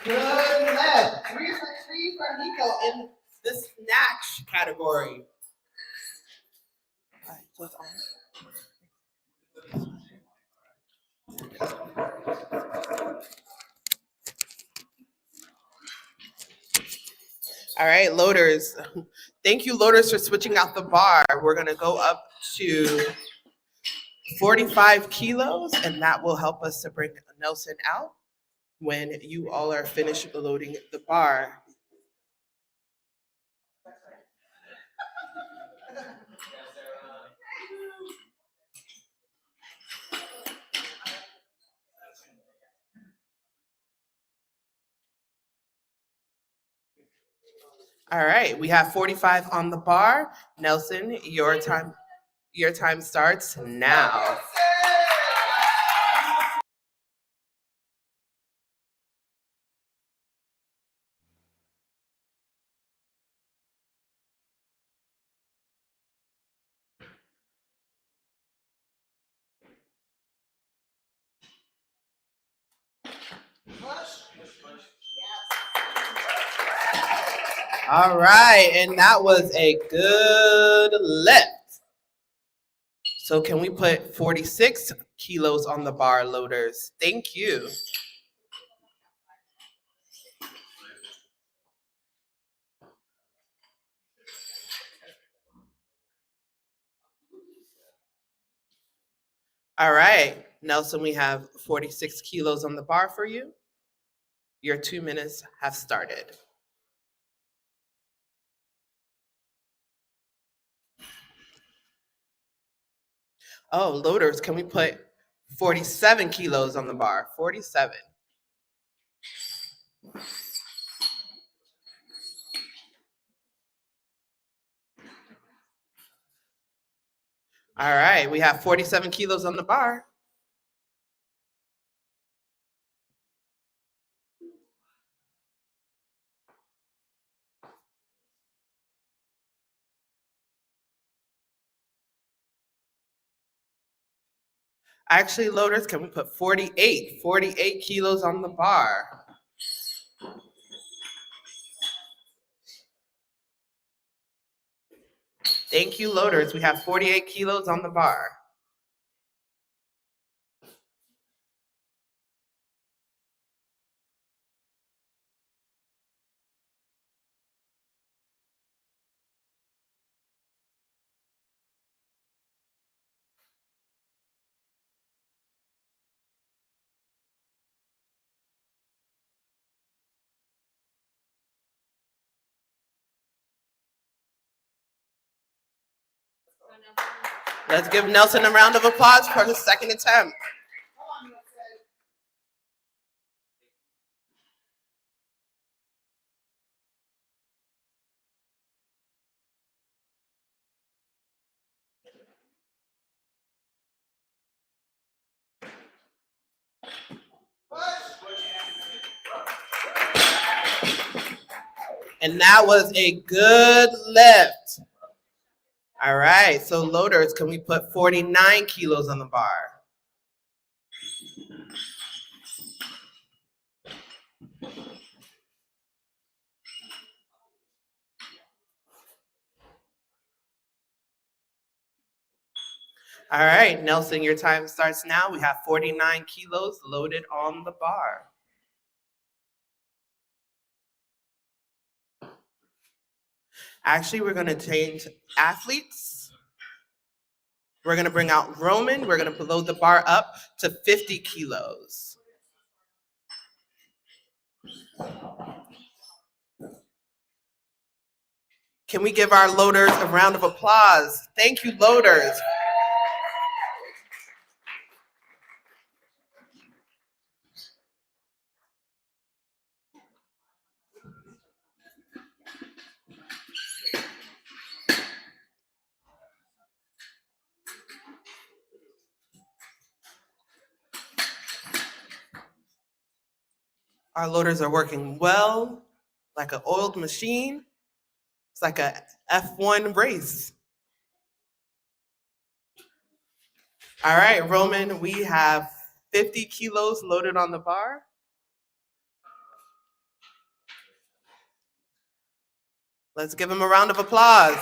Good left. Three for Nico in the snatch category. All right, so it's on. All right, loaders. Thank you, loaders, for switching out the bar. We're going to go up to 45 kilos, and that will help us to bring Nelson out when you all are finished loading the bar. All right, we have 45 on the bar. Nelson, your time starts now. All right, and that was a good lift. So can we put 46 kilos on the bar, loaders? Thank you. All right, Nelson, we have 46 kilos on the bar for you. Your 2 minutes have started. Oh, loaders, can we put 47 kilos on the bar? 47. All right, we have 47 kilos on the bar. Actually, loaders, can we put 48 kilos on the bar? Thank you, loaders. We have 48 kilos on the bar. Let's give Nelson a round of applause for his second attempt. And that was a good lift. All right, so loaders, can we put 49 kilos on the bar? All right, Nelson, your time starts now. We have 49 kilos loaded on the bar. Actually, we're gonna change athletes. We're gonna bring out Roman. We're gonna load the bar up to 50 kilos. Can we give our loaders a round of applause? Thank you, loaders. Our loaders are working well, like an oiled machine. It's like a F1 race. All right, Roman, we have 50 kilos loaded on the bar. Let's give him a round of applause.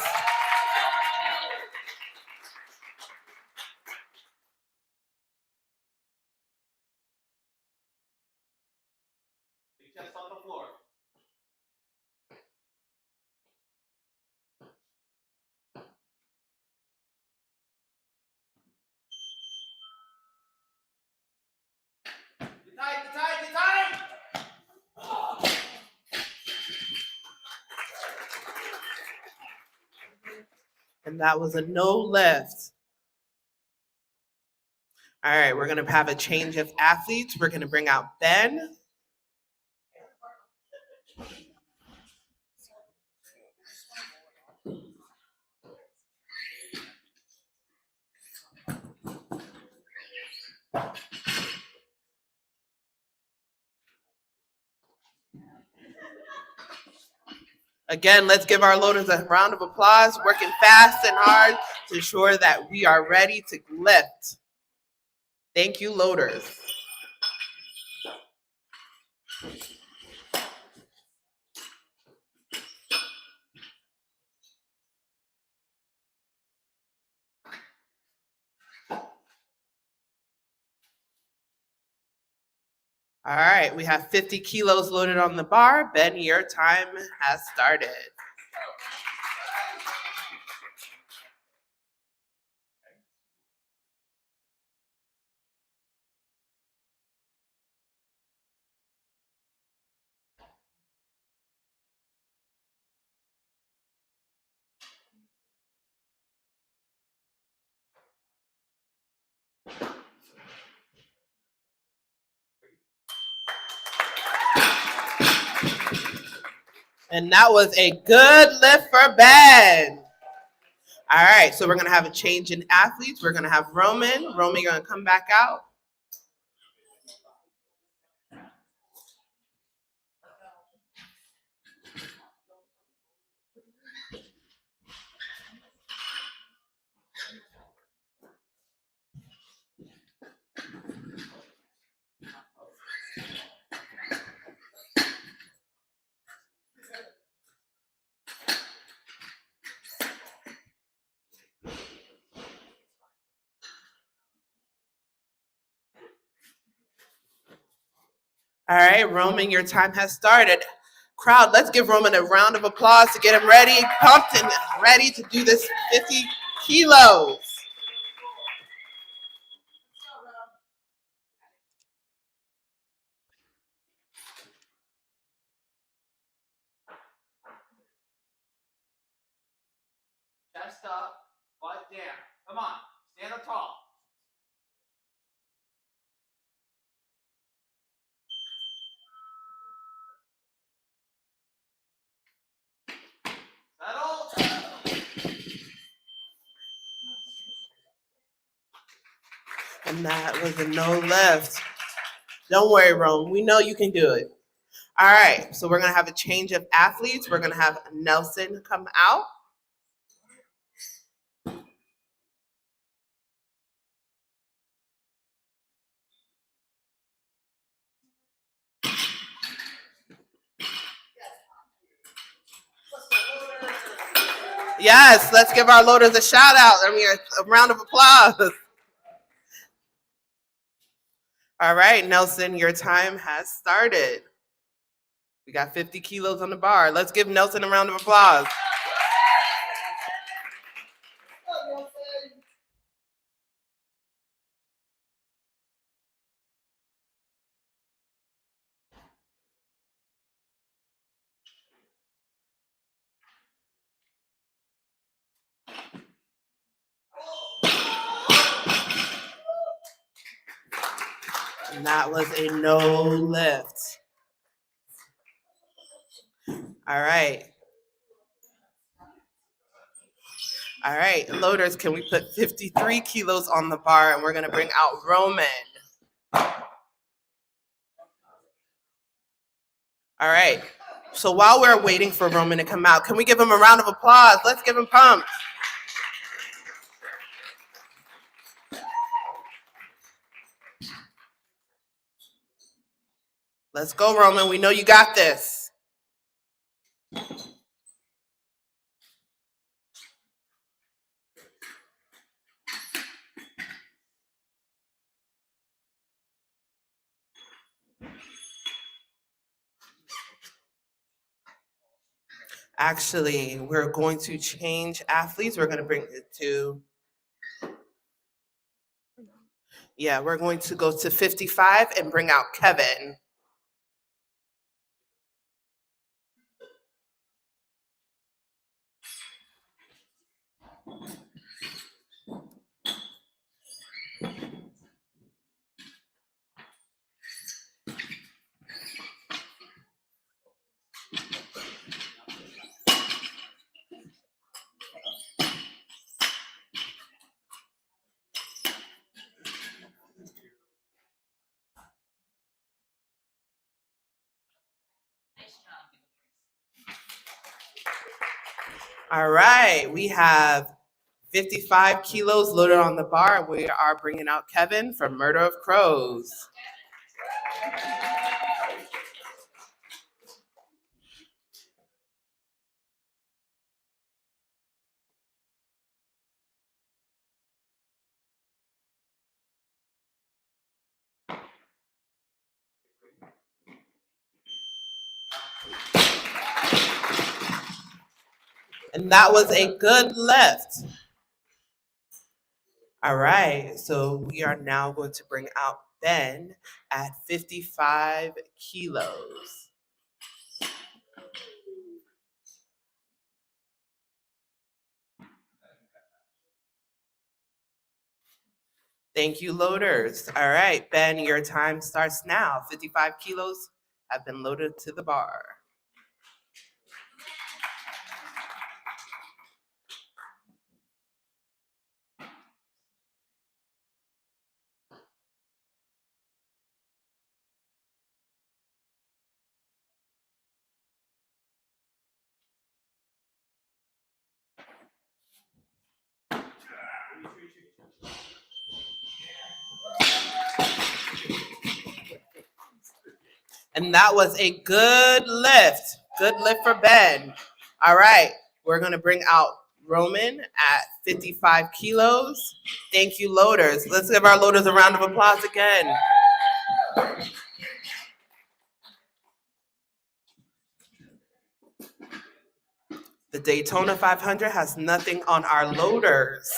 Chest on the floor. Get tight, get tight, get tight! And that was a no lift. All right, we're gonna have a change of athletes. We're gonna bring out Ben. Again, let's give our loaders a round of applause, working fast and hard to ensure that we are ready to lift. Thank you, loaders. All right, we have 50 kilos loaded on the bar. Ben, your time has started. And that was a good lift for Ben. All right, so we're gonna have a change in athletes. We're gonna have Roman. Roman, you're gonna come back out. All right, Roman, your time has started. Crowd, let's give Roman a round of applause to get him ready, pumped and ready to do this 50 kilos. Chest up, butt down. Come on, stand up tall. Settle. And that was a no lift. Don't worry, Rome. We know you can do it. All right, so we're gonna have a change of athletes. We're gonna have Nelson come out. Yes, let's give our loaders a shout out. I mean, a round of applause. All right, Nelson, your time has started. We got 50 kilos on the bar. Let's give Nelson a round of applause. And that was a no lift. All right. All right, loaders, can we put 53 kilos on the bar and we're gonna bring out Roman. All right, so while we're waiting for Roman to come out, can we give him a round of applause? Let's give him pumped. Let's go, Roman, we know you got this. Actually, we're going to change athletes. We're going to bring it to, yeah, we're going to go to 55 and bring out Kevin. All right, we have 55 kilos loaded on the bar. We are bringing out Kevin from Murder of Crows. And that was a good lift. All right, so we are now going to bring out Ben at 55 kilos. Thank you, loaders. All right, Ben, your time starts now. 55 kilos have been loaded to the bar. And that was a good lift. Good lift for Ben. All right, we're gonna bring out Roman at 55 kilos. Thank you, loaders. Let's give our loaders a round of applause again. The Daytona 500 has nothing on our loaders.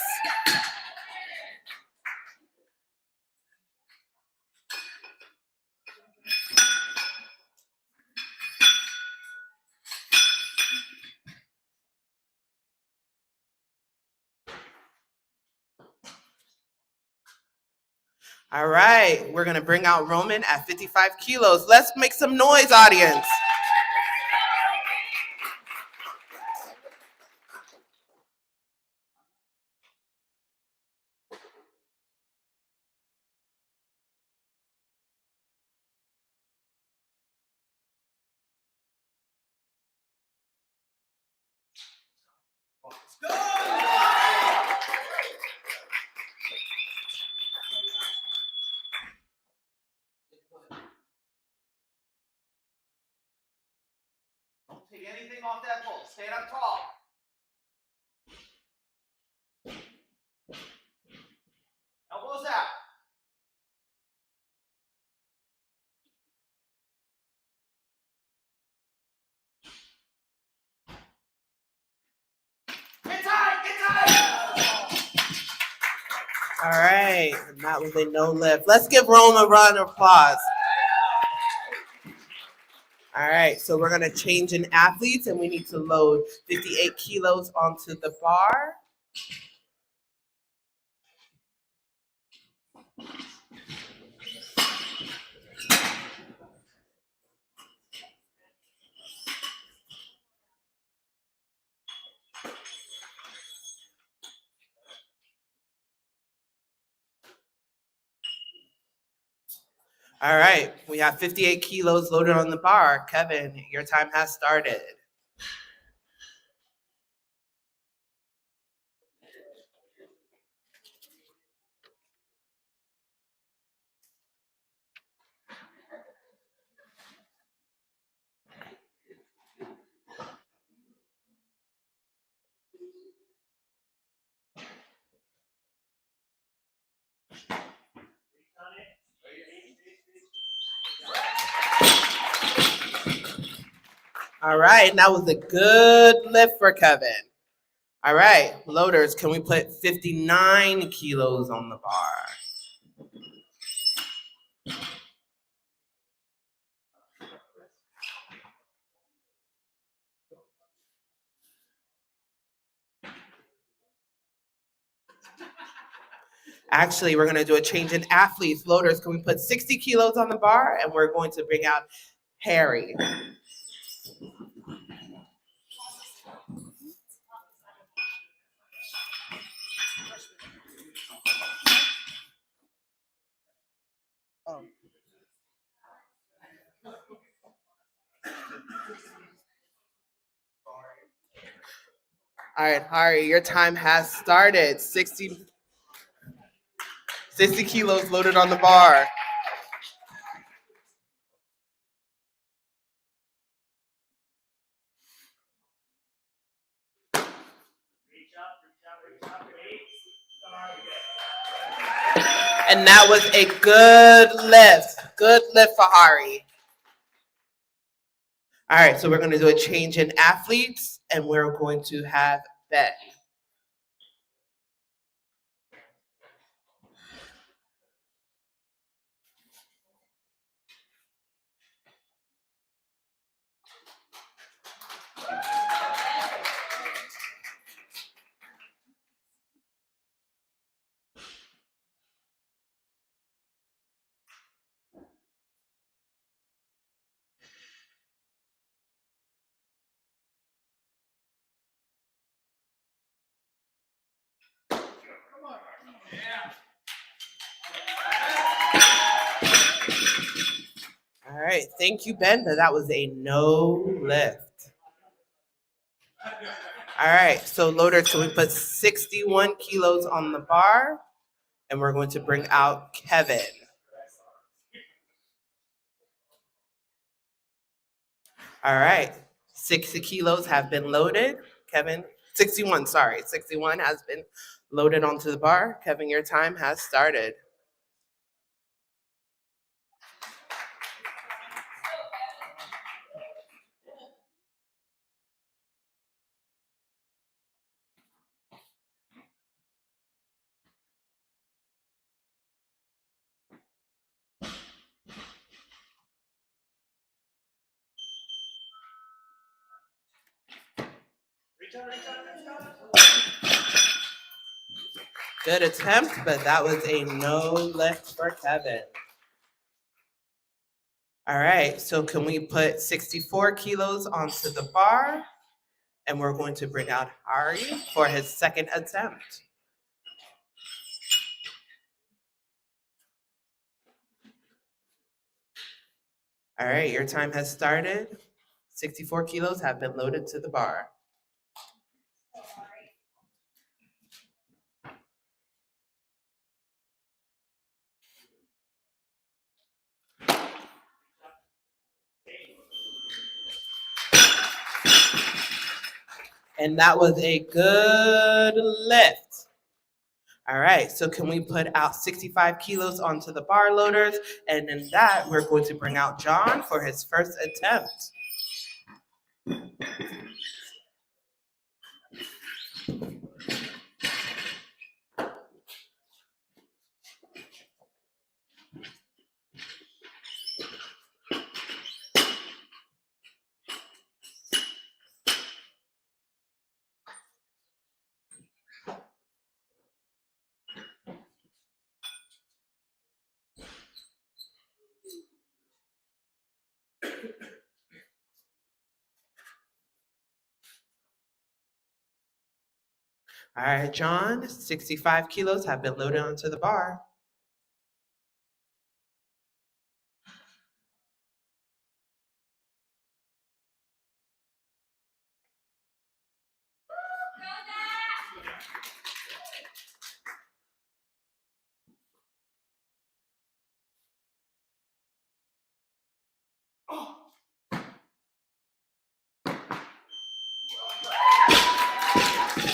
All right, we're gonna bring out Roman at 55 kilos. Let's make some noise, audience. Don't take anything off that pole. Stand up tall. Elbows out. Get tight, get tight. All right, and that was a no lift. Let's give Roman a round of applause. All right, so we're gonna change in athletes and we need to load 58 kilos onto the bar. All right, we have 58 kilos loaded on the bar. Kevin, your time has started. All right, and that was a good lift for Kevin. All right, loaders, can we put 59 kilos on the bar? Actually, we're going to do a change in athletes. Loaders, can we put 60 kilos on the bar? And we're going to bring out Harry. All right, Harry, your time has started. 60 kilos loaded on the bar. And that was a good lift. Good lift for Hari. All right, so we're going to do a change in athletes, and we're going to have Ben. All right, thank you, Ben. That was a no lift. All right, so loader, so we put 61 kilos on the bar, and we're going to bring out Kevin. All right, 60 kilos have been loaded. Kevin, 61, sorry, 61 has been loaded onto the bar. Kevin, your time has started. Good attempt, but that was a no lift for Kevin. All right, so can we put 64 kilos onto the bar? And we're going to bring out Ari for his second attempt. All right, your time has started. 64 kilos have been loaded to the bar. And that was a good lift. All right, so can we put out 65 kilos onto the bar loaders? And in that, we're going to bring out John for his first attempt. All right, John, 65 kilos have been loaded onto the bar.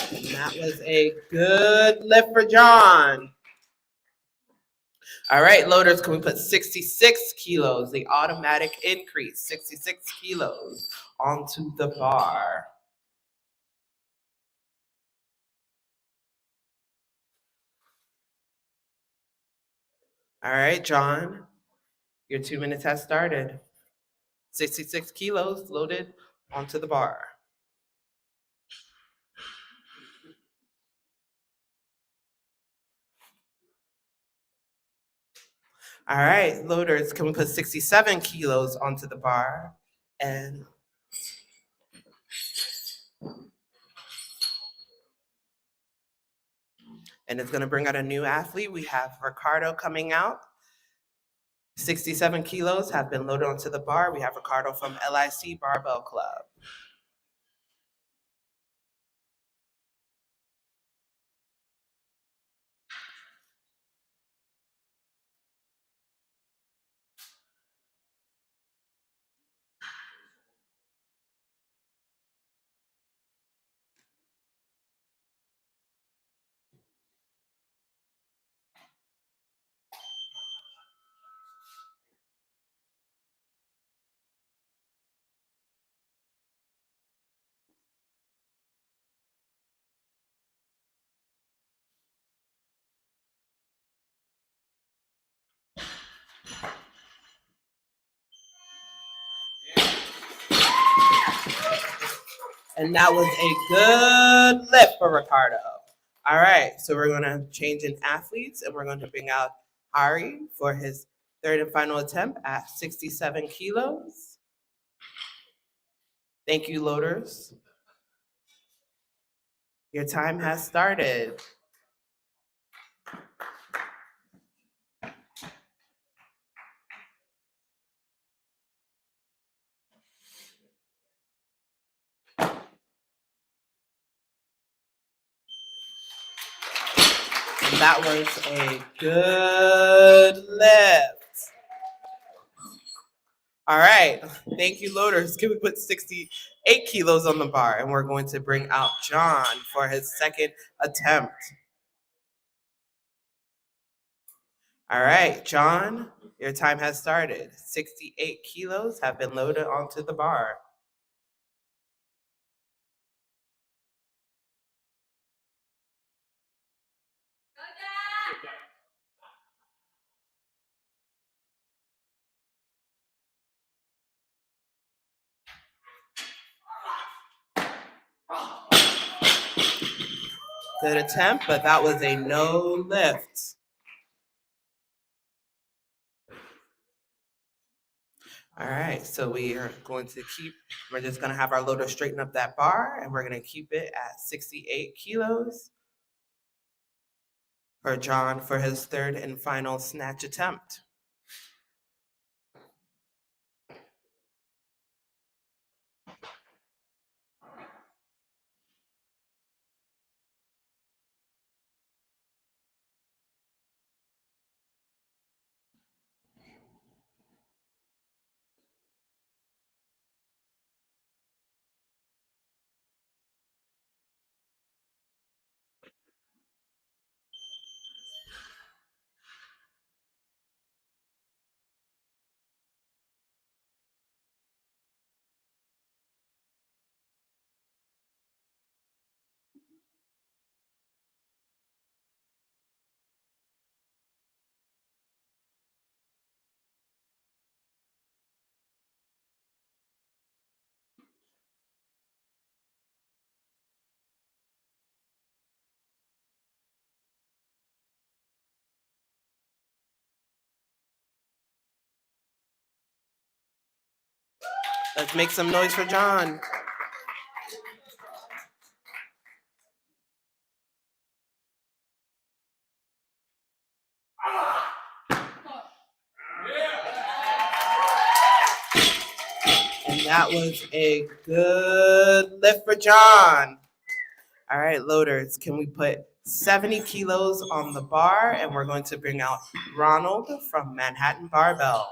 And that was a good lift for John. All right, loaders, can we put 66 kilos, the automatic increase, 66 kilos onto the bar? All right, John, your 2 minutes has started. 66 kilos loaded onto the bar. All right, loaders, can we put 67 kilos onto the bar? And it's going to bring out a new athlete. We have Ricardo coming out. 67 kilos have been loaded onto the bar. We have Ricardo from LIC Barbell Club. And that was a good lift for Ricardo. All right, so we're going to change in athletes and we're going to bring out Ari for his third and final attempt at 67 kilos. Thank you, loaders. Your time has started. And that was a good lift. All right, thank you, loaders. Can we put 68 kilos on the bar? And we're going to bring out John for his second attempt. All right, John, your time has started. 68 kilos have been loaded onto the bar. Good attempt, but that was a no lift. All right, so we are going to we're just going to have our loader straighten up that bar and we're going to keep it at 68 kilos for John for his third and final snatch attempt. Let's make some noise for John. And that was a good lift for John. All right, loaders, can we put 70 kilos on the bar? And we're going to bring out Ronald from Manhattan Barbell.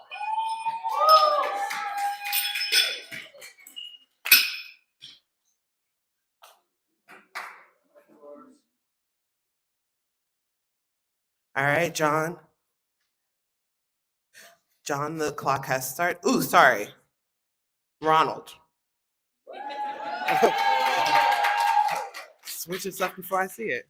All right, John, John, the clock has started. Ooh, sorry. Ronald. Switch this up before I see it.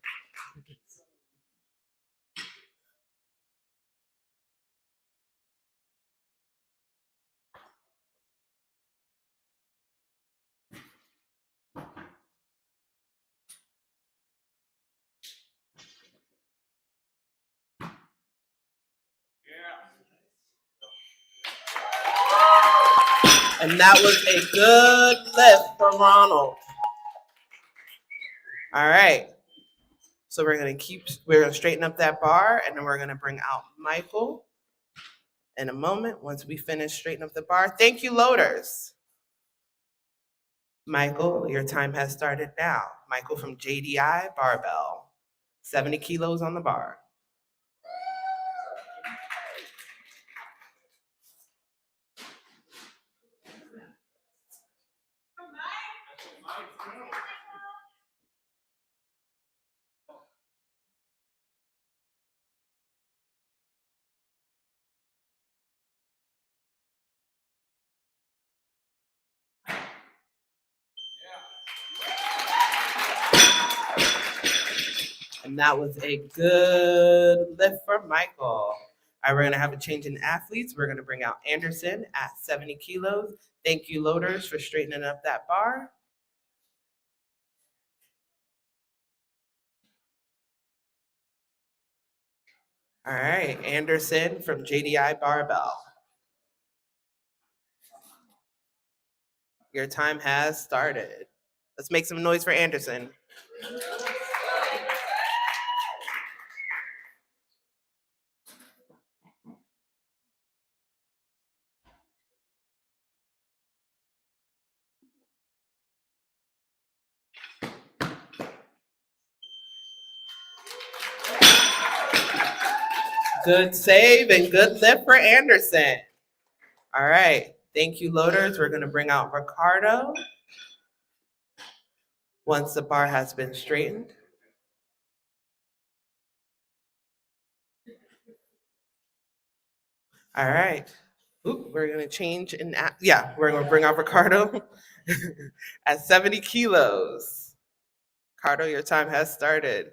And that was a good lift from Ronald. All right. So we're gonna straighten up that bar, and then we're gonna bring out Michael in a moment once we finish straightening up the bar. Thank you, loaders. Michael, your time has started now. Michael from JDI Barbell, 70 kilos on the bar. And that was a good lift for Michael. All right, we're gonna have a change in athletes. We're gonna bring out Anderson at 70 kilos. Thank you, loaders, for straightening up that bar. All right, Anderson from JDI Barbell. Your time has started. Let's make some noise for Anderson. Good save and good lift for Anderson. All right, thank you, loaders. We're gonna bring out Ricardo once the bar has been straightened. All right. Ooh, we're gonna change we're gonna bring out Ricardo at 70 kilos. Ricardo, your time has started.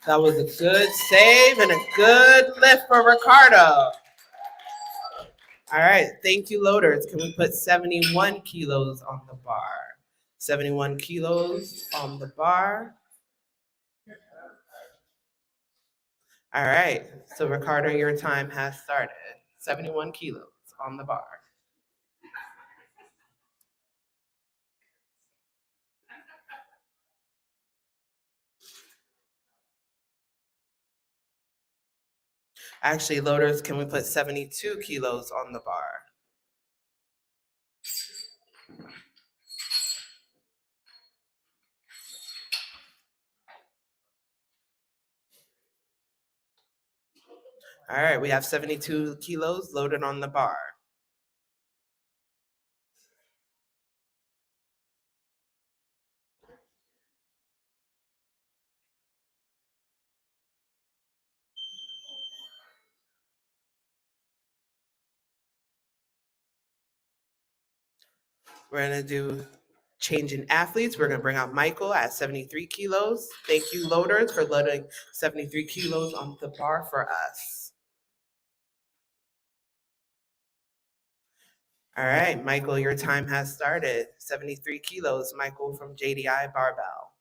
That was a good save and a good lift for Ricardo. All right, thank you, loaders. Can we put 71 kilos on the bar? 71 kilos on the bar. All right, so Ricardo, your time has started. 71 kilos on the bar. Actually, loaders, can we put 72 kilos on the bar? All right, we have 72 kilos loaded on the bar. We're gonna do change in athletes. We're gonna bring out Michael at 73 kilos. Thank you, loaders, for loading 73 kilos on the bar for us. All right, Michael, your time has started. 73 kilos, Michael from JDI Barbell.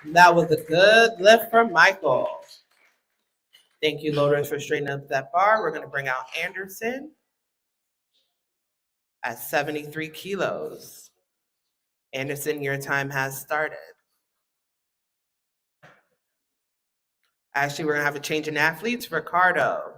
That was a good lift from Michael. Thank you, loaders, for straightening up that bar. We're going to bring out Anderson at 73 kilos. Anderson, your time has started. Actually, we're going to have a change in athletes. Ricardo.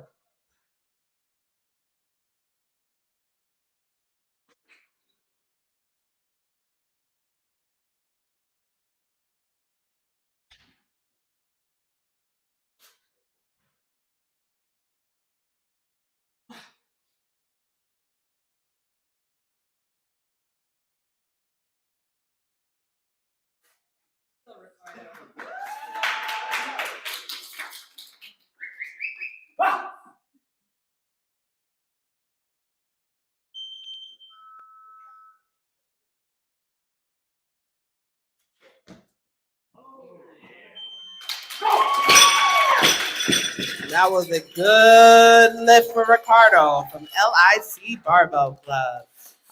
That was a good lift for Ricardo from LIC Barbell Club.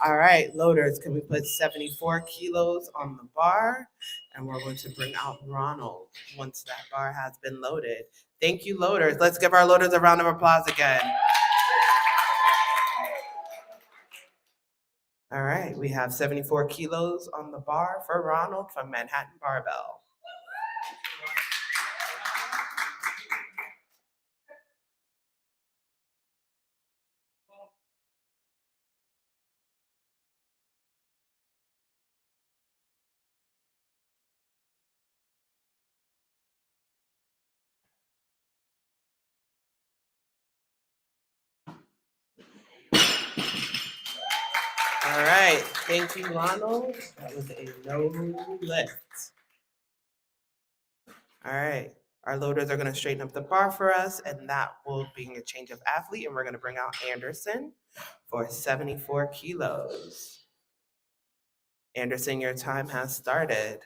All right, loaders, can we put 74 kilos on the bar? And we're going to bring out Ronald once that bar has been loaded. Thank you, loaders. Let's give our loaders a round of applause again. All right, we have 74 kilos on the bar for Ronald from Manhattan Barbell. All right, thank you, Ronald. That was a no lift. All right, our loaders are going to straighten up the bar for us, and that will be a change of athlete, and we're going to bring out Anderson for 74 kilos. Anderson, your time has started.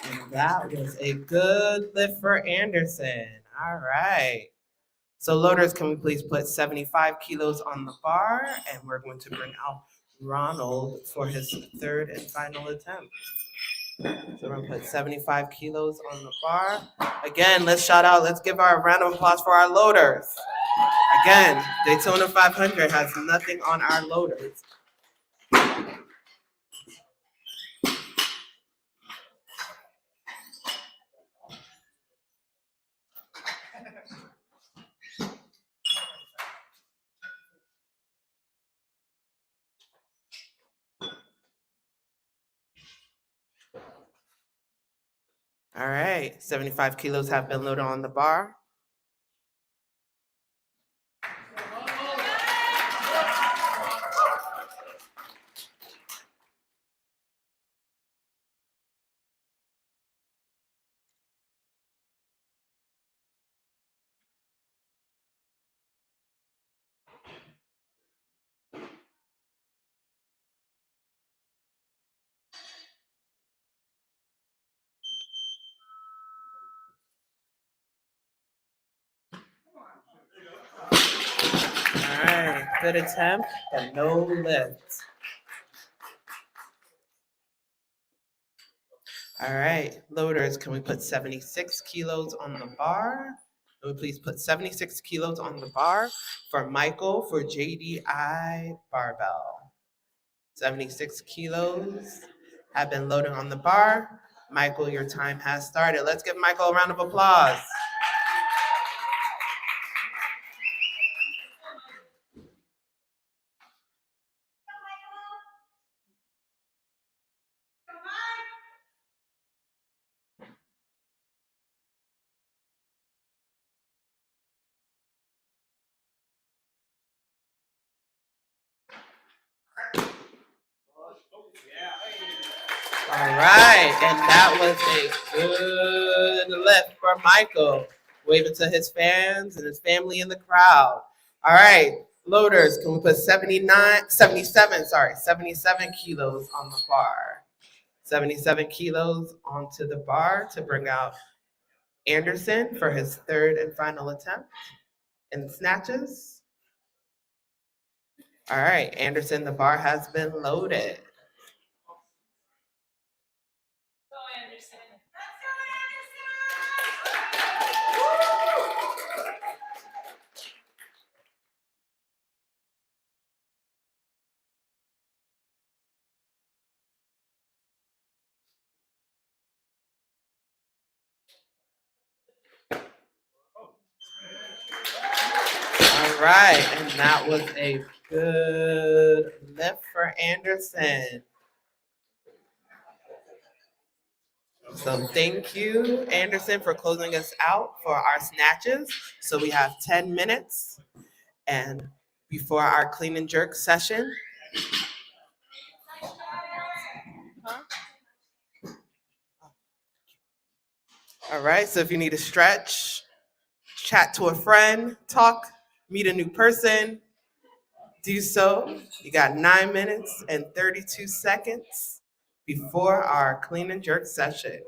And that was a good lift for Anderson. All right. So loaders, can we please put 75 kilos on the bar? And we're going to bring out Ronald for his third and final attempt. So we're gonna put 75 kilos on the bar. Again, let's give our round of applause for our loaders. Again, Daytona 500 has nothing on our loaders. All right, 75 kilos have been loaded on the bar. All right, good attempt, but no lift. All right, loaders, can we put 76 kilos on the bar? Can we please put 76 kilos on the bar for Michael for JDI Barbell? 76 kilos have been loaded on the bar. Michael, your time has started. Let's give Michael a round of applause. All right, and that was a good lift for Michael. waving to his fans and his family in the crowd. All right, loaders, can we put 77 kilos on the bar? 77 kilos onto the bar to bring out Anderson for his third and final attempt in snatches. All right, Anderson, the bar has been loaded. All right, and that was a good lift for Anderson. So thank you, Anderson, for closing us out for our snatches. So we have 10 minutes and before our clean and jerk session. All right, so if you need to stretch, chat to a friend, talk, meet a new person, do so. You got 9 minutes and 32 seconds before our clean and jerk session.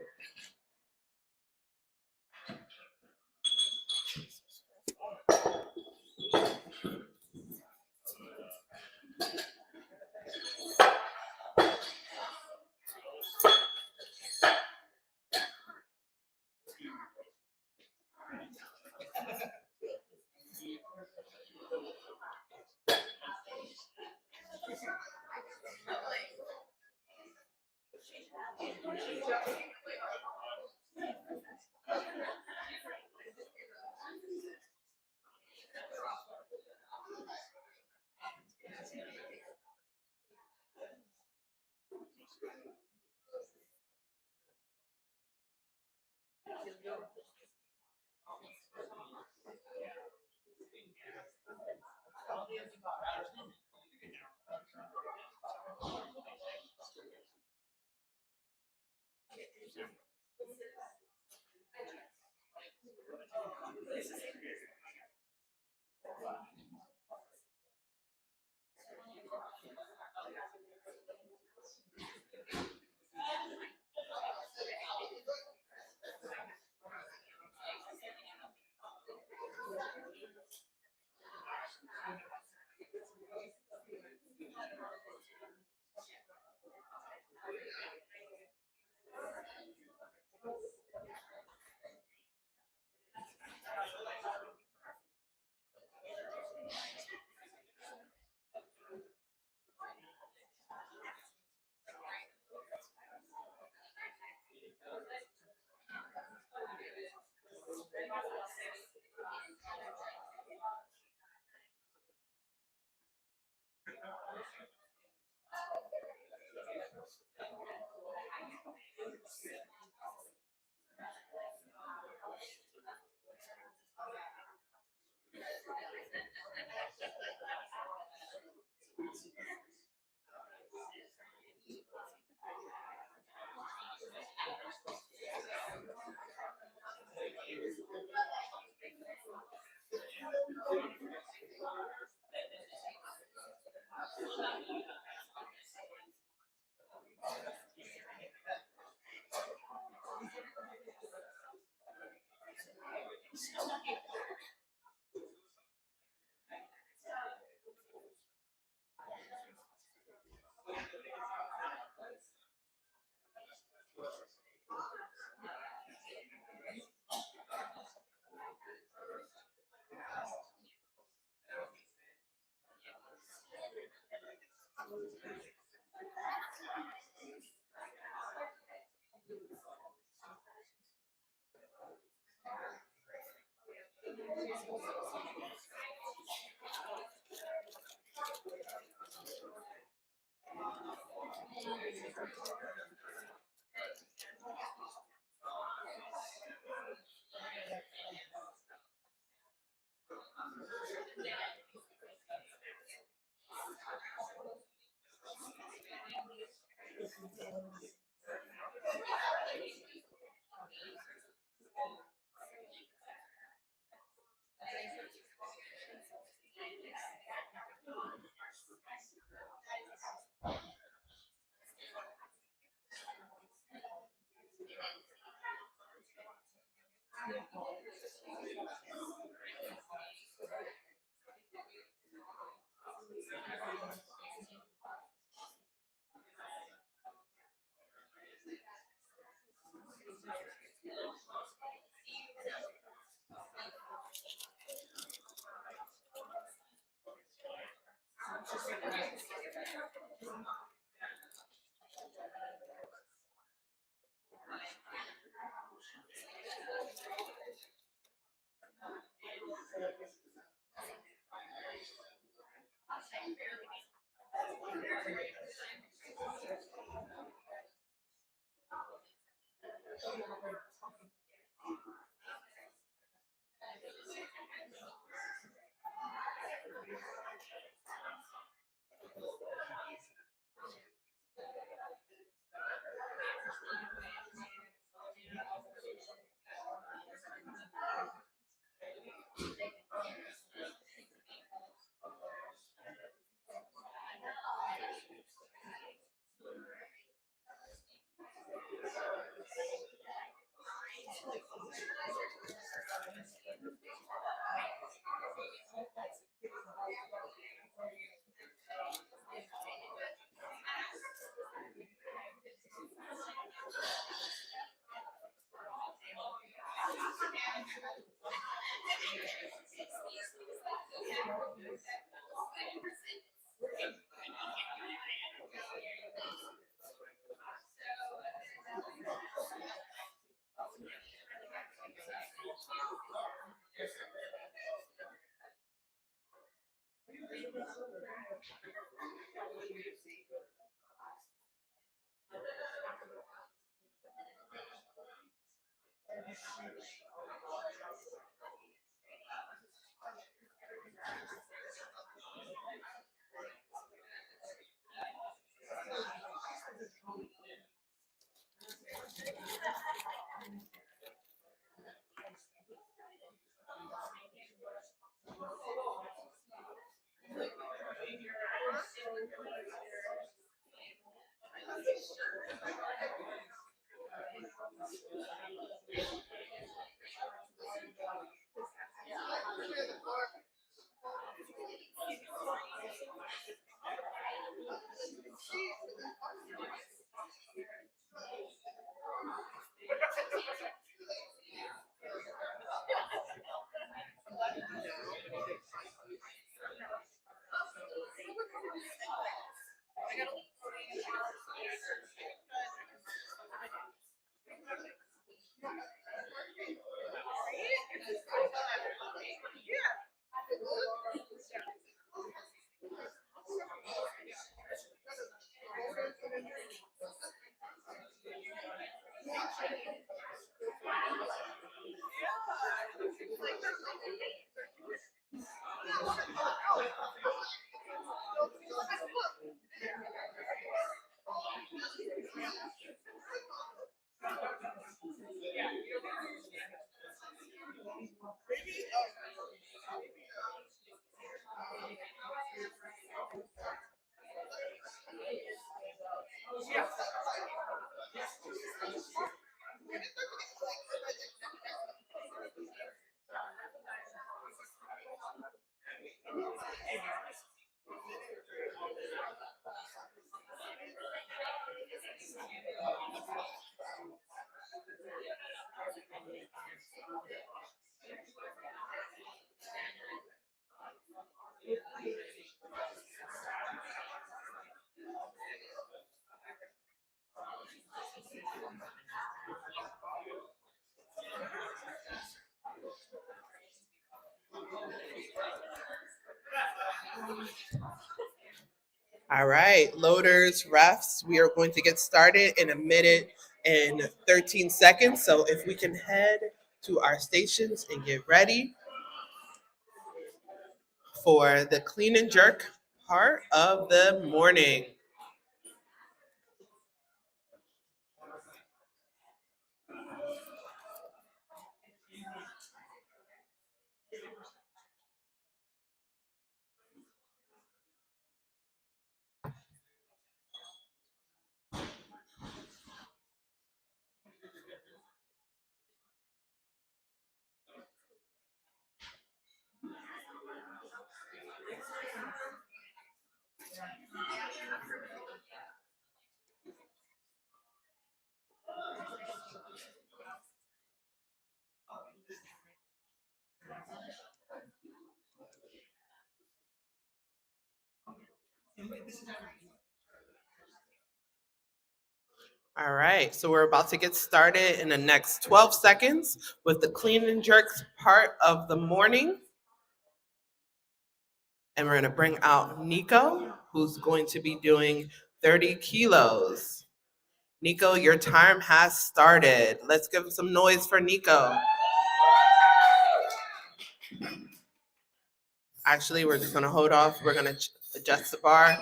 All right, loaders, refs, we are going to get started in a minute and 13 seconds. So if we can head to our stations and get ready for the clean and jerk part of the morning. All right, so we're about to get started in the next 12 seconds with the clean and jerks part of the morning. And we're going to bring out Nico, who's going to be doing 30 kilos. Nico, your time has started. Let's give some noise for Nico. Actually, we're just going to hold off. We're going to adjust the bar.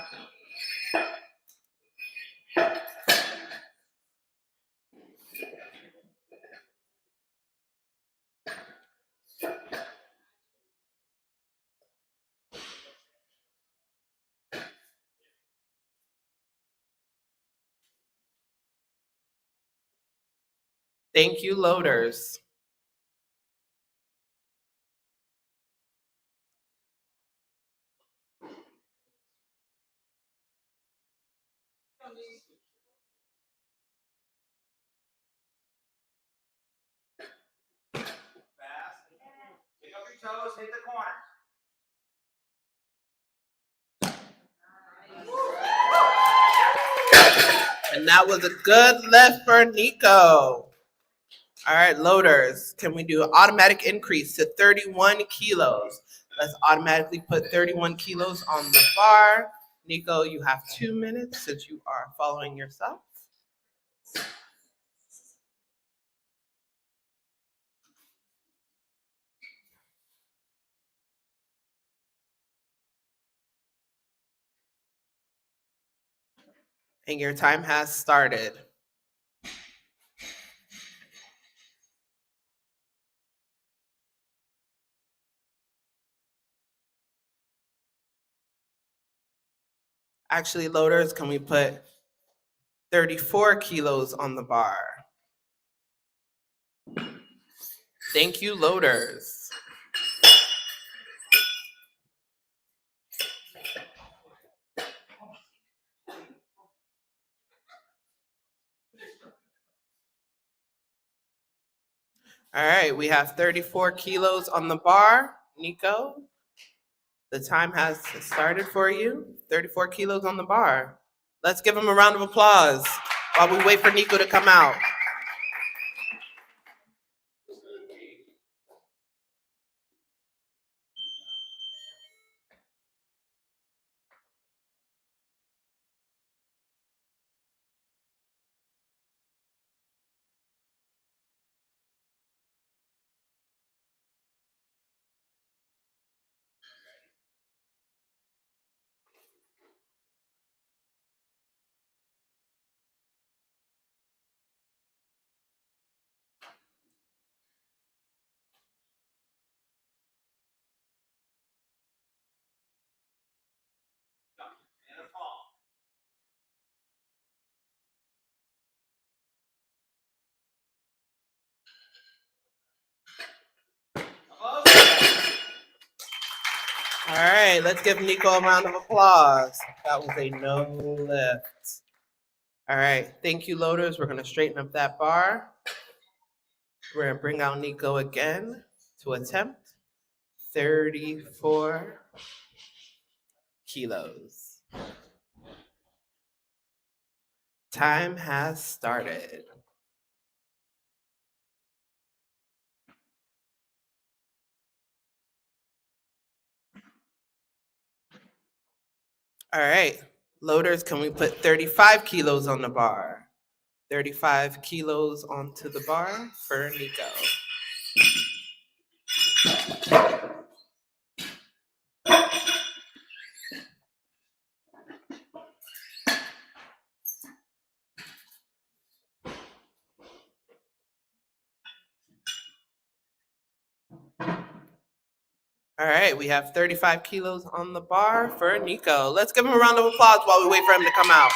Thank you, loaders. Pick up your toes, hit the corner. And that was a good lift for Nico. All right, loaders, can we do an automatic increase to 31 kilos? Let's automatically put 31 kilos on the bar. Nico, you have 2 minutes since you are following yourself. And your time has started. Actually, loaders, can we put 34 kilos on the bar? Thank you, loaders. All right, we have 34 kilos on the bar. Nico, the time has started for you. 34 kilos on the bar. Let's give him a round of applause while we wait for Nico to come out. All right, let's give Nico a round of applause. That was a no lift. All right, thank you, loaders. We're gonna straighten up that bar. We're gonna bring out Nico again to attempt 34 kilos. Time has started. All right, loaders, can we put 35 kilos on the bar? 35 kilos onto the bar for Nico. All right, we have 35 kilos on the bar for Nico. Let's give him a round of applause while we wait for him to come out.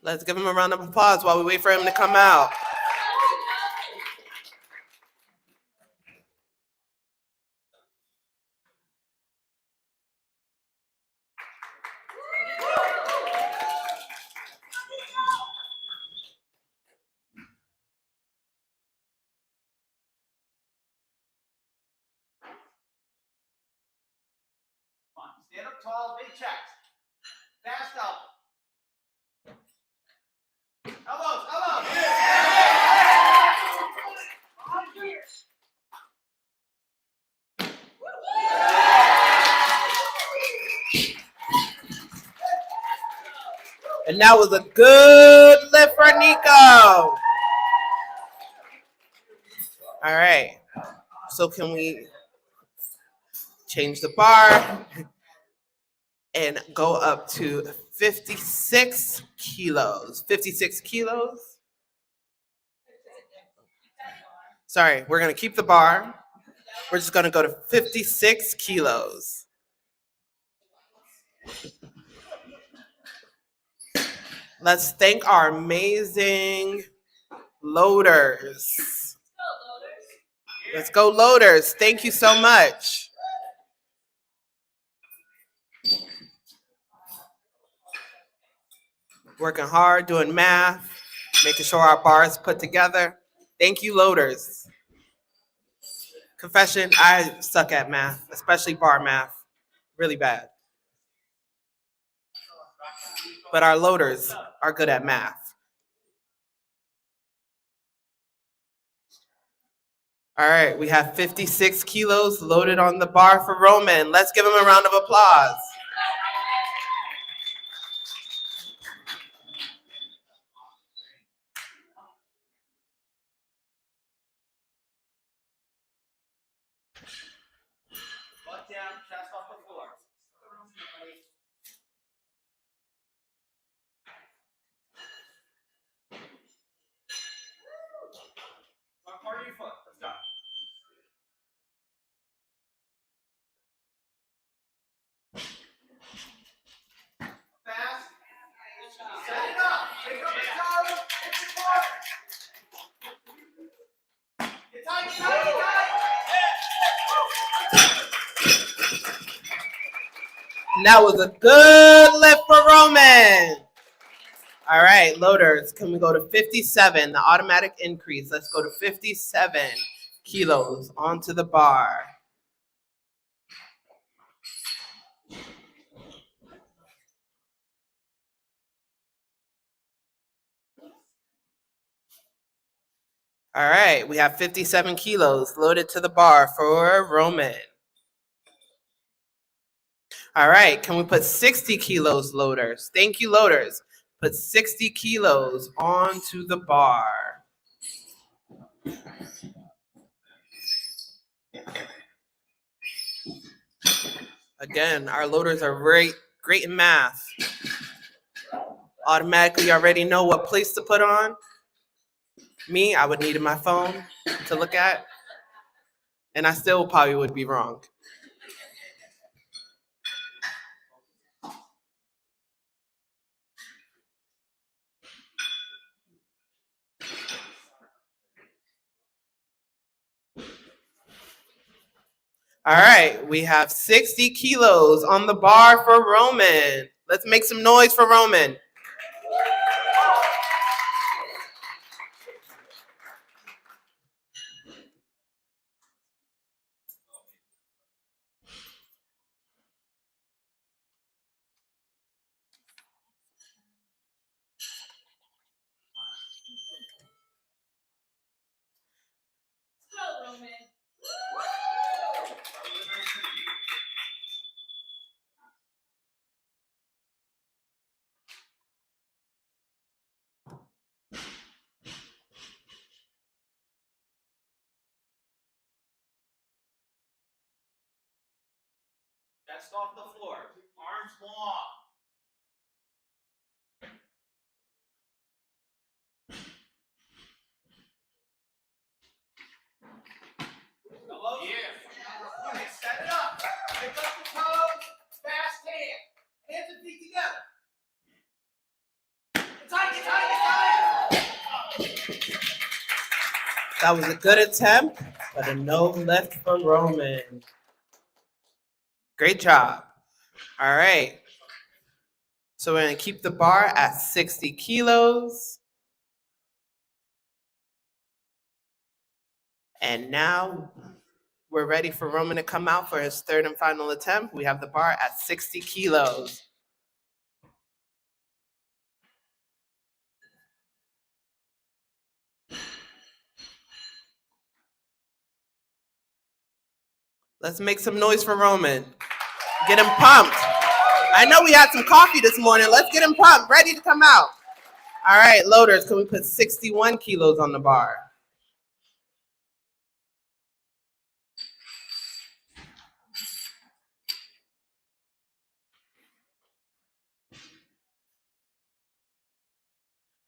Let's give him a round of applause while we wait for him to come out. Stand up tall, big chest. Fast elbow. Elbows, elbows. And that was a good lift for Nico. All right. So can we change the bar and go up to 56 kilos? 56 kilos. Sorry, we're going to keep the bar. We're just going to go to 56 kilos. Let's thank our amazing loaders. Let's go, loaders. Thank you so much. Working hard, doing math, making sure our bar is put together. Thank you, loaders. Confession, I suck at math, especially bar math. Really bad. But our loaders are good at math. All right, we have 56 kilos loaded on the bar for Roman. Let's give him a round of applause. Butt down, chest off the floor. Front part of your foot. Let's go. Fast. Set it up. Take up the toes. Hit the core. Get tight, get tight, get tight. And that was a good lift for Roman. All right, loaders, can we go to 57, the automatic increase? Let's go to 57 kilos onto the bar. All right, we have 57 kilos loaded to the bar for Roman. All right, can we put 60 kilos, loaders? Thank you, loaders. Put 60 kilos onto the bar. Again, our loaders are great in math. Automatically already know what place to put on. Me, I would need my phone to look at, and I still probably would be wrong. All right, we have 60 kilos on the bar for Roman. Let's make some noise for Roman. Chest off the floor. Arms long. Elbows. Yeah. Set it up. Pick up the toes. Fast That was a good attempt, but a no left for Roman. Great job. All right. So we're going to keep the bar at 60 kilos. And now we're ready for Roman to come out for his third and final attempt. We have the bar at 60 kilos. Let's make some noise for Roman. Get him pumped. I know we had some coffee this morning. Let's get him pumped, ready to come out. All right, loaders, can we put 61 kilos on the bar?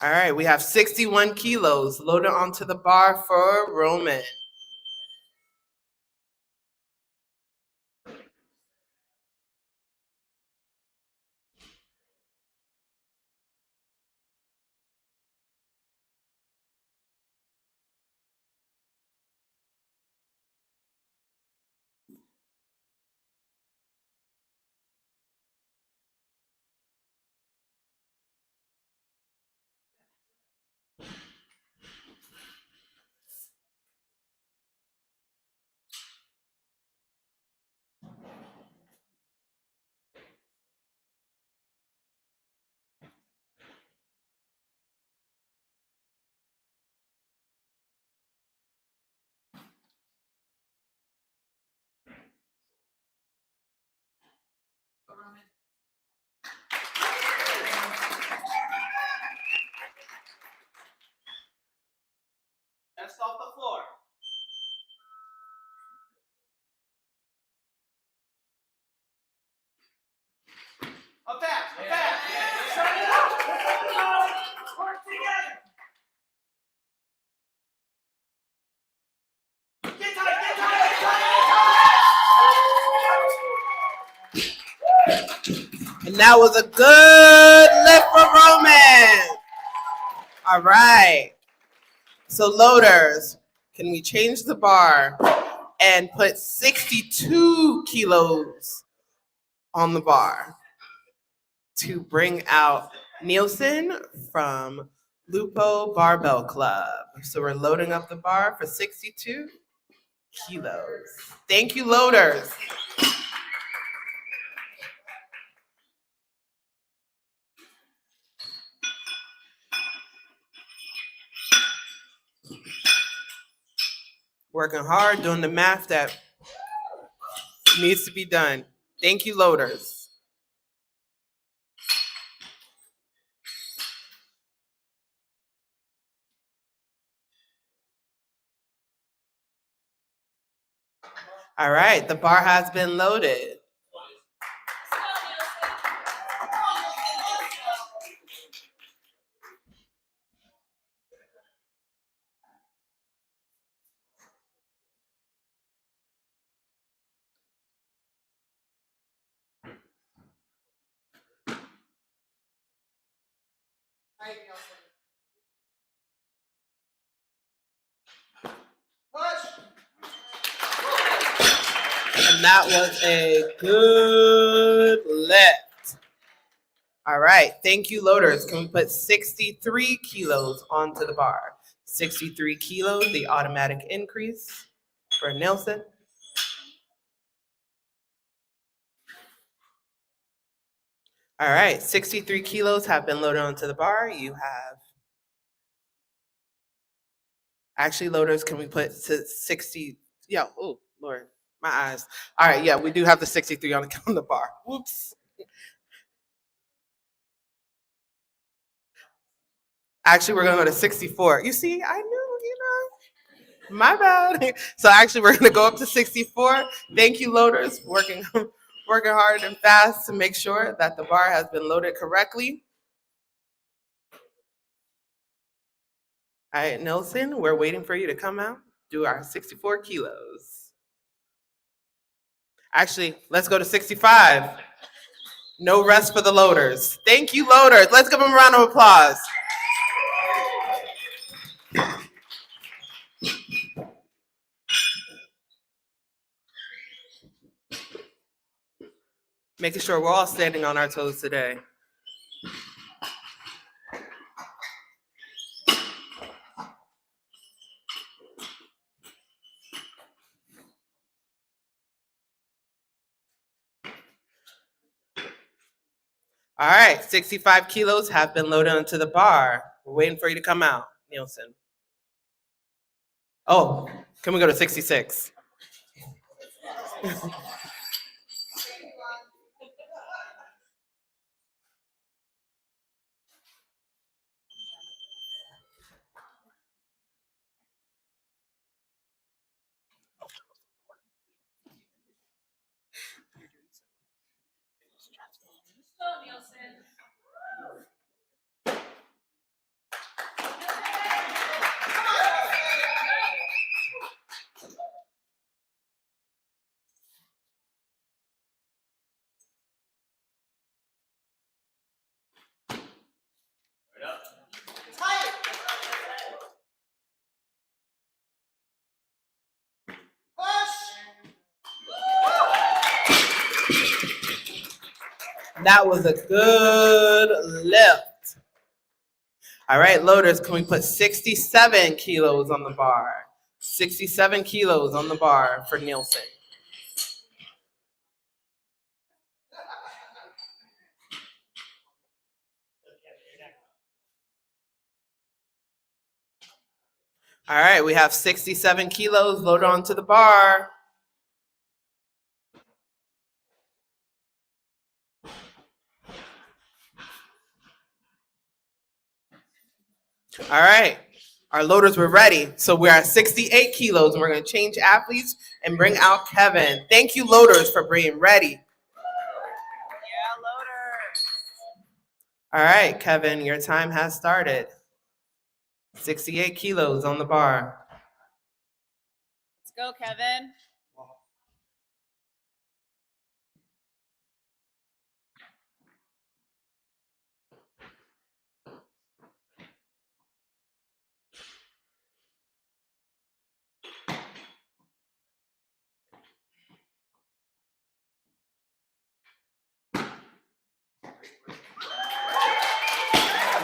All right, we have 61 kilos loaded onto the bar for Roman. That's off the floor. Up fast, up fast. Shut it up. Work together. Get tight, get tight, get tight. And that was a good lift for Roman. All right. So loaders, can we change the bar and put 62 kilos on the bar to bring out Nielsen from Lupo Barbell Club? So we're loading up the bar for 62 kilos. Thank you, loaders. Working hard, doing the math that needs to be done. Thank you, loaders. All right, the bar has been loaded. And that was a good lift. All right, thank you, loaders. Can we put 63 kilos onto the bar? 63 kilos, the automatic increase for Nelson. All right, 63 kilos have been loaded onto the bar. You have, actually, loaders, can we put 60, yeah, oh, Lord, my eyes. All right, yeah, we do have the 63 on the bar. Whoops. Actually, we're gonna go to 64. You see, I knew, my bad. So actually, we're gonna go up to 64. Thank you, loaders, working hard and fast to make sure that the bar has been loaded correctly. All right, Nelson, we're waiting for you to come out, do our 64 kilos. Actually, let's go to 65. No rest for the loaders. Thank you, loaders. Let's give them a round of applause. Making sure we're all standing on our toes today. All right, 65 kilos have been loaded onto the bar. We're waiting for you to come out, Nielsen. Oh, can we go to 66? That was a good lift. All right, loaders, can we put 67 kilos on the bar? 67 kilos on the bar for Nielsen. All right, we have 67 kilos loaded onto the bar. All right, our loaders were ready. So we're at 68 kilos and we're gonna change athletes and bring out Kevin. Thank you, loaders, for being ready. Yeah, loaders. All right, Kevin, your time has started. 68 kilos on the bar. Let's go, Kevin.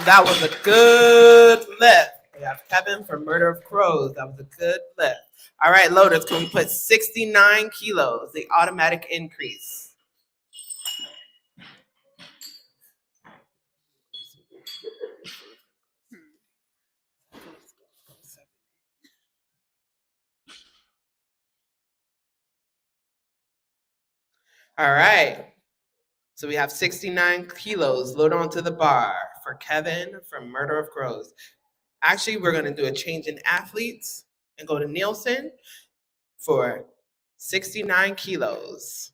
That was a good lift. We have Kevin for Murder of Crows. That was a good lift. All right, loaders, can we put 69 kilos, the automatic increase? All right. So we have 69 kilos loaded onto the bar for Kevin from Murder of Crows. Actually, we're going to do a change in athletes and go to Nielsen for 69 kilos.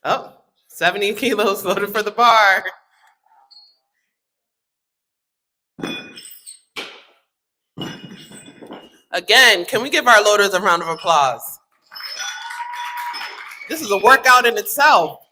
Oh, 70 kilos loaded for the bar. Again, can we give our loaders a round of applause? This is a workout in itself.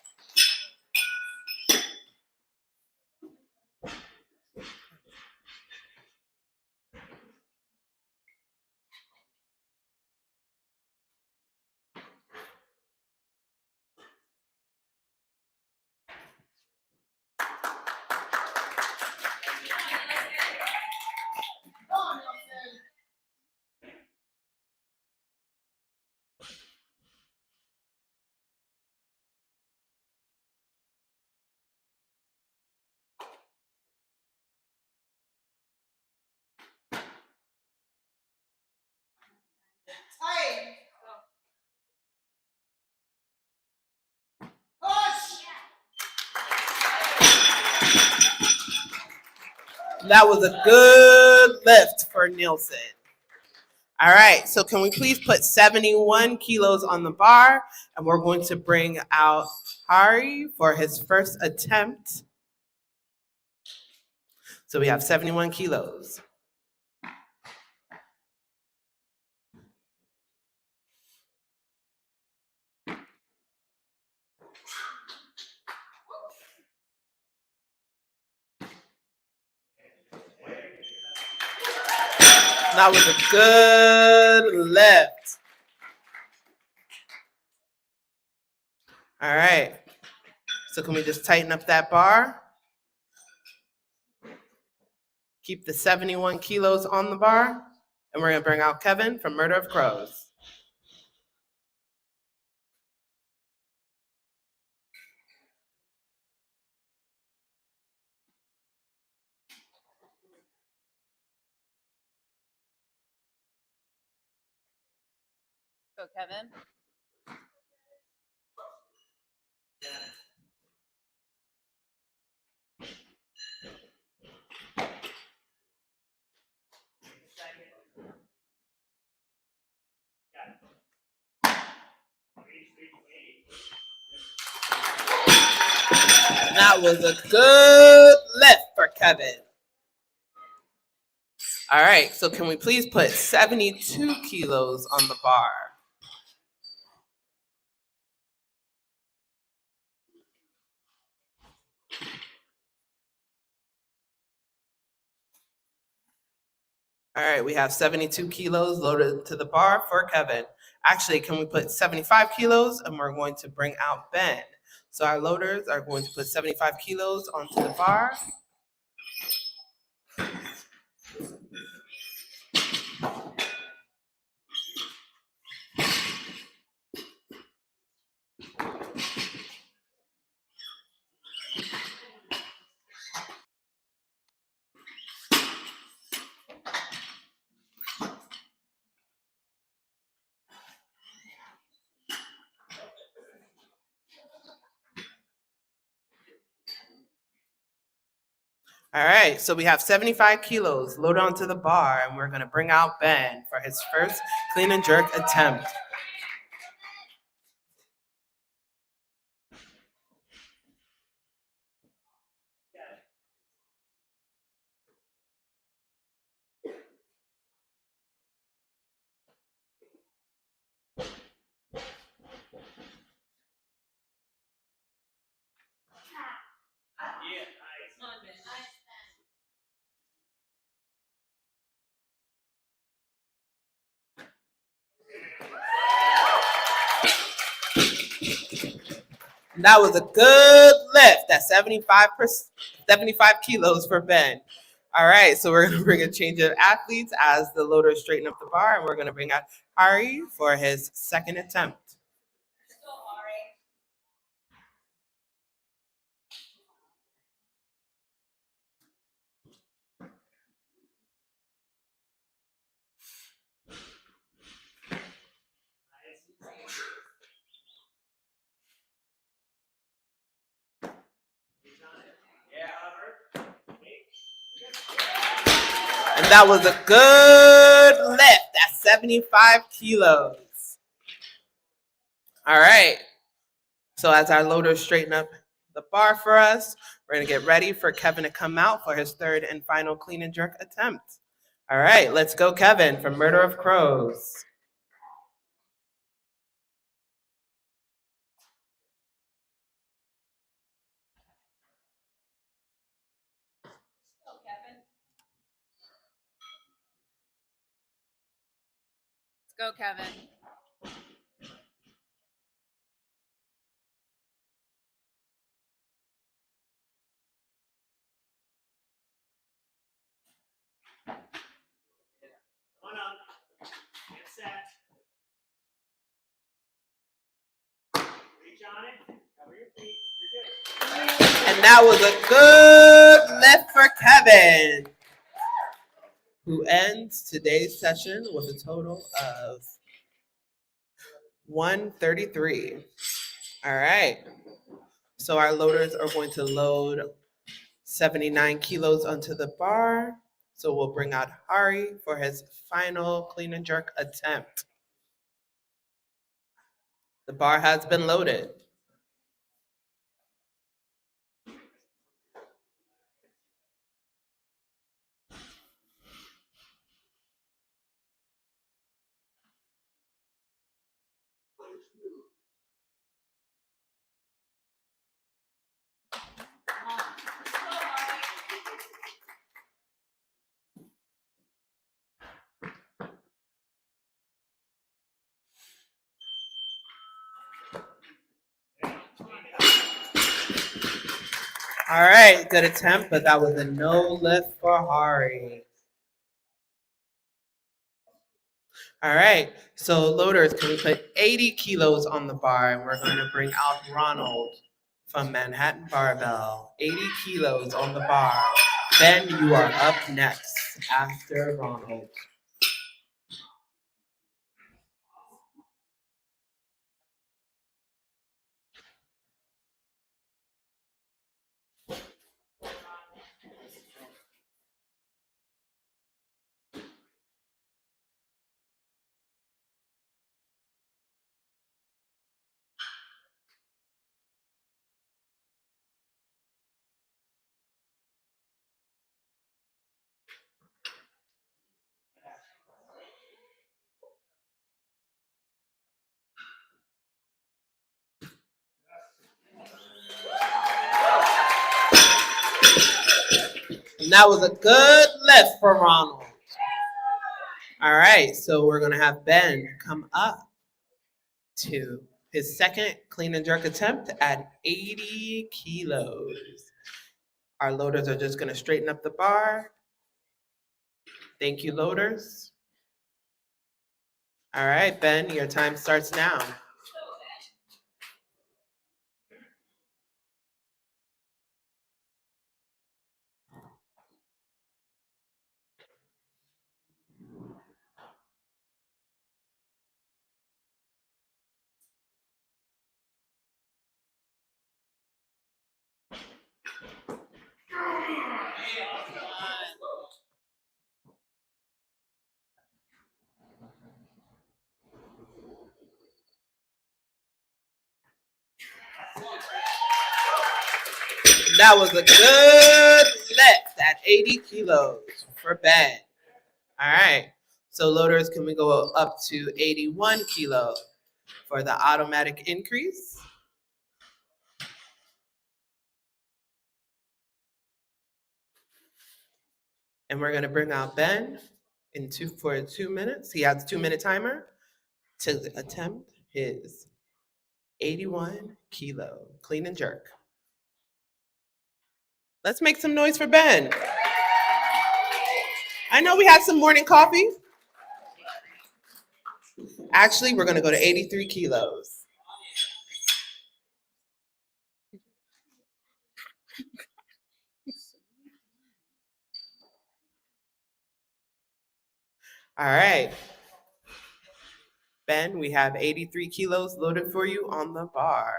That was a good lift for Nielsen. All right, so can we please put 71 kilos on the bar, and we're going to bring out Hari for his first attempt. So we have 71 kilos. That was a good lift. All right. So can we just tighten up that bar? Keep the 71 kilos on the bar. And we're going to bring out Kevin from Murder of Crows. Go, Kevin. That was a good lift for Kevin. All right, so can we please put 72 kilos on the bar? All right, we have 72 kilos loaded to the bar for Kevin. Actually, can we put 75 kilos and we're going to bring out Ben. So our loaders are going to put 75 kilos onto the bar. All right, so we have 75 kilos loaded onto the bar and we're gonna bring out Ben for his first clean and jerk attempt. And that was a good lift. That's 75 kilos for Ben. All right, so we're gonna bring a change of athletes as the loaders straighten up the bar, and we're gonna bring out Hari for his second attempt. And that was a good lift. That's 75 kilos. All right. So as our loaders straighten up the bar for us, we're gonna get ready for Kevin to come out for his third and final clean and jerk attempt. All right, let's go, Kevin, from Murder of Crows. Go, Kevin. Let's go, Kevin. One up. Get set. Reach on it. Cover your feet. You're good. And that was a good lift for Kevin, who ends today's session with a total of 133. All right. So our loaders are going to load 79 kilos onto the bar. So we'll bring out Hari for his final clean and jerk attempt. The bar has been loaded. All right, good attempt, but that was a no lift for Hari. All right, so loaders, can we put 80 kilos on the bar? And we're going to bring out Ronald from Manhattan Barbell. 80 kilos on the bar. Ben, you are up next after Ronald. And that was a good lift for Ronald. All right, so we're going to have Ben come up to his second clean and jerk attempt at 80 kilos. Our loaders are just going to straighten up the bar. Thank you, loaders. All right, Ben, your time starts now. That was a good lift at 80 kilos for Ben. All right, so loaders, can we go up to 81 kilos for the automatic increase? And we're going to bring out Ben for 2 minutes. He has a 2-minute timer to attempt his 81 kilo clean and jerk. Let's make some noise for Ben. I know we had some morning coffee. Actually, we're going to go to 83 kilos. All right. Ben, we have 83 kilos loaded for you on the bar.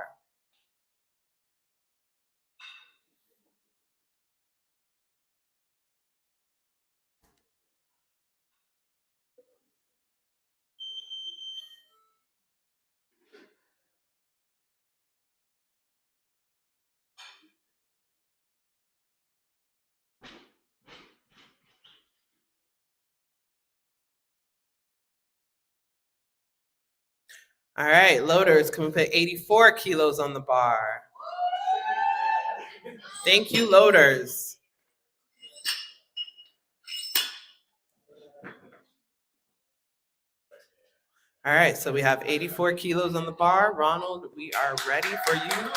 All right, loaders, can we put 84 kilos on the bar? Thank you, loaders. All right, so we have 84 kilos on the bar. Ronald, we are ready for you.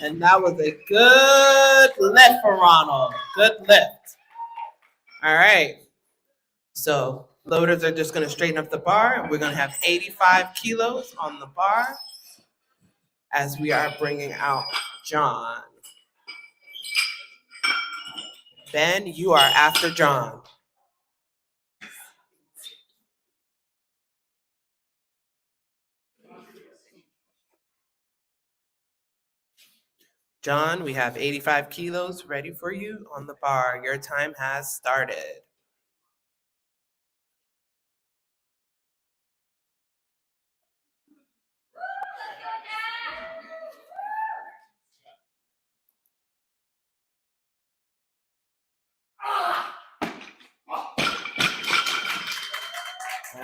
And that was a good lift for Ronald. Good lift. All right. So loaders are just going to straighten up the bar. And we're going to have 85 kilos on the bar as we are bringing out John. Ben, you are after John. John, we have 85 kilos ready for you on the bar. Your time has started.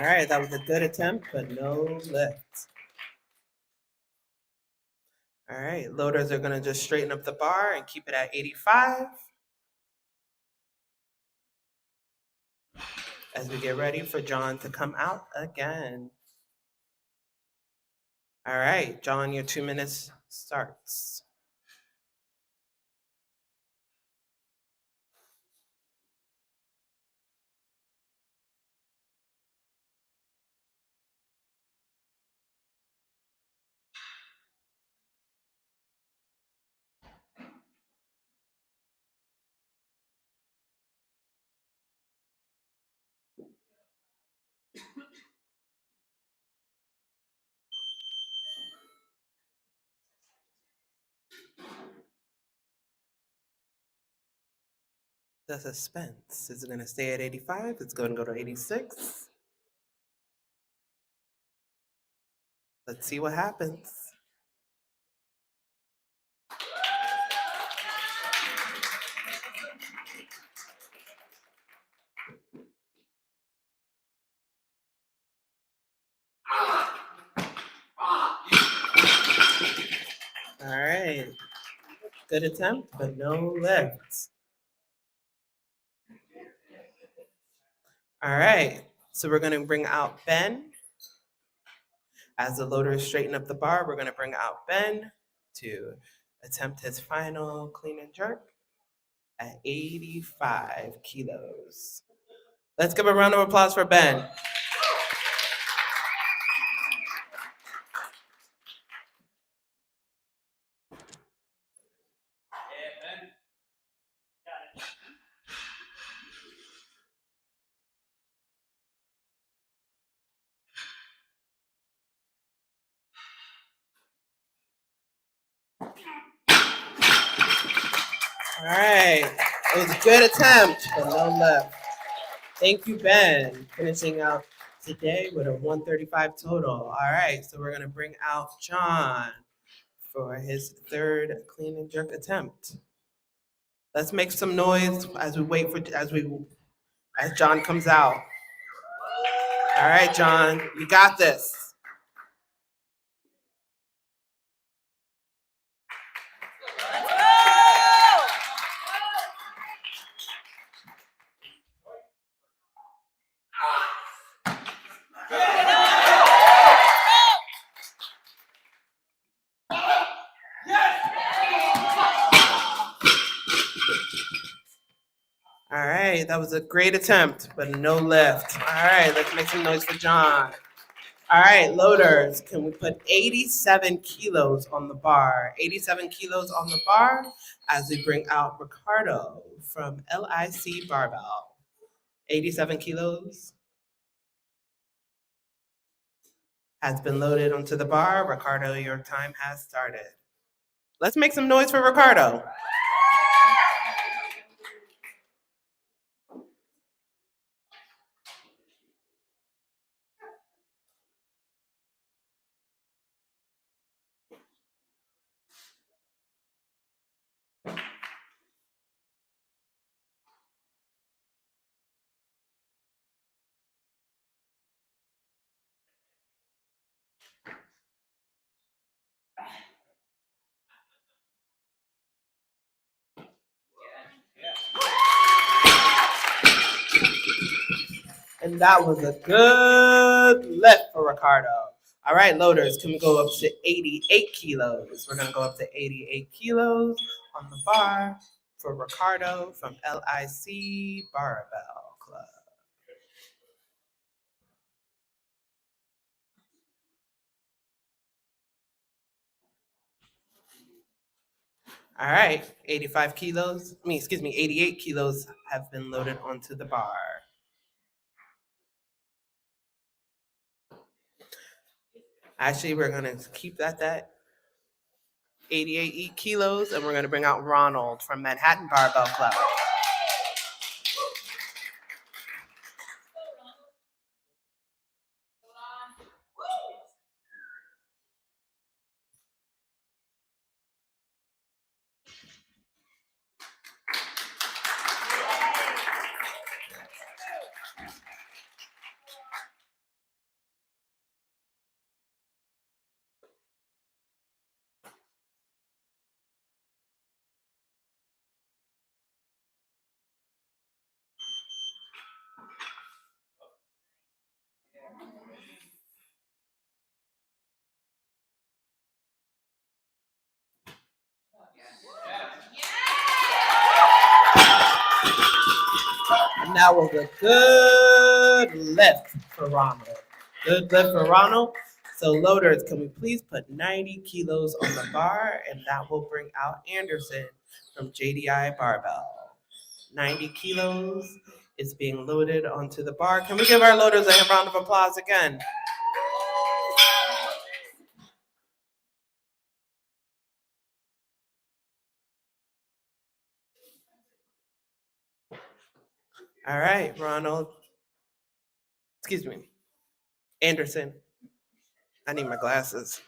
All right, that was a good attempt, but no lift. All right, loaders are gonna just straighten up the bar and keep it at 85 as we get ready for John to come out again. All right, John, your 2 minutes starts. The suspense. Is it gonna stay at 85? It's gonna go to 86. Let's see what happens. All right, good attempt, but no lift. All right, so we're gonna bring out Ben. As the loaders straighten up the bar, we're gonna bring out Ben to attempt his final clean and jerk at 85 kilos. Let's give a round of applause for Ben. All right, it was a good attempt, but no lift. Thank you, Ben, finishing out today with a 135 total. All right, so we're gonna bring out John for his third clean and jerk attempt. Let's make some noise as we wait for as John comes out. All right, John, you got this. All right, that was a great attempt, but no lift. All right, let's make some noise for John. All right, loaders, can we put 87 kilos on the bar? 87 kilos on the bar as we bring out Ricardo from LIC Barbell. 87 kilos has been loaded onto the bar. Ricardo, your time has started. Let's make some noise for Ricardo. And that was a good lift for Ricardo. All right, loaders, can we go up to 88 kilos? We're gonna go up to 88 kilos on the bar for Ricardo from LIC Barbell Club. All right, 85 kilos, 88 kilos have been loaded onto the bar. Actually, we're gonna keep that 88 kilos, and we're gonna bring out Ronald from Manhattan Barbell Club. that was a good lift for Ronald. Good lift for Ronald. So loaders, can we please put 90 kilos on the bar, and that will bring out Anderson from JDI Barbell. 90 kilos is being loaded onto the bar. Can we give our loaders a round of applause again? All right, Ronald. Excuse me, Anderson. I need my glasses.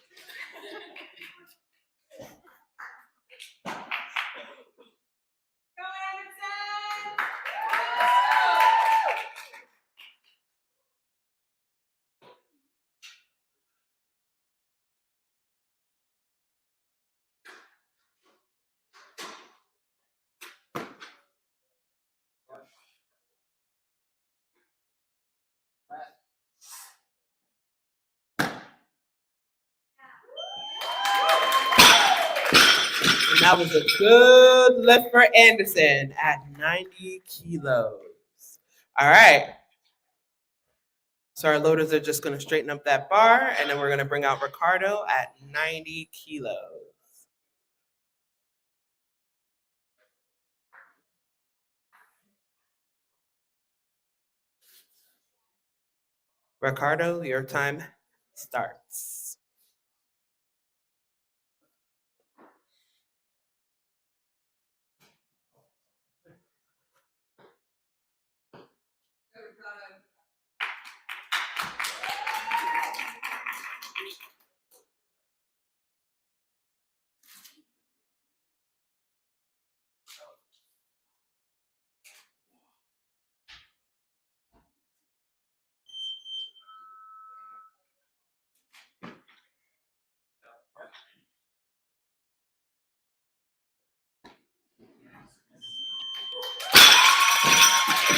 And that was a good lift for Anderson at 90 kilos. All right. So our loaders are just going to straighten up that bar, and then we're going to bring out Ricardo at 90 kilos. Ricardo, your time starts.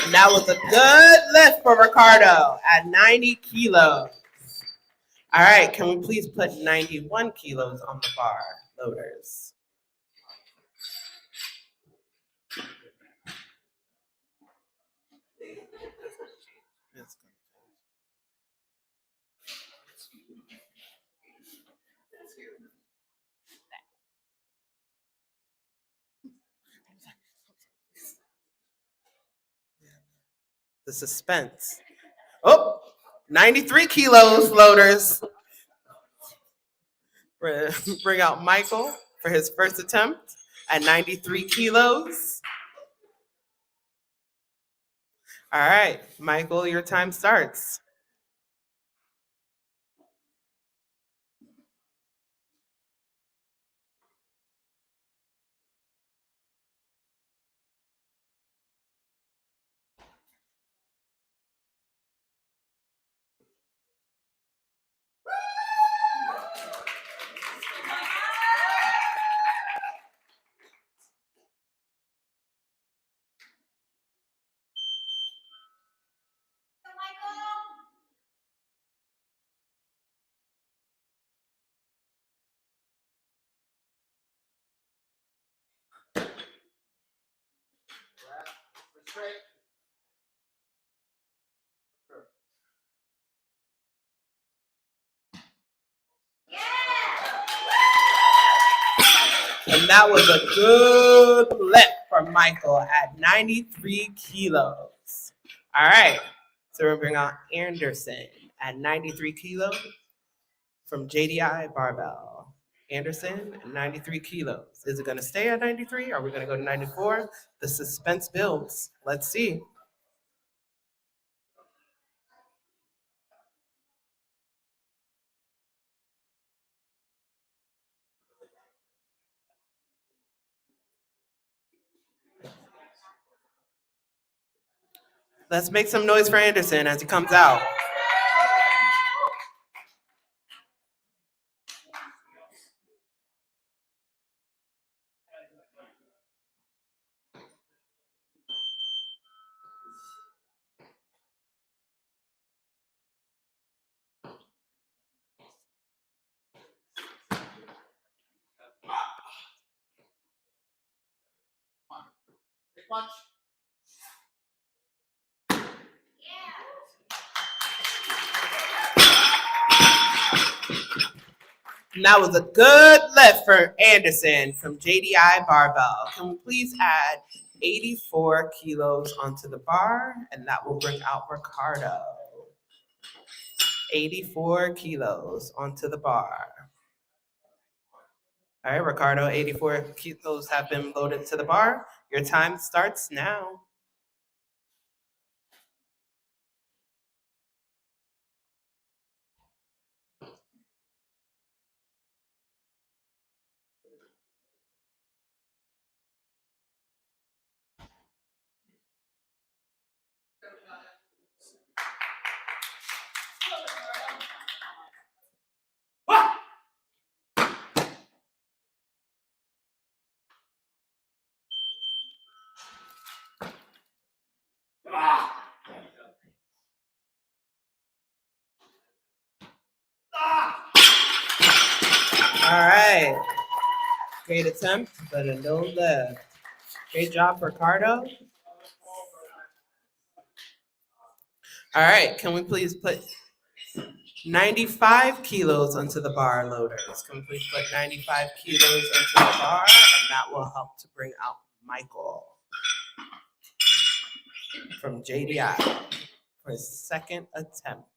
And that was a good lift for Ricardo at 90 kilos. All right, can we please put 91 kilos on the bar, loaders? The suspense. Oh, 93 kilos, loaders. Bring out Michael for his first attempt at 93 kilos. All right, Michael, your time starts. And that was a good lift for Michael at 93 kilos. All right, so we'll bring on Anderson at 93 kilos from JDI Barbell. Anderson, 93 kilos. Is it going to stay at 93? Are we going to go to 94? The suspense builds. Let's see. Let's make some noise for Anderson as he comes out. Punch. And that was a good lift for Anderson from JDI Barbell. Can we please add 84 kilos onto the bar? And that will bring out Ricardo. 84 kilos onto the bar. All right, Ricardo, 84 kilos have been loaded to the bar. Your time starts now. All right. Great attempt, but a no lift. Great job, Ricardo. All right, can we please put 95 kilos onto the bar, loaders? Can we please put 95 kilos onto the bar? And that will help to bring out Michael from JDI for his second attempt.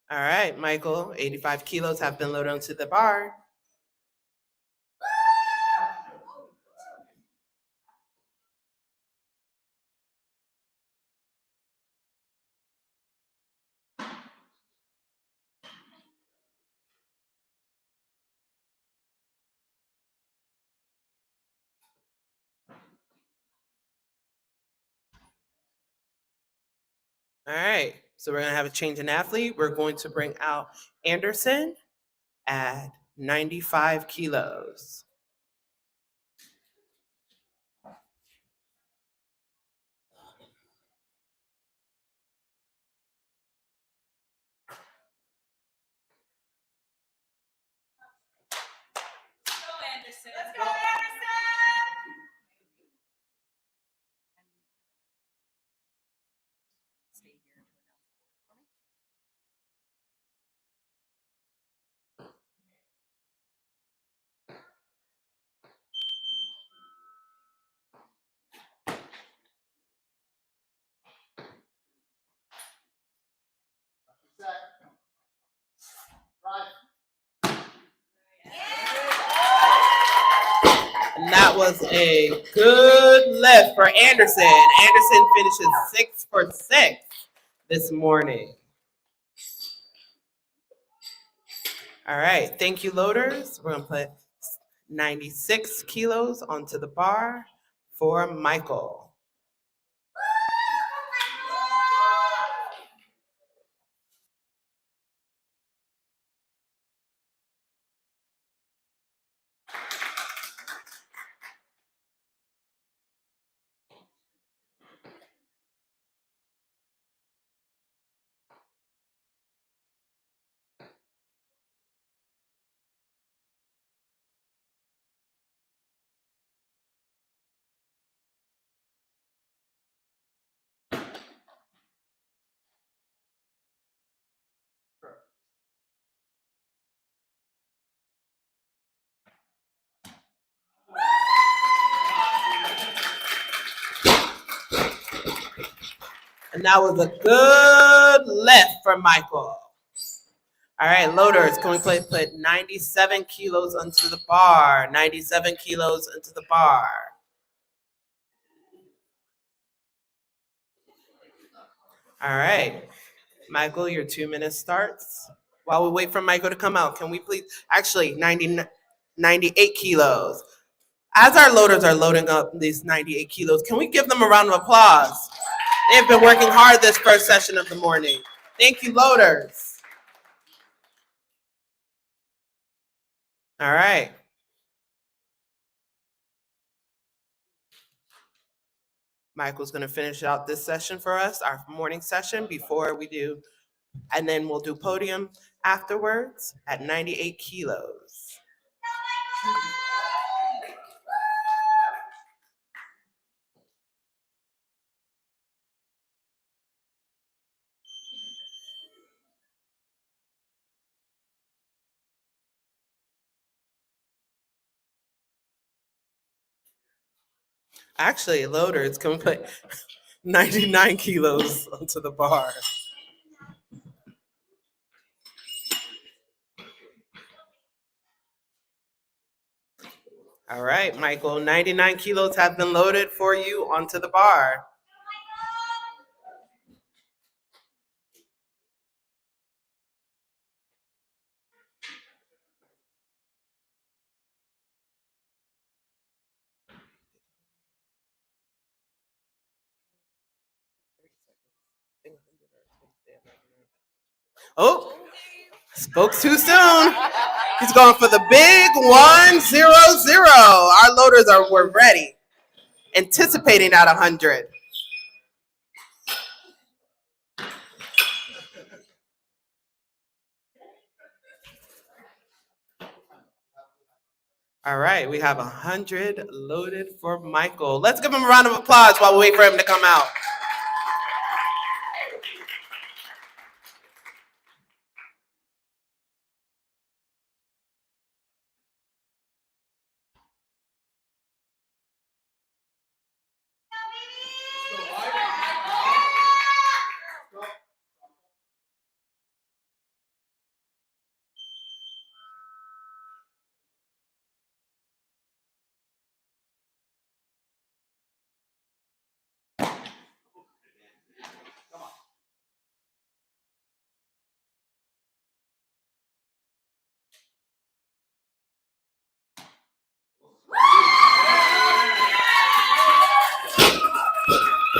All right, Michael, 85 kilos have been loaded onto the bar. All right, so we're gonna have a change in athlete. We're going to bring out Anderson at 95 kilos. Let's go, Anderson! Set. Right. And that was a good lift for Anderson. Anderson finishes 6 for 6 this morning. All right, thank you, loaders. We're gonna put 96 kilos onto the bar for Michael. And that was a good lift for Michael. All right, loaders, can we put 97 kilos onto the bar? 97 kilos into the bar. All right, Michael, your 2 minutes starts. While we wait for Michael to come out, can we please, actually 98 kilos. As our loaders are loading up these 98 kilos, can we give them a round of applause? They've been working hard this first session of the morning. Thank you, loaders. All right. Michael's going to finish out this session for us, our morning session, before we do And then we'll do podium afterwards at 98 kilos. Actually, loaders can put 99 kilos onto the bar. All right, Michael, 99 kilos have been loaded for you onto the bar. Oh, spoke too soon. He's going for the big 100. Our loaders were ready, anticipating at 100. All right, we have 100 loaded for Michael. Let's give him a round of applause while we wait for him to come out.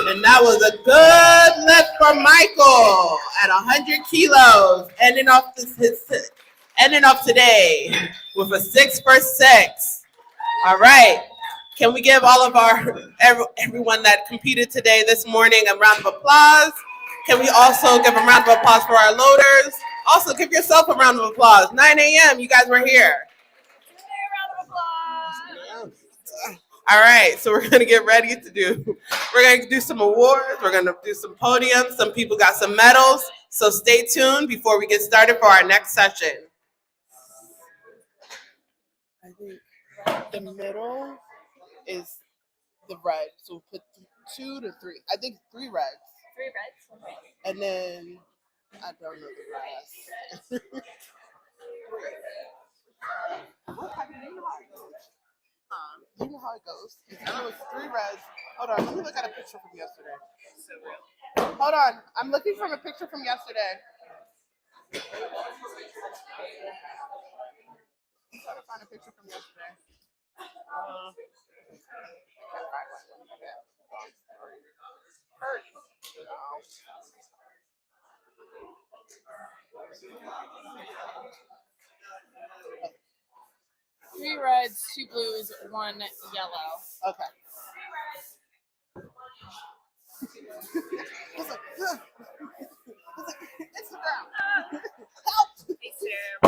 And that was a good lift for Michael at 100 kilos, ending off today with a 6 for 6. All right. Can we give all of everyone that competed today this morning a round of applause? Can we also give a round of applause for our loaders? Also, give yourself a round of applause. 9 a.m., you guys were here. All right, so we're gonna get ready we're gonna do some awards, we're gonna do some podiums, some people got some medals, so stay tuned before we get started for our next session. I think the middle is the red, so we'll put 2 to 3. I think 3 reds. 3 reds. Okay. And then, I don't know the rest. You know how it goes. I know it's 3 reds. Hold on, let me look at a picture from yesterday. Hold on, I'm looking from a picture from yesterday. I'm trying to find a picture from yesterday. Can't find one. Hurry. Three reds, 2 blues, 1 yellow. Okay. Instagram. Help! Hey, Sarah.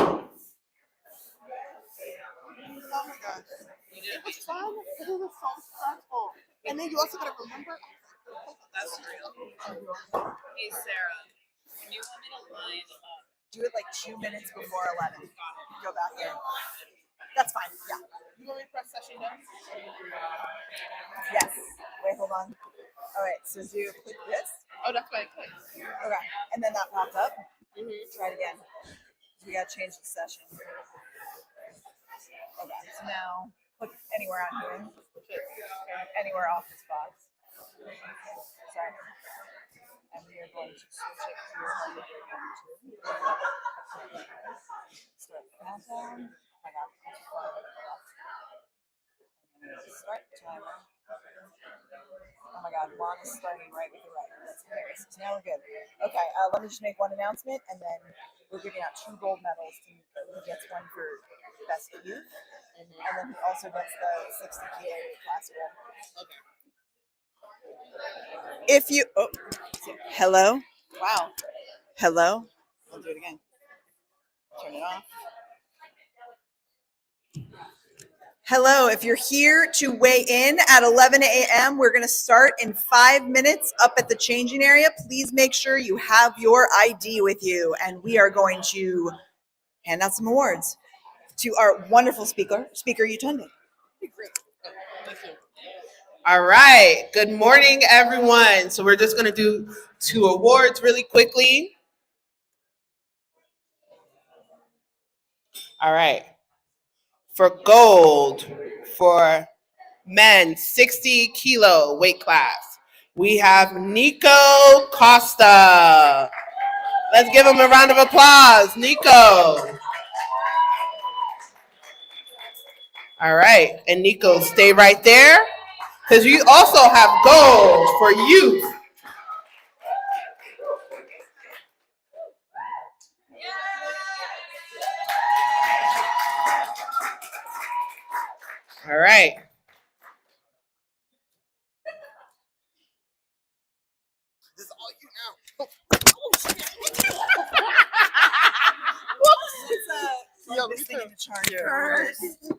Oh my gosh. It was fun. It was so stressful. And then you also gotta remember. That's real. Hey, Sarah. When you want me to line up, Do it like 2 minutes before 11. Go back in. That's fine. Yeah. You want me to press session done? Yes. Wait, hold on. All right. So do click this. Oh, that's right. Okay. And then that popped up. Try it again. We gotta change the session. Okay. So now click anywhere on here. Anywhere off this box. Sorry. And we are going to switch it to start countdown. Oh my god. Start timer. Oh my god, Juan is starting right with the right. That's hilarious. So now we're good. Okay, let me just make one announcement, and then we're giving out 2 gold medals to Nico. He gets one for best youth, and then he also gets the 60 kilo class award. Okay. If you, hello? Wow. Hello? I'll do it again. Turn it off. Hello, if you're here to weigh in at 11 a.m., we're going to start in 5 minutes up at the changing area. Please make sure you have your ID with you, and we are going to hand out some awards to our wonderful speaker Yutunda. All right. Good morning, everyone. So we're just going to do 2 awards really quickly. All right. For gold, for men 60 kilo weight class, we have Nico Costa. Let's give him a round of applause. Nico. All right. And Nico, stay right there because we also have gold for youth. All right. This is all you now. Plug this thing into charge first.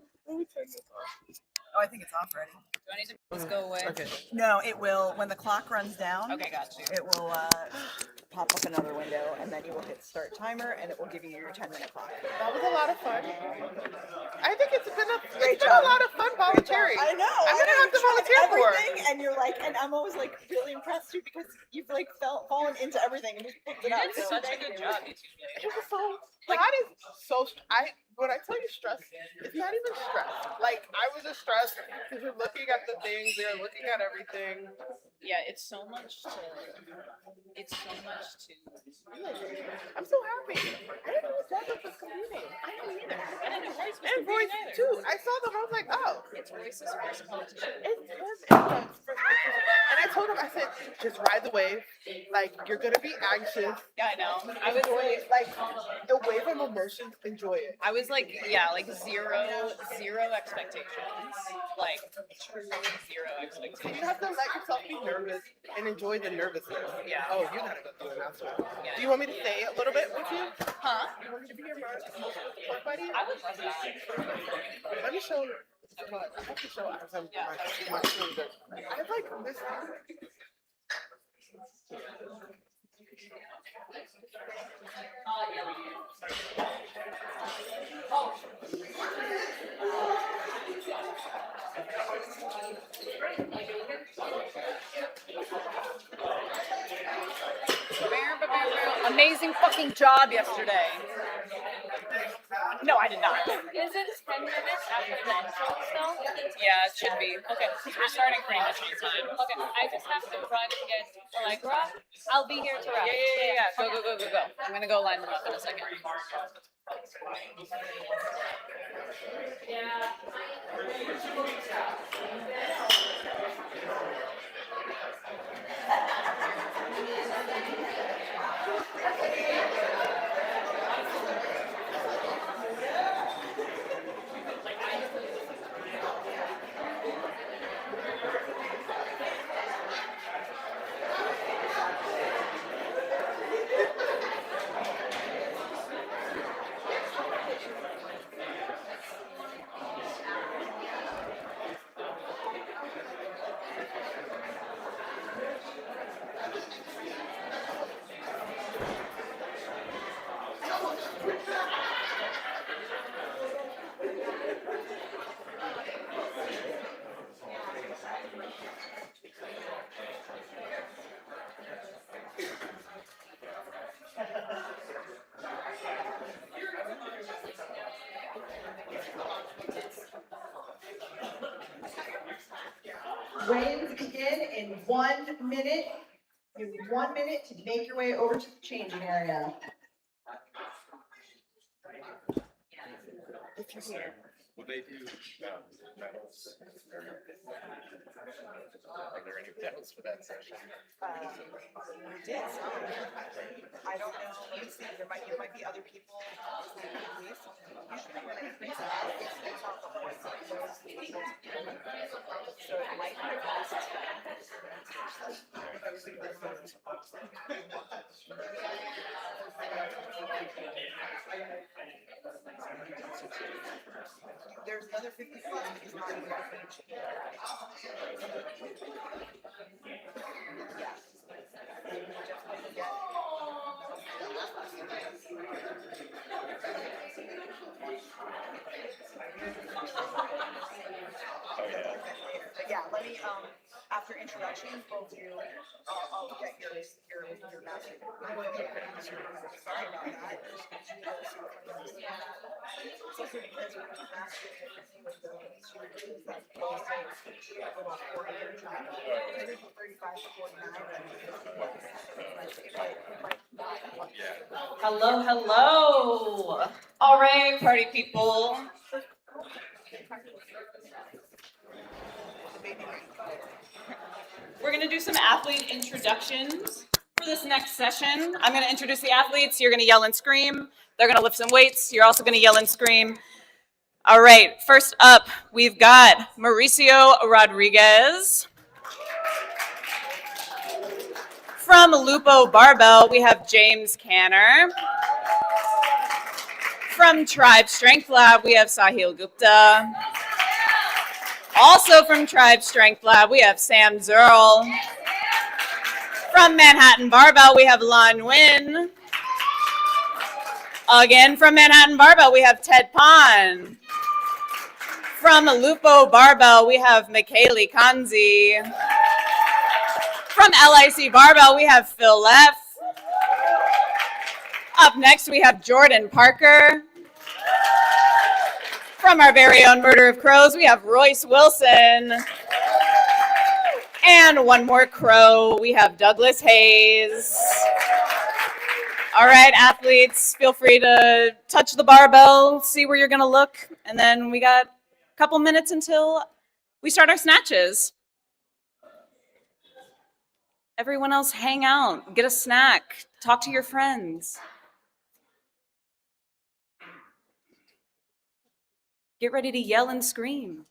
Oh, I think it's off already. Do I need to just go away? Okay. No, it will, when the clock runs down, Okay, got you. it will pop up another window, and then you will hit start timer, and it will give you your 10-minute clock. That was a lot of fun. I think it's been a job. lot of fun volunteering. I know. I'm gonna have to You've tried volunteer more. everything, and you're like, and I'm always like really impressed too because you've like fallen into everything and just picked it You up. did So such a thank good you. job, you two. It was so that is so when I tell you stress, it's not even stress. Like I was just stressed because you're looking at the things, you're looking at everything. Yeah, it's so much to. I'm so happy. I didn't know Zach was competing. I didn't either. I didn't know Royce was And Royce competing either. too. I saw them. I was like, oh. It's Royce's first competition. It's his and I told him, I said, just ride the wave. Like you're gonna be anxious. Yeah, I know. I was Enjoy it. Like the wave of emotions. Enjoy it. I was like, yeah, like zero expectations. Like truly zero You expectations. have to let yourself be nervous and enjoy the nervousness. Yeah. Oh, you gotta go through an announcement. Yeah. Do you want me to stay a little bit with you? Huh? You want me to be your support buddy? I would love that. Let me show. I have to show some my shoulder. I have like this. Amazing fucking job yesterday. No, I did not. Is it 10 minutes after the intro still? Yeah, it should be. Okay, we're starting pretty much on time. Okay, I just have to run and get Allegra. I'll be here to run. Yeah. Go. I'm gonna go line them up in a second. Weigh-ins begin in 1 minute. You have 1 minute to make your way over to the changing area. If you're here. Will they do medals? Are there any medals for that session? We did some. I don't know. Let's see. There might be other people. Usually when it comes to that, it's not the whole thing. So it might be the other 50 plus is not a different each kilo. Yeah. Definitely get but yeah, let me after introductions, we'll do. I'll get your master. Sorry about that. Especially because we have master with that close to about 400 time. Maybe 35 to 49. Hello, hello. All right, party people. We're going to do some athlete introductions for this next session. I'm going to introduce the athletes. You're going to yell and scream. They're going to lift some weights. You're also going to yell and scream. All right, first up, we've got Mauricio Rodriguez. From Lupo Barbell, we have James Canner. From Tribe Strength Lab, we have Sahil Gupta. Also from Tribe Strength Lab, we have Sam Zerl. From Manhattan Barbell, we have Lan Nguyen. Again, from Manhattan Barbell, we have Ted Pon. From Lupo Barbell, we have Michaeli Kanzi. From LIC Barbell, we have Phil Leff. Up next, we have Jordan Parker. From our very own Murder of Crows, we have Royce Wilson. And one more crow, we have Douglas Hayes. All right, athletes, feel free to touch the barbell, see where you're going to look. And then we got a couple minutes until we start our snatches. Everyone else hang out, get a snack, talk to your friends. Get ready to yell and scream.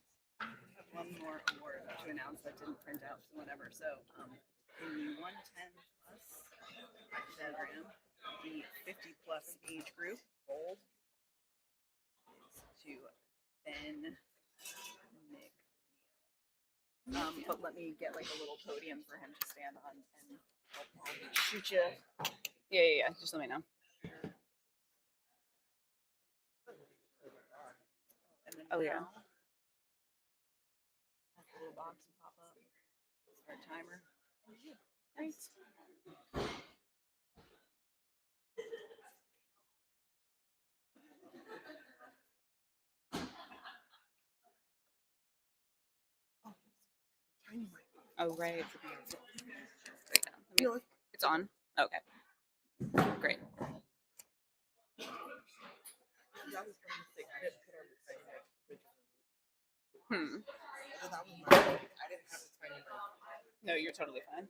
One more award to announce that didn't print out, whatever. So, in the 110 plus diagram, the 50 plus age group, gold, to Ben Nick. But let me get like a little podium for him to stand on and I'll shoot you. Yeah. Just let me know. And then Oh, yeah. now, have a little box and pop up. Start timer. Great. Oh, right. Wait, it's on? Okay. Great. No, you're totally fine.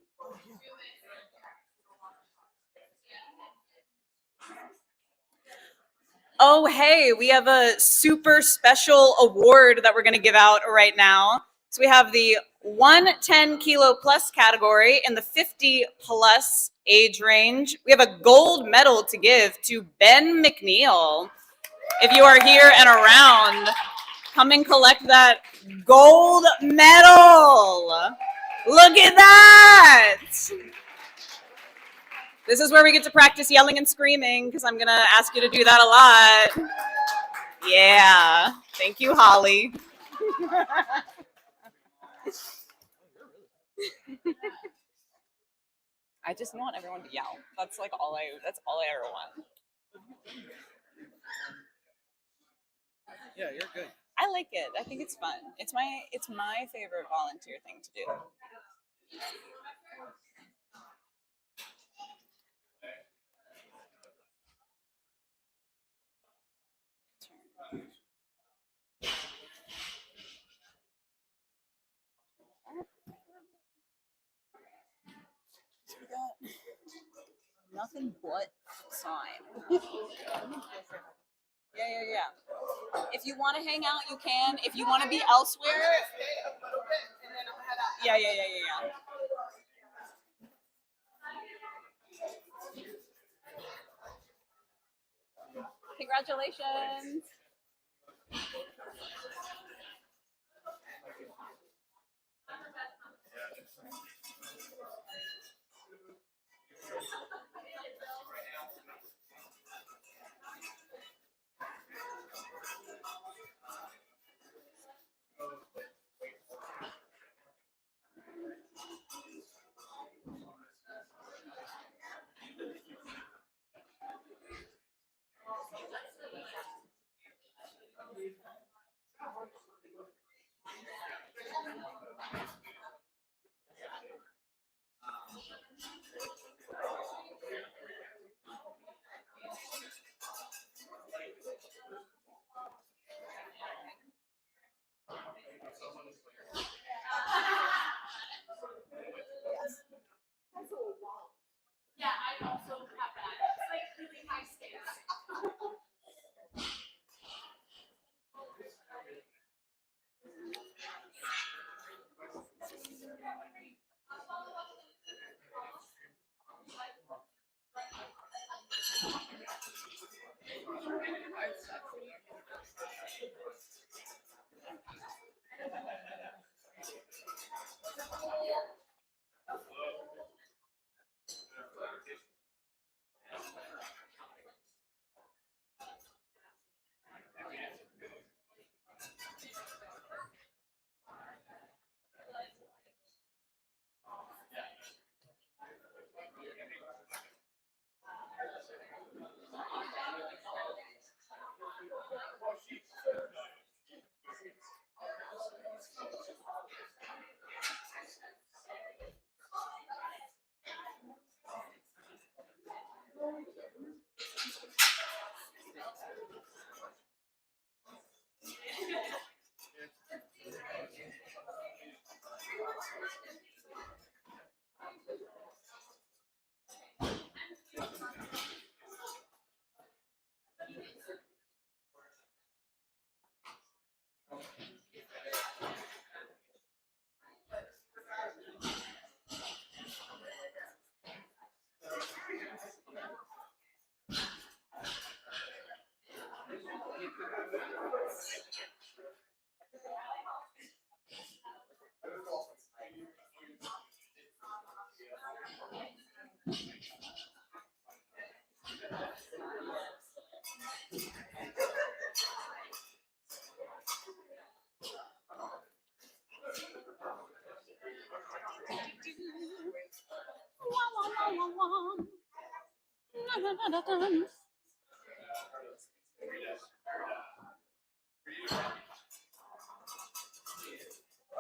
Oh, hey, we have a super special award that we're going to give out right now. So we have the 110 kilo plus category in the 50 plus age range. We have a gold medal to give to Ben McNeil. If you are here and around, come and collect that gold medal. Look at that. This is where we get to practice yelling and screaming because I'm going to ask you to do that a lot. Yeah. Thank you, Holly. I just want everyone to yell. That's all I ever want. Yeah, you're good. I like it. I think it's fun. It's my favorite volunteer thing to do. Nothing but time. Yeah. If you want to hang out, you can. If you want to be elsewhere. Yeah. Congratulations. Yeah, I also have that. It's like really high stakes.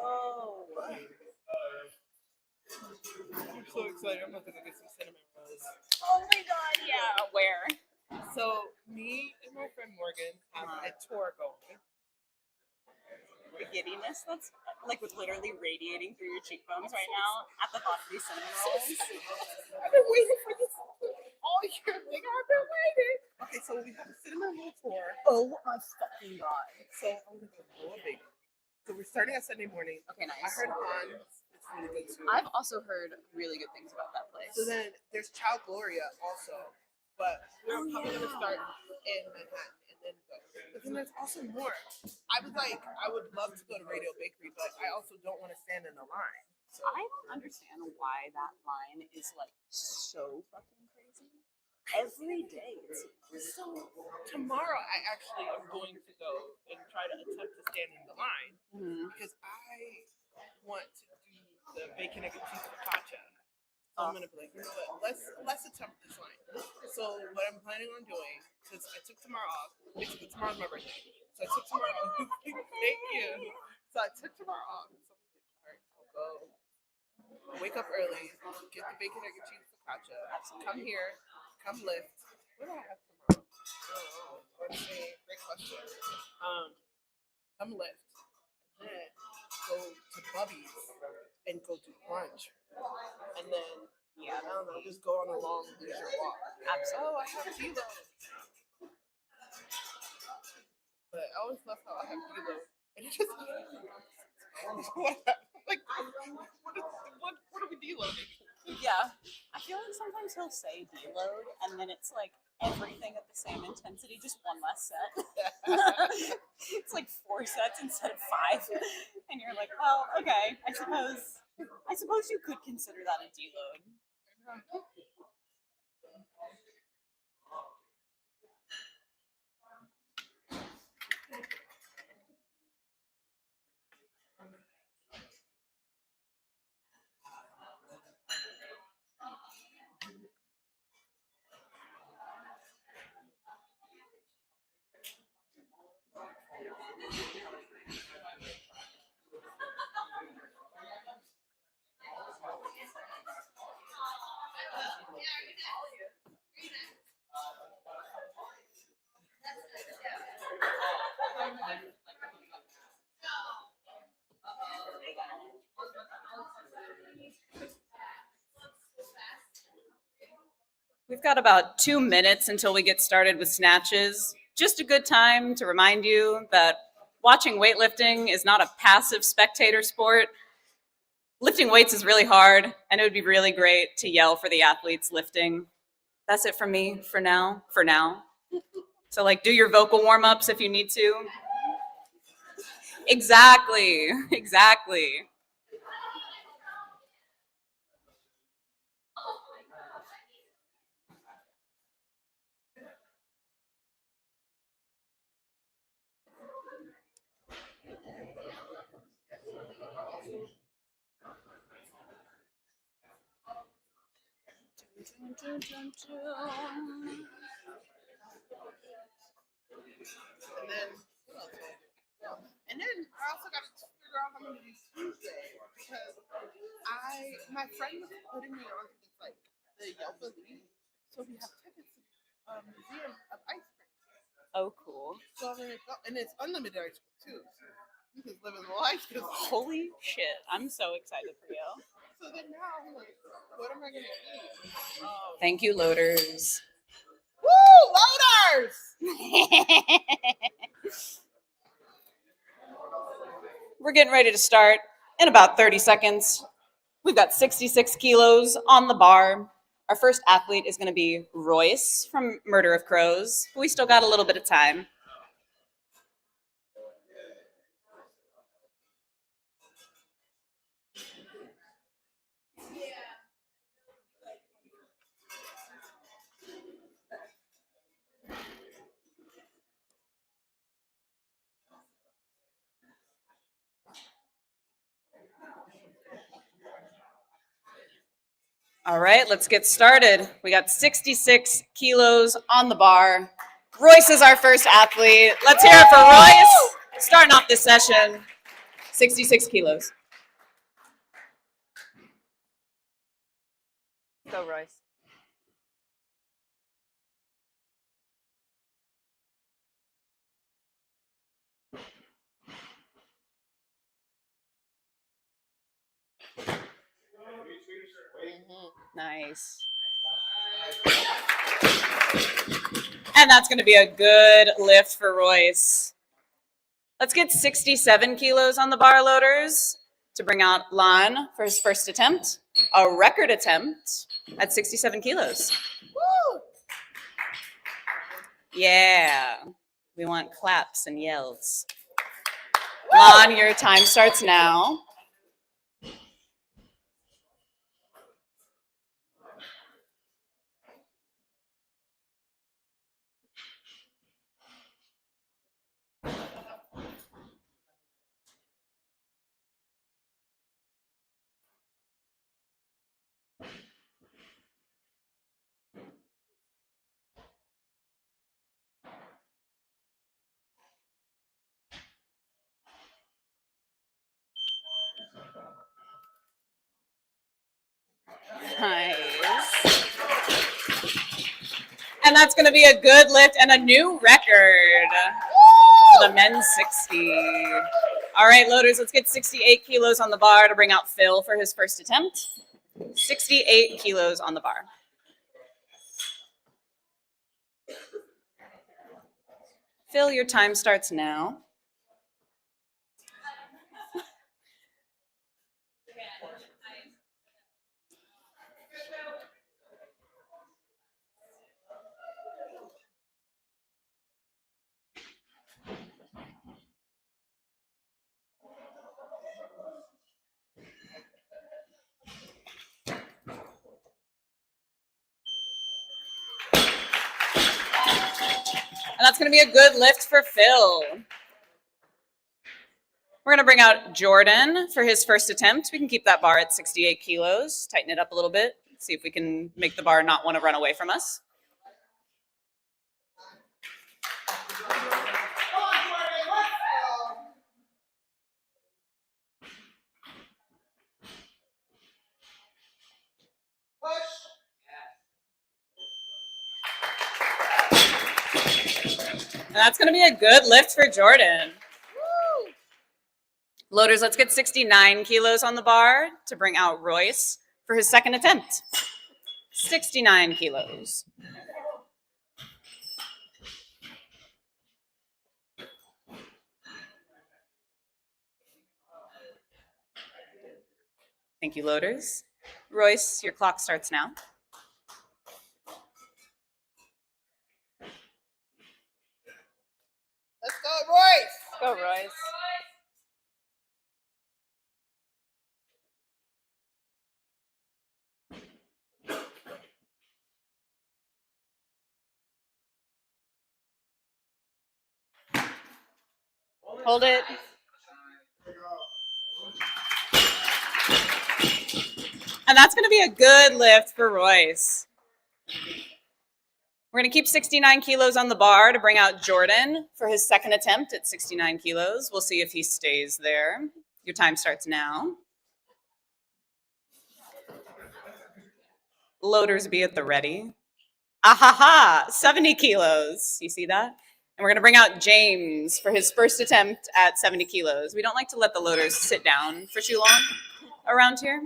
Oh, I'm so excited. I'm about to go get some cinnamon rolls. Oh my god, yeah. Where? So, me and my friend Morgan have a tour going. The giddiness that's like with literally radiating through your cheekbones right now at the thought of these cinnamon rolls. I've been waiting for this all year. Like, I've been waiting. Okay, so we have a cinnamon roll tour. Oh my fucking god. So, I'm going to go a big. So, we're starting on Sunday morning. Okay, nice. I heard Han. It's really good too. I've also heard really good things about that place. So then there's Chow Gloria also, but we're probably gonna start in Manhattan and then go. But then there's also more. I was like, I would love to go to Radio Bakery, but I also don't want to stand in the line. So I don't understand why that line is like so fucking crazy. Every day it's so tomorrow I actually am going to go and try to attempt to stand in the line because I want to do the bacon egg and cheese focaccia. So I'm gonna be like, you know what? Let's attempt this line. So what I'm planning on doing, because I took tomorrow off. Basically, tomorrow's my birthday, so I took tomorrow off. Thank you. So I took tomorrow off. So I'm like, all right, I'll go. Wake up early, get the bacon egg and cheese focaccia. Come here, come lift. What do I have tomorrow? Oh, let's see. Great question. Come lift, and then go to Bubby's and go do brunch. And then, I don't know, just go on a long leisure walk. absolutely. Oh, I have deload. But I always love how I have deload. And it just, like, what are we deloading? Yeah. I feel like sometimes he'll say deload and then it's like everything at the same intensity, just one less set. it's like 4 sets instead of 5. And you're like, well, okay, I suppose you could consider that a deload. We've got about 2 minutes until we get started with snatches. Just a good time to remind you that watching weightlifting is not a passive spectator sport. Lifting weights is really hard, and it would be really great to yell for the athletes lifting. That's it from me for now. So like do your vocal warm-ups if you need to. Exactly. And then I also got to figure out how I'm going to do Tuesday because my friend was putting me on this like the Yelp Elite, so we have tickets to museum of ice cream. Oh, cool. So I'm gonna go, and it's unlimited ice cream too. So you can live in the life. Holy shit. I'm so excited for you. So then now I'm like, what am I gonna eat? Thank you, loaders. Woo, loaders! We're getting ready to start in about 30 seconds. We've got 66 kilos on the bar. Our first athlete is going to be Royce from Murder of Crows. But we still got a little bit of time. All right, let's get started. We got 66 kilos on the bar. Royce is our first athlete. Let's hear it for Royce. Starting off this session, 66 kilos. Go, Royce. Nice. And that's going to be a good lift for Royce. Let's get 67 kilos on the bar, loaders, to bring out Lon for his first attempt. A record attempt at 67 kilos. Woo! Yeah. We want claps and yells. Lon, your time starts now. Nice. And that's going to be a good lift and a new record for the men's 60. All right, loaders, let's get 68 kilos on the bar to bring out Phil for his first attempt. 68 kilos on the bar. Phil, your time starts now. that's going to be a good lift for Phil. We're going to bring out Jordan for his first attempt. We can keep that bar at 68 kilos, tighten it up a little bit, see if we can make the bar not want to run away from us. Come on, Jordan, let's go. Push. And that's going to be a good lift for Jordan. Woo. Loaders, let's get 69 kilos on the bar to bring out Royce for his second attempt. 69 kilos. Thank you, loaders. Royce, your clock starts now. Let's go, Royce. Go, Royce. Hold it. And that's going to be a good lift for Royce. We're going to keep 69 kilos on the bar to bring out Jordan for his second attempt at 69 kilos. We'll see if he stays there. Your time starts now. Loaders be at the ready. Ahaha, 70 kilos. You see that? And we're going to bring out James for his first attempt at 70 kilos. We don't like to let the loaders sit down for too long around here.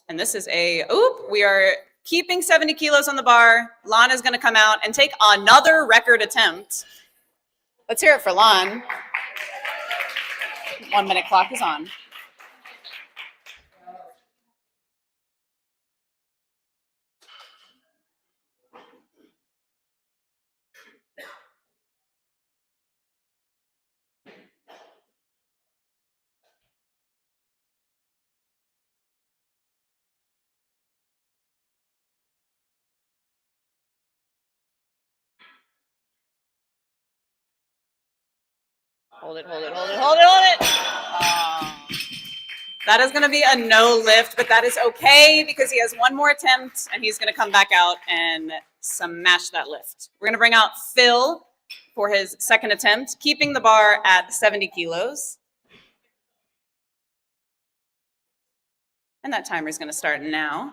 And this is we are keeping 70 kilos on the bar. Lon is going to come out and take another record attempt. Let's hear it for Lon. 1 minute clock is on. Hold it. That is going to be a no lift, but that is okay because he has one more attempt and he's going to come back out and smash that lift. We're going to bring out Phil for his second attempt, keeping the bar at 70 kilos. And that timer is going to start now.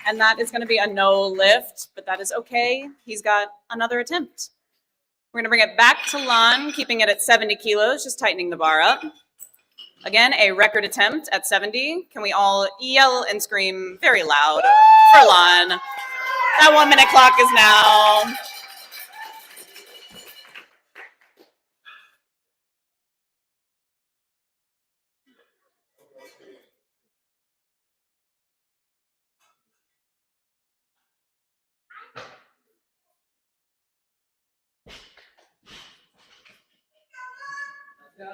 And that is going to be a no lift, but that is okay. He's got another attempt. We're going to bring it back to Lon, keeping it at 70 kilos, just tightening the bar up. Again, a record attempt at 70. Can we all yell and scream very loud for Lon? That 1 minute clock is now. Woo!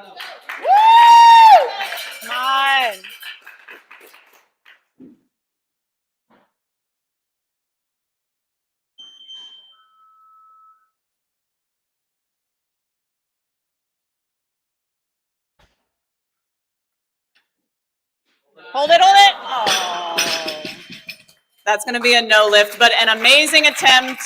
Come on. Hold it. Oh. That's going to be a no lift, but an amazing attempt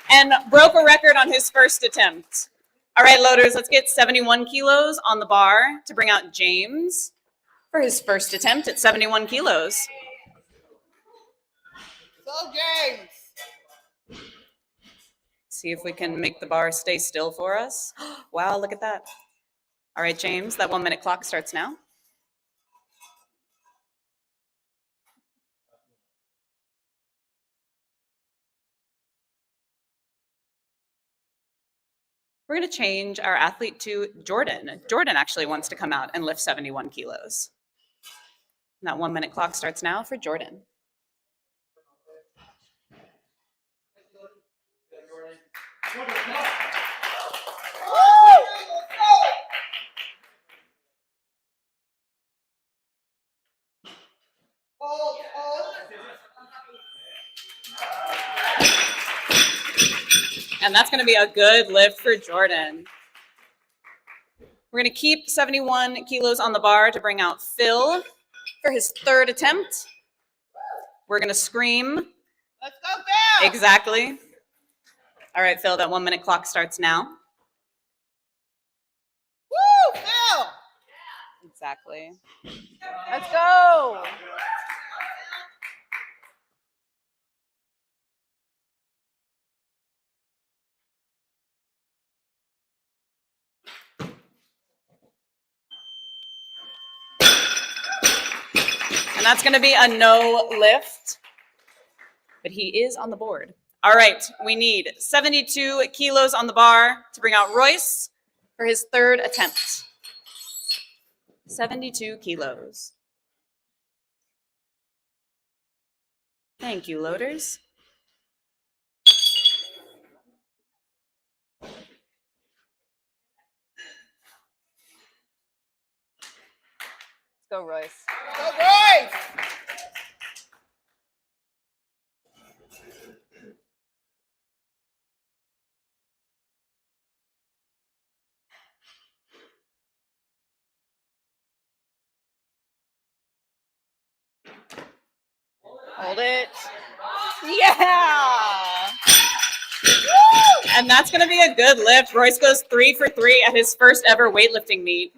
and broke a record on his first attempt. All right, loaders, let's get 71 kilos on the bar to bring out James for his first attempt at 71 kilos. So, James. See if we can make the bar stay still for us. Wow, look at that. All right, James, that 1 minute clock starts now. We're going to change our athlete to Jordan. Jordan actually wants to come out and lift 71 kilos. And that 1 minute clock starts now for Jordan. And that's going to be a good lift for Jordan. We're going to keep 71 kilos on the bar to bring out Phil for his third attempt. We're going to scream. Let's go, Phil! Exactly. All right, Phil, that 1 minute clock starts now. Woo, Phil! Exactly. Let's go. And that's going to be a no lift, but he is on the board. All right, we need 72 kilos on the bar to bring out Royce for his third attempt. 72 kilos. Thank you, loaders. Let's go, Royce. Go, Royce! Hold it. Yeah. And that's going to be a good lift. Royce goes 3 for 3 at his first ever weightlifting meet.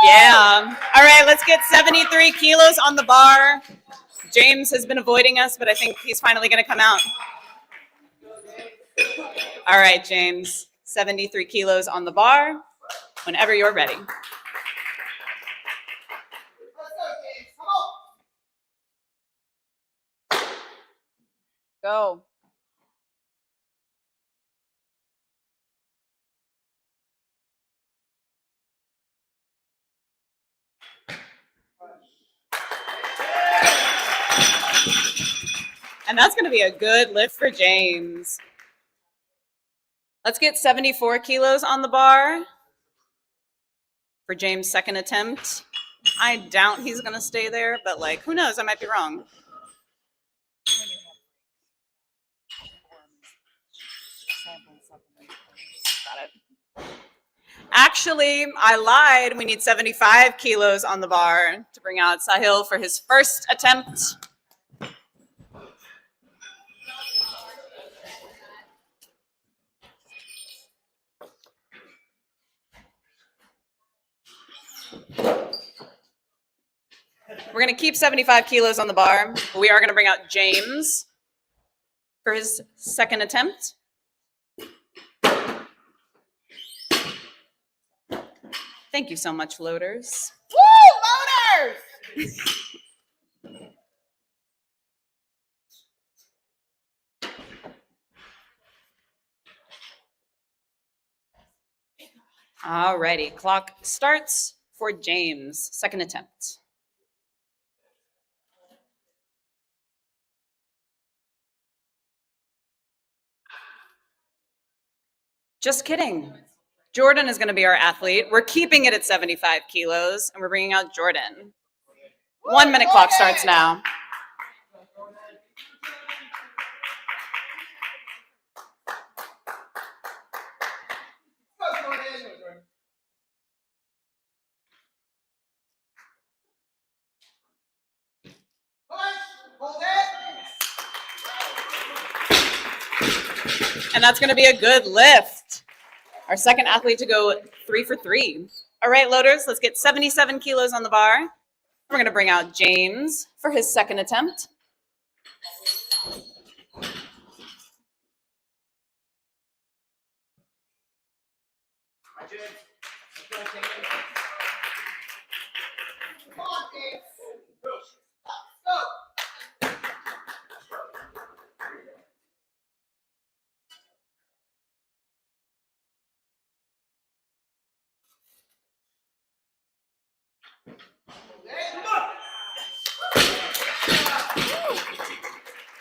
Yeah. All right, let's get 73 kilos on the bar. James has been avoiding us, but I think he's finally going to come out. All right, James, 73 kilos on the bar. Whenever you're ready. Let's go, James. Come on. Go. And that's going to be a good lift for James. Let's get 74 kilos on the bar for James' second attempt. I doubt he's going to stay there, but like, who knows? I might be wrong. Got it. Actually, I lied. We need 75 kilos on the bar to bring out Sahil for his first attempt. We're going to keep 75 kilos on the bar. But we are going to bring out James for his second attempt. Thank you so much, loaders. Woo, loaders! All righty, clock starts for James, second attempt. Just kidding. Jordan is going to be our athlete. We're keeping it at 75 kilos, and we're bringing out Jordan. 1 minute clock starts now. Let's go, Jordan. Push. Hold it. And that's going to be a good lift. Our second athlete to go 3 for 3. All right, loaders, let's get 77 kilos on the bar. We're going to bring out James for his second attempt. Come on, James. Let's go.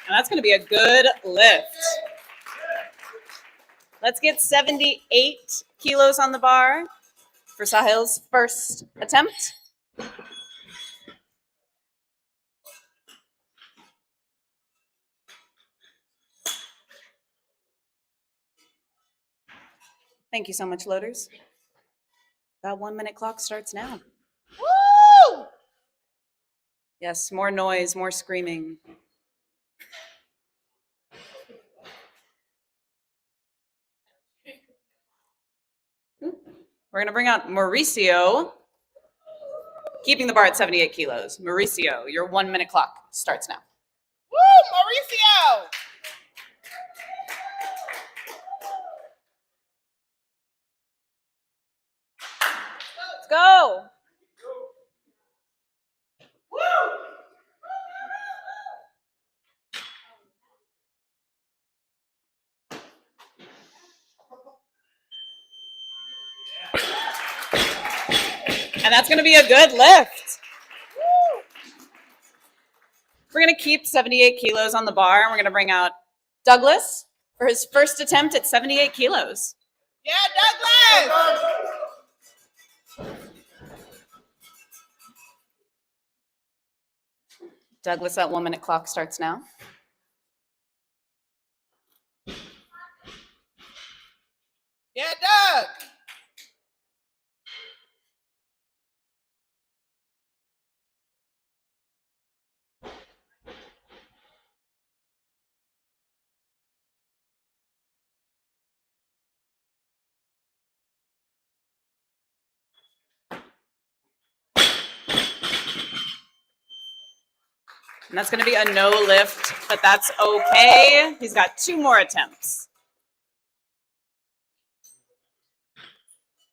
And that's going to be a good lift. Let's get 78 kilos on the bar for Sahil's first attempt. Thank you so much, loaders. That 1 minute clock starts now. Woo! Yes, more noise, more screaming. We're going to bring out Mauricio, keeping the bar at 78 kilos. Mauricio, your 1 minute clock starts now. Woo, Mauricio! Let's go. And that's going to be a good lift. We're going to keep 78 kilos on the bar, and we're going to bring out Douglas for his first attempt at 78 kilos. Yeah, Douglas! Douglas, that 1 minute clock starts now. Yeah, Doug! And that's going to be a no lift, but that's okay. He's got 2 more attempts.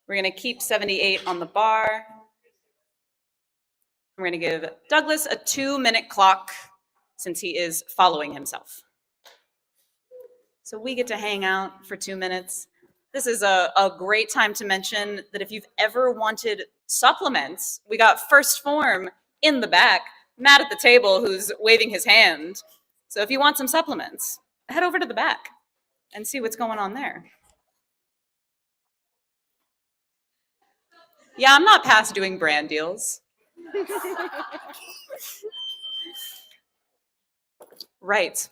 We're going to keep 78 on the bar. We're going to give Douglas a 2 minute clock since he is following himself. So we get to hang out for 2 minutes. This is a great time to mention that if you've ever wanted supplements, we got First Form in the back, Matt at the table who's waving his hand. So if you want some supplements, head over to the back and see what's going on there. Yeah, I'm not past doing brand deals. Right.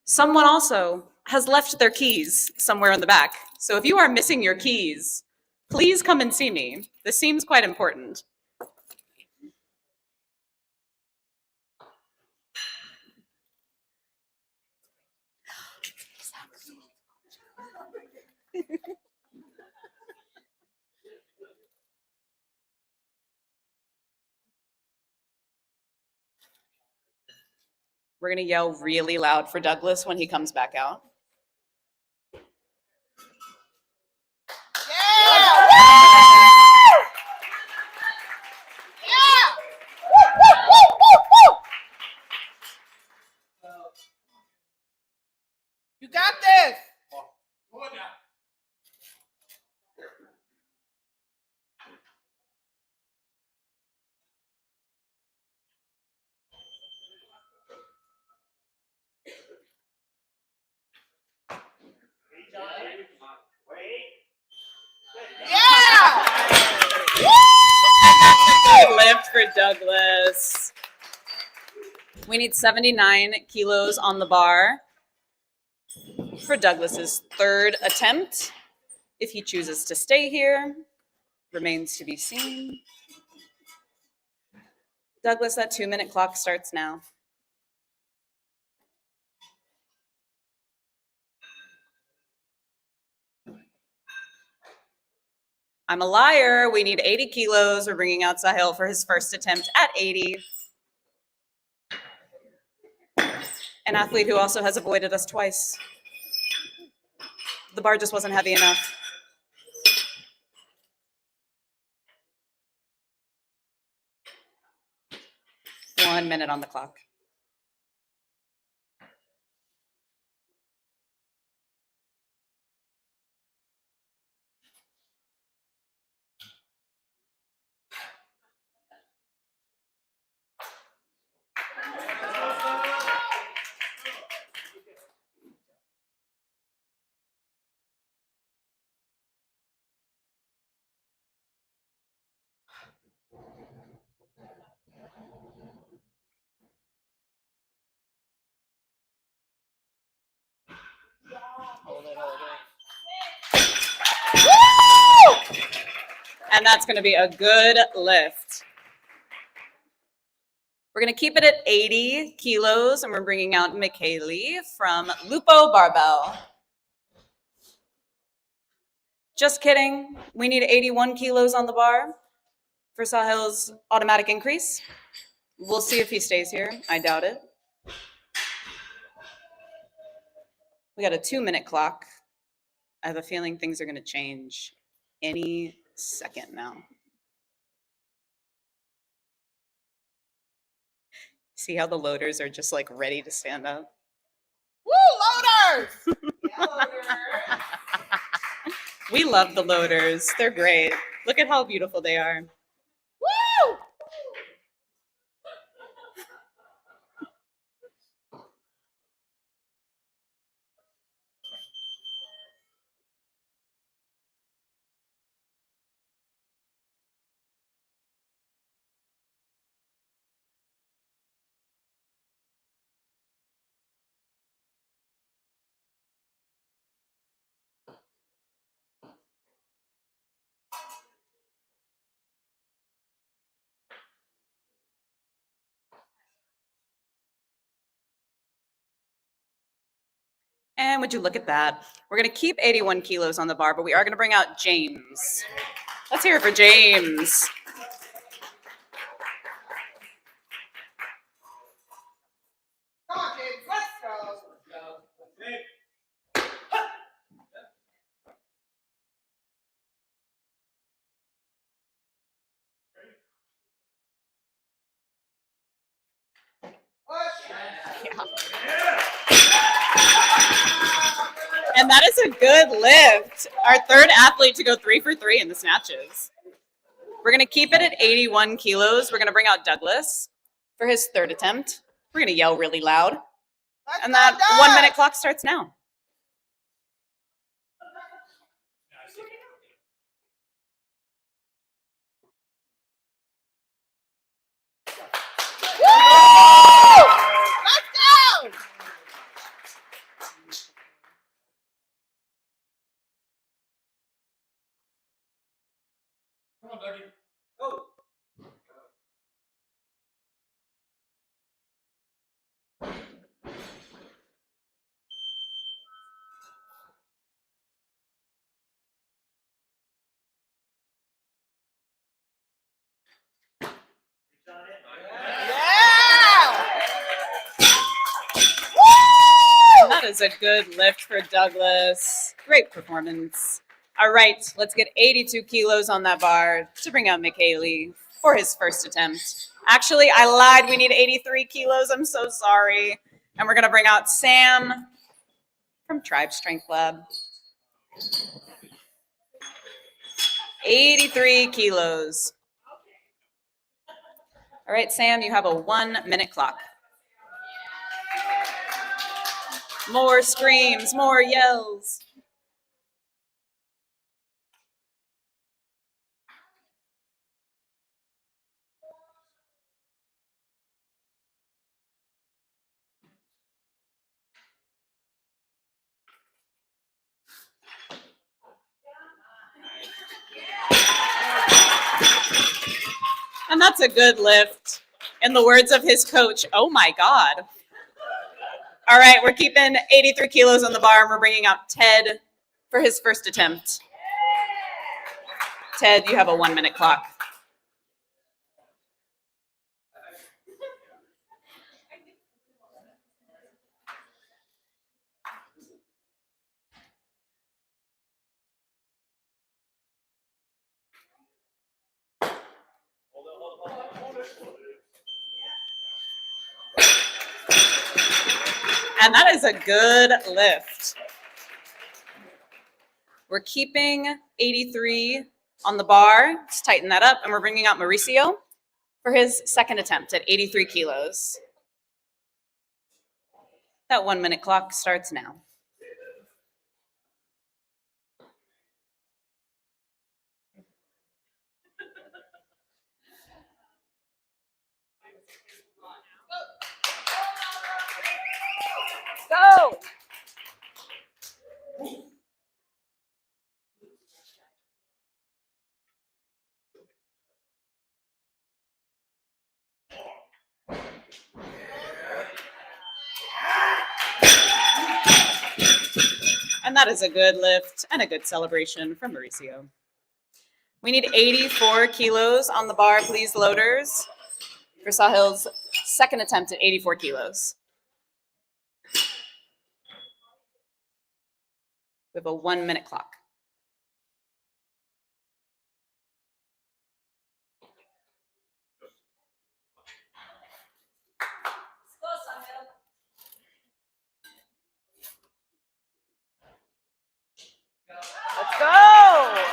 Someone also has left their keys somewhere in the back. So if you are missing your keys, please come and see me. This seems quite important. We're going to yell really loud for Douglas when he comes back out. You got this! Yeah! Good lift for Douglas. We need 79 kilos on the bar for Douglas's third attempt. If he chooses to stay here, remains to be seen. Douglas, that 2 minute clock starts now. I'm a liar. We need 80 kilos. We're bringing out Sahil for his first attempt at 80. An athlete who also has avoided us twice. The bar just wasn't heavy enough. One minute on the clock. And that's going to be a good lift. We're going to keep it at 80 kilos, and we're bringing out Michaeli from Lupo Barbell. Just kidding. We need 81 kilos on the bar for Sahil's automatic increase. We'll see if he stays here. I doubt it. We got a 2-minute clock. I have a feeling things are going to change any second now. See how the loaders are just like ready to stand up? Woo, loaders! We love the loaders. They're great. Look at how beautiful they are. Woo! And would you look at that? We're going to keep 81 kilos on the bar, but we are going to bring out James. Let's hear it for James. Come on, kids, let's go. And that is a good lift. Our third athlete to go 3 for 3 in the snatches. We're going to keep it at 81 kilos. We're going to bring out Douglas for his third attempt. We're going to yell really loud. And that 1-minute clock starts now. Let's go! Come on, Dougie. Go. Yeah! That is a good lift for Douglas. Great performance. All right, let's get 82 kilos on that bar to bring out Michaeli for his first attempt. Actually, I lied. We need 83 kilos. I'm so sorry. And we're going to bring out Sam from Tribe Strength Lab. 83 kilos. All right, Sam, you have a 1-minute clock. More screams, more yells. And that's a good lift. In the words of his coach, oh my God. All right, we're keeping 83 kilos on the bar, and we're bringing out Ted for his first attempt. Ted, you have a 1-minute clock. And that is a good lift. We're keeping 83 on the bar. Let's tighten that up. And we're bringing out Mauricio for his second attempt at 83 kilos. That 1-minute clock starts now. Go. And that is a good lift and a good celebration from Mauricio. We need 84 kilos on the bar, please, loaders, for Sahil's second attempt at 84 kilos. We have a 1 minute clock. Let's go.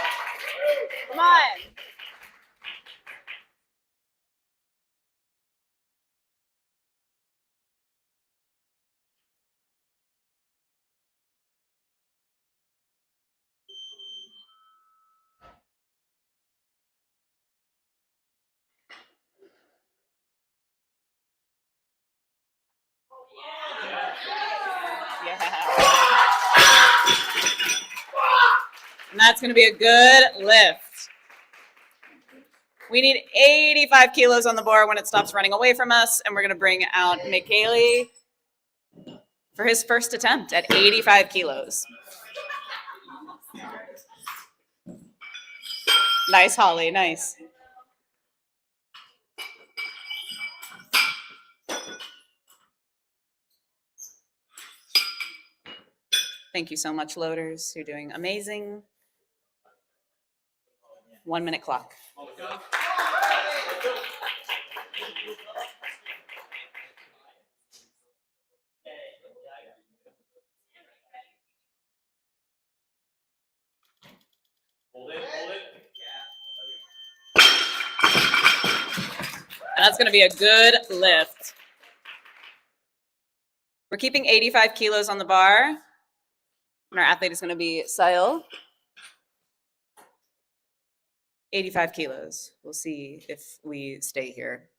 Come on. Yeah. And that's going to be a good lift. We need 85 kilos on the bar when it stops running away from us, and we're going to bring out Michele for his first attempt at 85 kilos. Nice, Holly, nice. Thank you so much, loaders. You're doing amazing. 1 minute clock. And that's going to be a good lift. We're keeping 85 kilos on the bar. And our athlete is going to be Sahil. 85 kilos. We'll see if we stay here.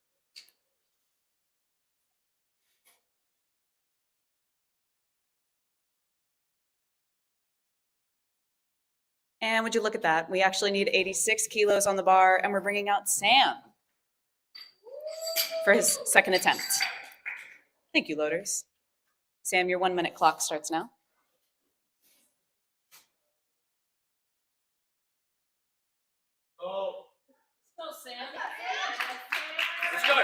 And would you look at that? We actually need 86 kilos on the bar, and we're bringing out Sam for his second attempt. Thank you, loaders. Sam, your 1 minute clock starts now. Go. Let's go, Sam. Let's go.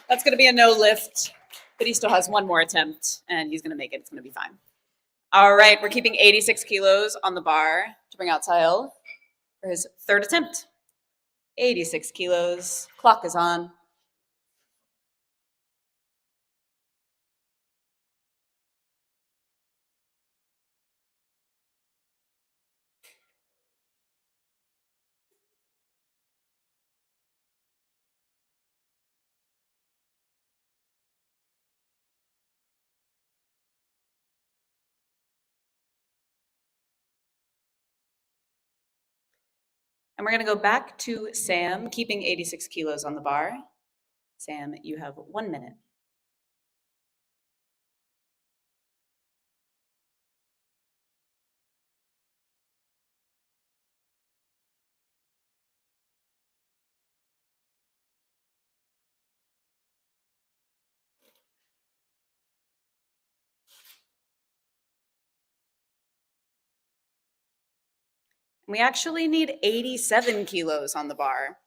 That's going to be a no lift, but he still has one more attempt, and he's going to make it. It's going to be fine. All right, we're keeping 86 kilos on the bar to bring out Sahil for his third attempt. 86 kilos. Clock is on. And we're going to go back to Sam, keeping 86 kilos on the bar. Sam, you have 1 minute. We actually need 87 kilos on the bar.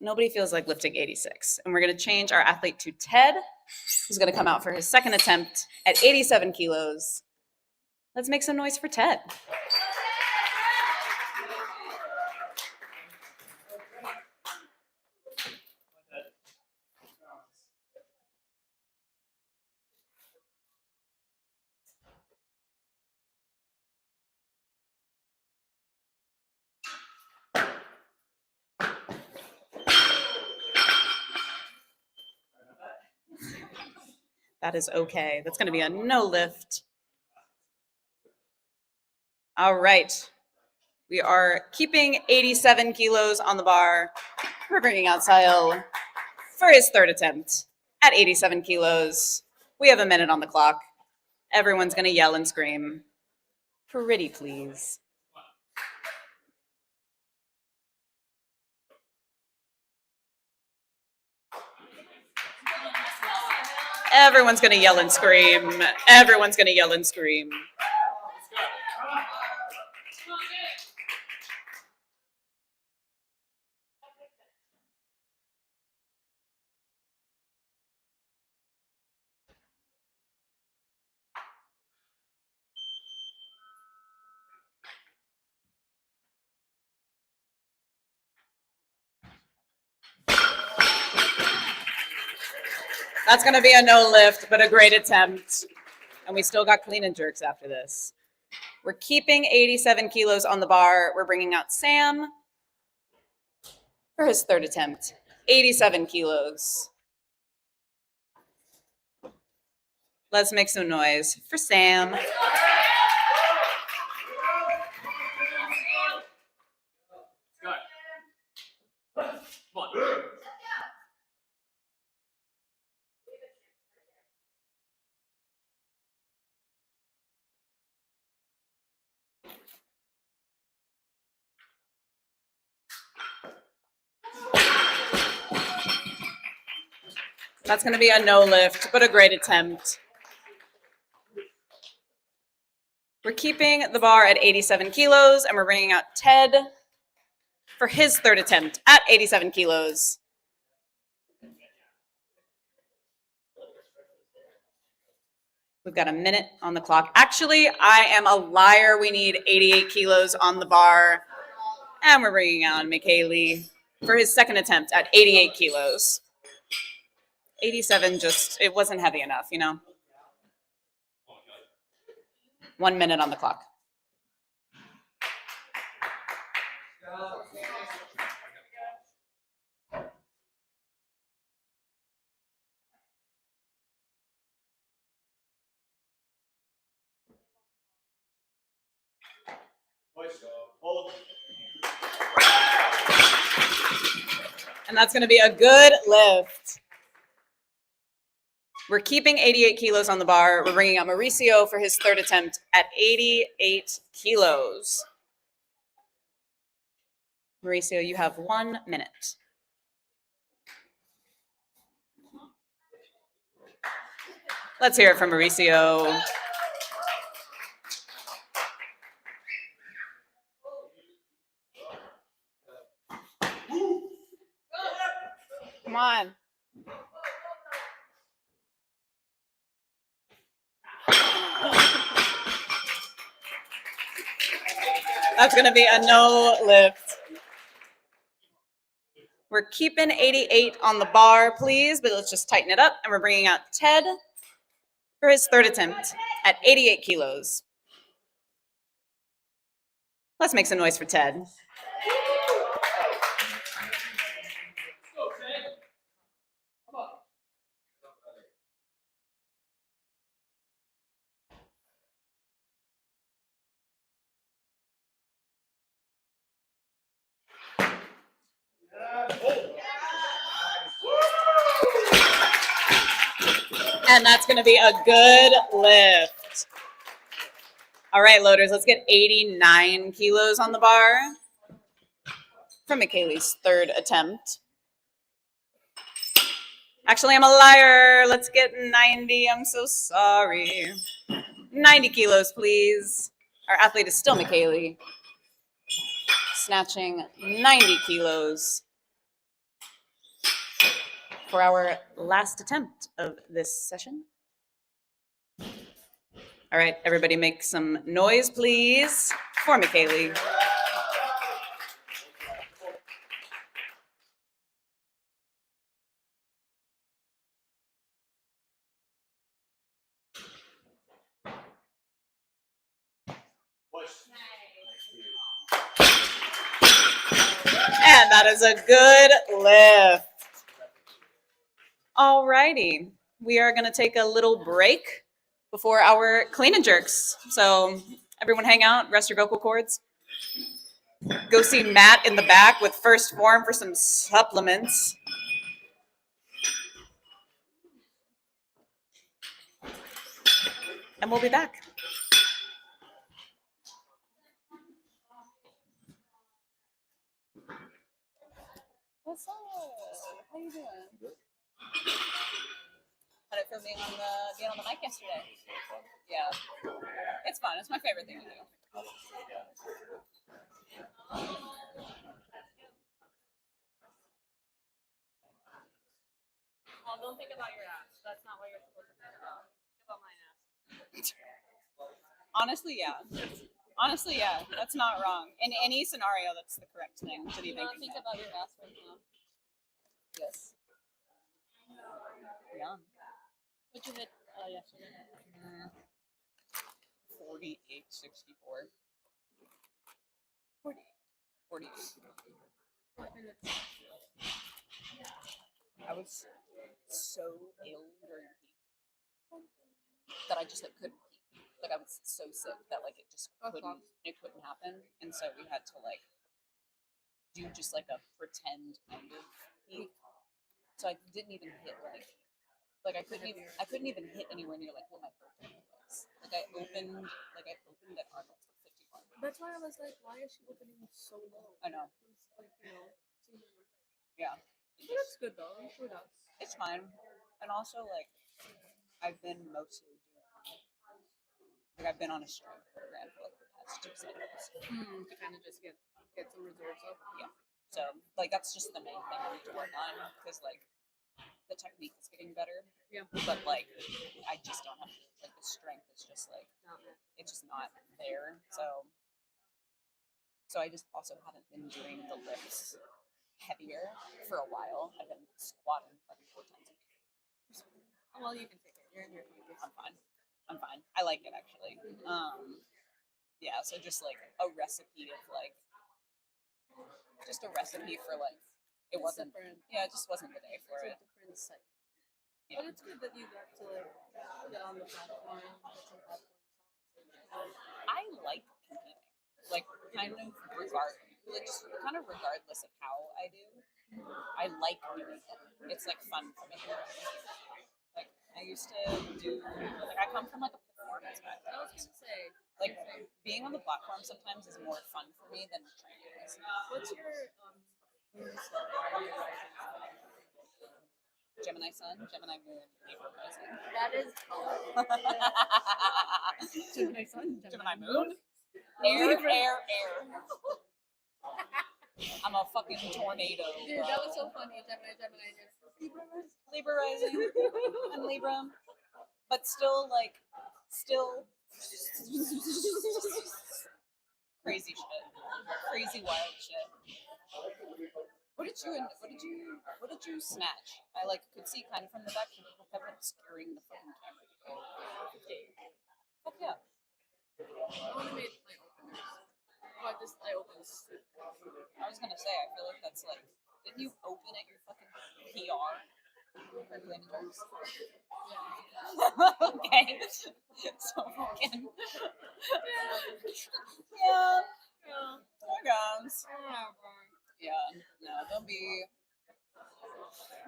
Nobody feels like lifting 86. And we're going to change our athlete to Ted, who's going to come out for his second attempt at 87 kilos. Let's make some noise for Ted. That is okay. That's going to be a no lift. All right. We are keeping 87 kilos on the bar. We're bringing out Sahil for his third attempt at 87 kilos. We have a minute on the clock. Everyone's gonna yell and scream. Pretty please. Everyone's gonna yell and scream. Everyone's gonna yell and scream. That's gonna be a no lift, but a great attempt. And we still got clean and jerks after this. We're keeping 87 kilos on the bar. We're bringing out Sam for his third attempt. 87 kilos. Let's make some noise for Sam. That's going to be a no lift, but a great attempt. We're keeping the bar at 87 kilos, and we're bringing out Ted for his third attempt at 87 kilos. We've got a minute on the clock. Actually, I am a liar. We need 88 kilos on the bar, and we're bringing out McKaylee for his second attempt at 88 kilos. 87 just, it wasn't heavy enough, you know? 1 minute on the clock. And that's going to be a good lift. We're keeping 88 kilos on the bar. We're bringing out Mauricio for his third attempt at 88 kilos. Mauricio, you have 1 minute. Let's hear it from Mauricio. Come on. That's going to be a no lift. We're keeping 88 on the bar, please, but let's just tighten it up. And we're bringing out Ted for his third attempt at 88 kilos. Let's make some noise for Ted. And that's going to be a good lift. All right, loaders, let's get 89 kilos on the bar from McKaylee's third attempt. Actually, I'm a liar. Let's get 90. I'm so sorry. 90 kilos, please. Our athlete is still McKaylee. Snatching 90 kilos for our last attempt of this session. All right, everybody make some noise, please, for McKaylee. And that is a good lift. All righty, we are gonna take a little break before our clean and jerks. So everyone hang out, rest your vocal cords. Go see Matt in the back with First Form for some supplements. and we'll be back. What's up? How you doing? How did it feel being on the mic yesterday? Yeah, it's fun. It's my favorite thing to do. Well, don't think about your ass. That's not what you're supposed to think about. Think about my ass. Honestly, yeah. That's not wrong. In any scenario, that's the correct thing to be Do not thinking. think about your ass right now. Yes. Yum. What'd you hit yesterday? 48.64. 48. I was so ill during peak that I just like couldn't peak. Like I was so sick that like it just couldn't happen. And so we had to like do just like a pretend kind of peak. So I didn't even hit like I couldn't even hit anywhere near like what my birthday was. Like I opened at Arnold for 51. That's why I was like, why is she opening so low? I know. It's like, Yeah. but that's good though. I'm sure that's. It's fine. And also like I've been mostly doing like I've been on a strength program for like the past 2 cycles. To kind of just get some reserves up. Yeah. So like that's just the main thing I need to work on because like the technique is getting better. Yeah. But like I just don't have like the strength is just like Not bad. it's just not there. So I just also haven't been doing the lifts heavier for a while. I've been squatting like 4 times a week. Oh, well, you can take it. You're in your 20s. I'm fine. I like it actually. Yeah, so just like a recipe of like just a recipe for like it wasn't different. yeah, it just wasn't the day for It's it. a different cycle. Yeah. But it's good that you got to like get on the platform, get some platform songs. I like competing. Like kind of regardless of how I do. I like doing it. It's like fun for me. Like I used to do like I come from like a performance I background. was gonna say, Like being on the platform sometimes is more fun for me than training is. what's your Gemini Sun, Gemini Moon, Libra Rising. That is Gemini Sun, Gemini Moon. Air. I'm a fucking tornado. Dude, that was so funny. Gemini, Libra Rising and Libra, but still crazy shit, crazy wild shit. What did you snatch? I like could see kind of from the back, but people kept obscuring the fucking camera. Fuck yeah. I want to make my openers. Oh, I opened. I was gonna say, I feel like that's like, didn't you open at your fucking PR for Glenn Jerks? Yeah. Okay. So fucking. Yeah. There goes. Yeah. No, there'll be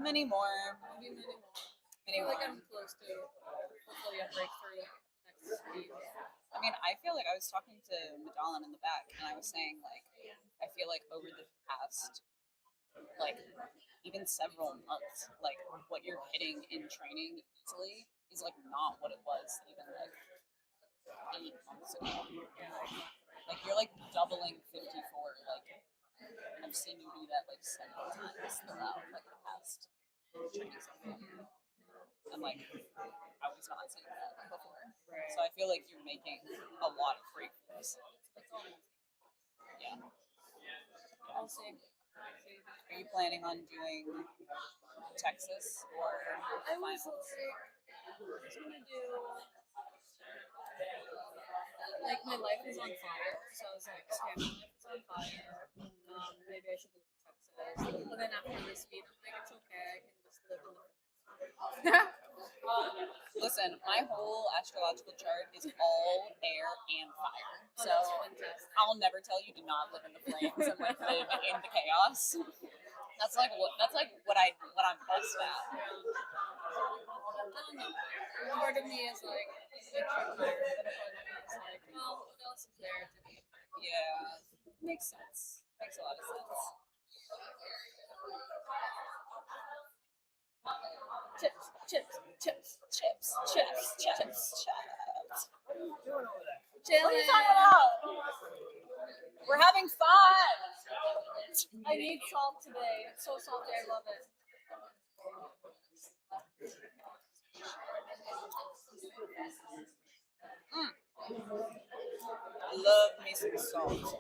many more. Maybe many more. I Many feel like more. I'm close to hopefully a breakthrough next week. I mean, I feel like I was talking to Madalyn in the back, and I was saying, like, I feel like over the past, like, even several months, like, what you're hitting in training easily is, like, not what it was even, like, 8 months ago. Like, you're, like, doubling 54. Like, I've seen you do that, like, 7 times throughout, like, the past training cycle. And, like, I was not seeing that before. So I feel like you're making a lot of breakthroughs. Yeah. I'll see. Are you planning on doing Texas or I was finals? gonna do like my life is on fire, so I was like, okay, my life is on fire. Maybe I should go to Texas. But then after this week, I'm like, it's okay. I can just live in the. Listen, my whole astrological chart is all air and fire. Oh, So that's fantastic. I'll never tell you to not live in the flames and like live in the chaos. That's like what I'm best at. I don't know. Part of me is like, extra tired, but a part of me is like, well, what else is there to do? Yeah, makes sense. Makes a lot of sense. Chips, chips, chips, chips, chips, chips, chips. Chilling. What are you talking about? We're having fun. I need salt today. It's so salty. I love it. I love me some salt.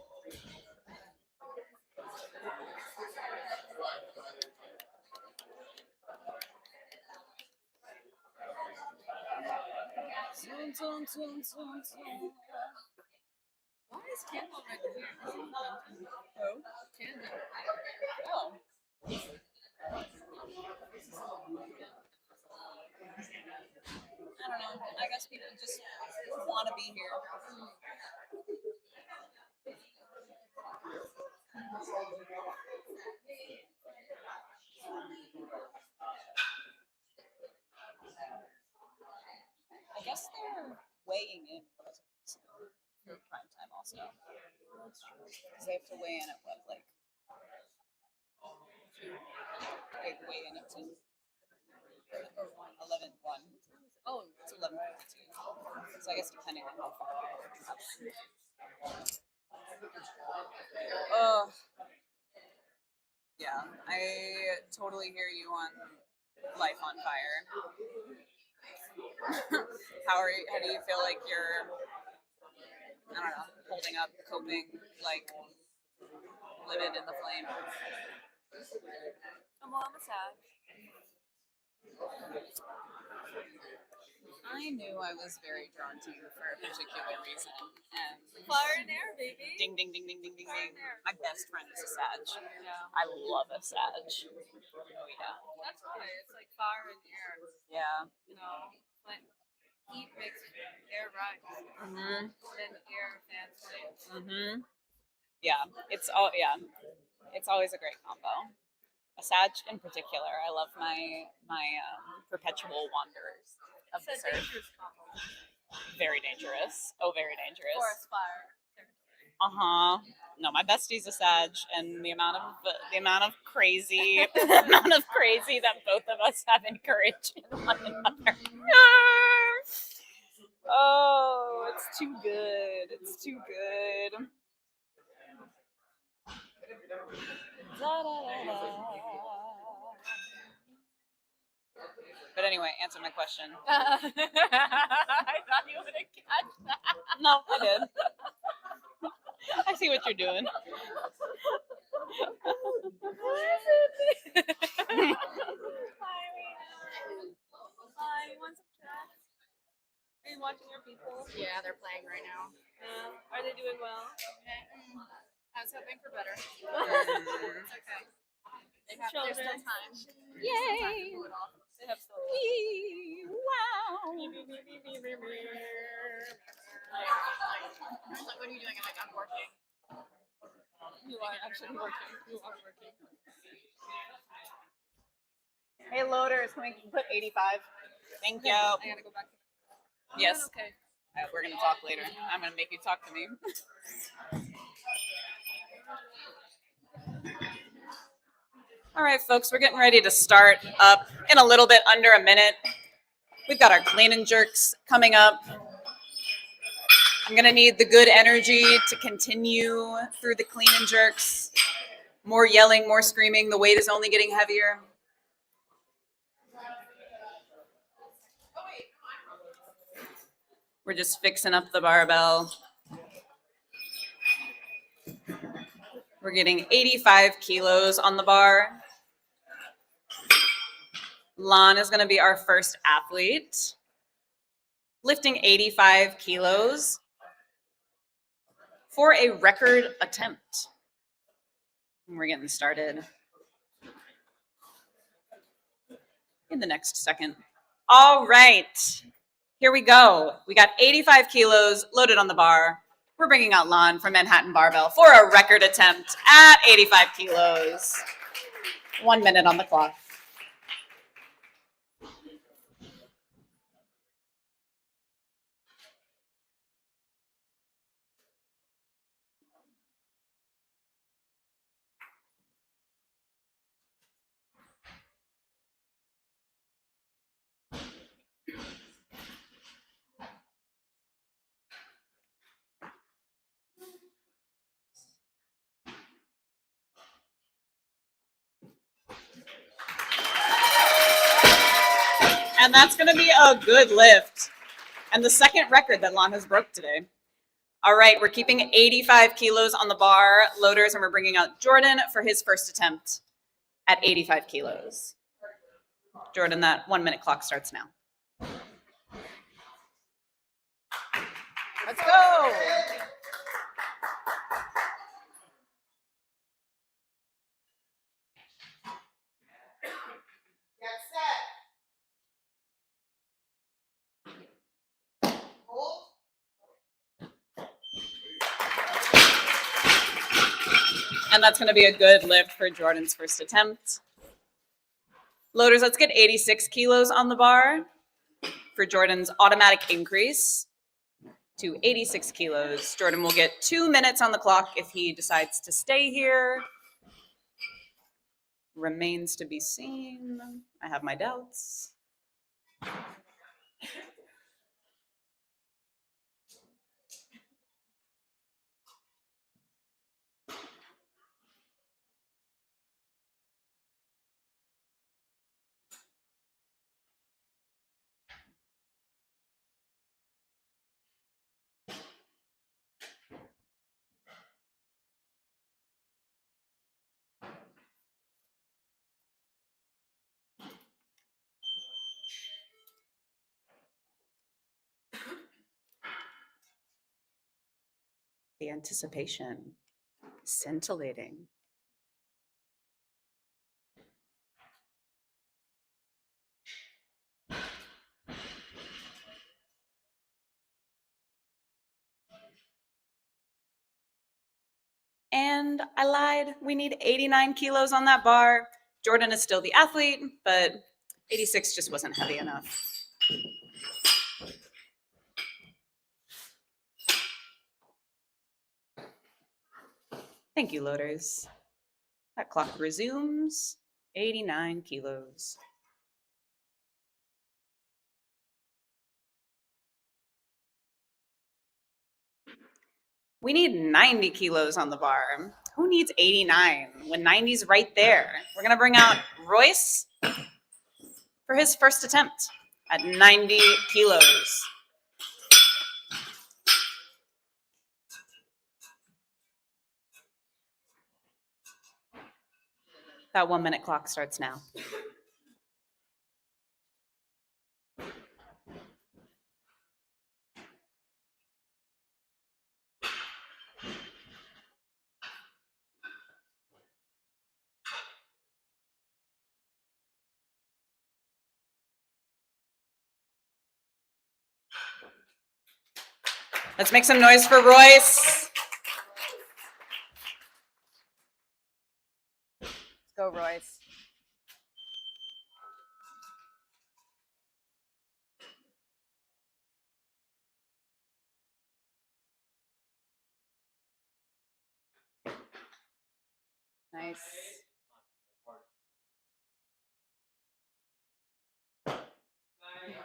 Why is Campbell right here? Oh. Campbell. Oh. I don't know. I guess people just want to be here. I guess they're weighing in for prime time also. Because they have to weigh in at what, like, they weigh in at 10 or 11:01. Oh, It's 11:52. So I guess depending on how far. Oh. Yeah, I totally hear you on life on fire. How do you feel like you're, I don't know, holding up, coping, like livid in the flame? I'm on the side. I knew I was very drawn to you for a particular reason, and Fire and air, baby. ding, ding, ding, ding, ding, ding, ding. My best friend is a Sag. Yeah. I love a Sag. Oh yeah. That's why it's like fire and air. Yeah. You know, like heat makes air rise, Mhm. and air fans flames. Mhm. Yeah. It's always a great combo. A Sag in particular. I love my perpetual wanderers of the It's a surf. dangerous combo. Very dangerous. Oh, very dangerous. Forest fire. No, my bestie's a Sag, and the amount of crazy, the amount of crazy that both of us have encouraged in one another. Oh, it's too good. It's too good. But anyway, answer my question. I thought you would have catch that. No, I did. I see what you're doing. Hi, you want some tracks? Are you watching your people? Yeah, they're playing right now. Are they doing well? I was hoping for better. It's okay. There's still Children. time. Yay! Pull it off. They have so Wow! I was like, what are you doing? I'm like, I'm working. You are actually working. You are working. Hey, loaders, can we put 85? Thank you. I gotta go back. Yes. Okay. We're going to talk later. I'm going to make you talk to me. All right, folks, we're getting ready to start up in a little bit under a minute. We've got our clean and jerks coming up. I'm going to need the good energy to continue through the clean and jerks. More yelling, more screaming. The weight is only getting heavier. We're just fixing up the barbell. We're getting 85 kilos on the bar. Lon is going to be our first athlete, lifting 85 kilos for a record attempt. And we're getting started in the next second. All right. Here we go. We got 85 kilos loaded on the bar. We're bringing out Lon from Manhattan Barbell for a record attempt at 85 kilos. 1 minute on the clock. And that's going to be a good lift. And the second record that Lon has broke today. All right, we're keeping 85 kilos on the bar, loaders, and we're bringing out Jordan for his first attempt at 85 kilos. Jordan, that 1 minute clock starts now. Let's go. Get set. Hold. And that's going to be a good lift for Jordan's first attempt. Loaders, let's get 86 kilos on the bar for Jordan's automatic increase to 86 kilos. Jordan will get 2 minutes on the clock if he decides to stay here. Remains to be seen. I have my doubts. The anticipation, scintillating. And I lied. We need 89 kilos on that bar. Jordan is still the athlete, but 86 just wasn't heavy enough. Thank you, loaders. That clock resumes. 89 kilos. We need 90 kilos on the bar. Who needs 89 when 90's right there? We're gonna bring out Royce for his first attempt at 90 kilos. That 1 minute clock starts now. Let's make some noise for Royce. Let's go, Royce. Nice.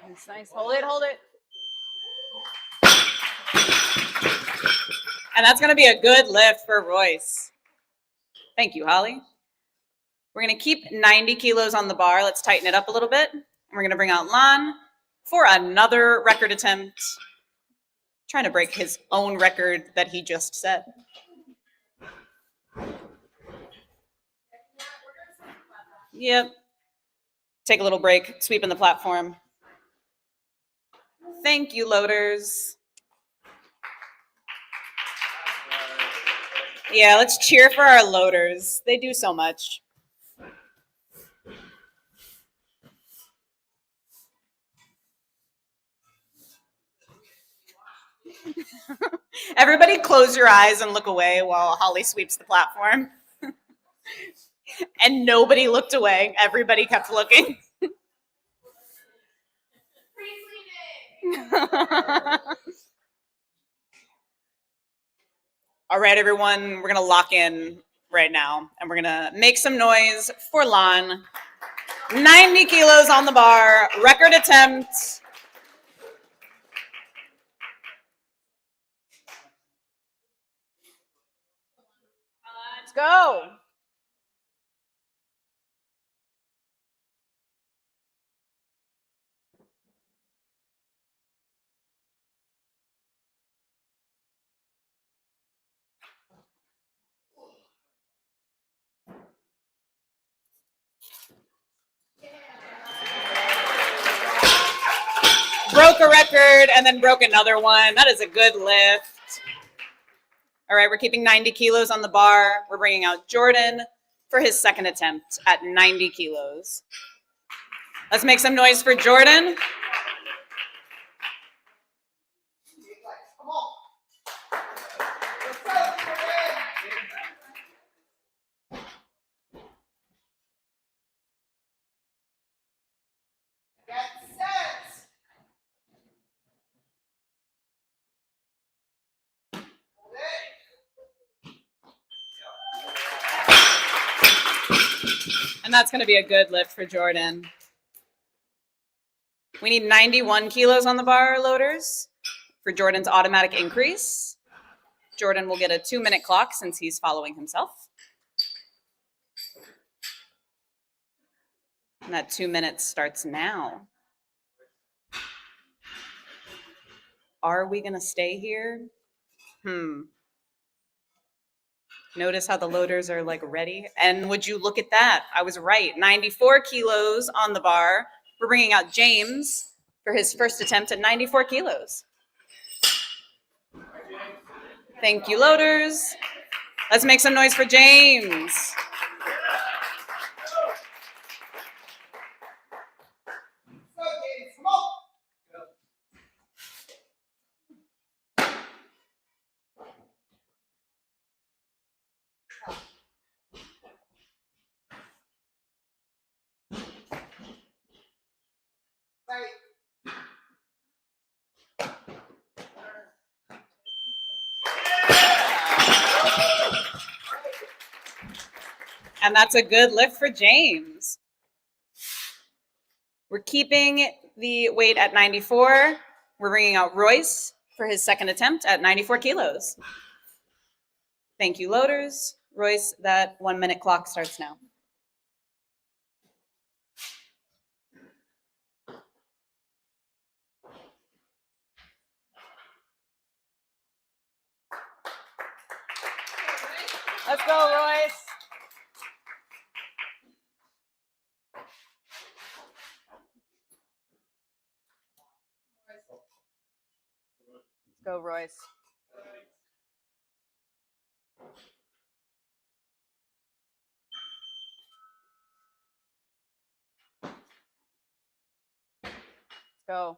Nice, nice. Hold it, hold it. And that's gonna be a good lift for Royce. Thank you, Holly. We're gonna keep 90 kilos on the bar. Let's tighten it up a little bit. And we're gonna bring out Lon for another record attempt. Trying to break his own record that he just set. Yep. Take a little break, sweeping the platform. Thank you, loaders. Yeah, let's cheer for our loaders. They do so much. Everybody close your eyes and look away while Holly sweeps the platform. And nobody looked away. Everybody kept looking. All right, everyone, we're gonna lock in right now and we're gonna make some noise for Lon. 90 kilos on the bar, record attempt. Let's go. Broke a record and then broke another one. That is a good lift. All right, we're keeping 90 kilos on the bar. We're bringing out Jordan for his second attempt at 90 kilos. Let's make some noise for Jordan. Come on. Let's go, Jordan. Get set. Hold it. And that's going to be a good lift for Jordan. We need 91 kilos on the bar, loaders, for Jordan's automatic increase. Jordan will get a 2-minute clock since he's following himself. And that 2 minutes starts now. Are we going to stay here? Notice how the loaders are like ready. And would you look at that? I was right. 94 kilos on the bar. We're bringing out James for his first attempt at 94 kilos. Thank you, loaders. Let's make some noise for James. Go, James. Come on. Right. And that's a good lift for James. We're keeping the weight at 94. We're bringing out Royce for his second attempt at 94 kilos. Thank you, loaders. Royce, that 1-minute clock starts now. Let's go, Royce. Let's go, Royce. Let's go.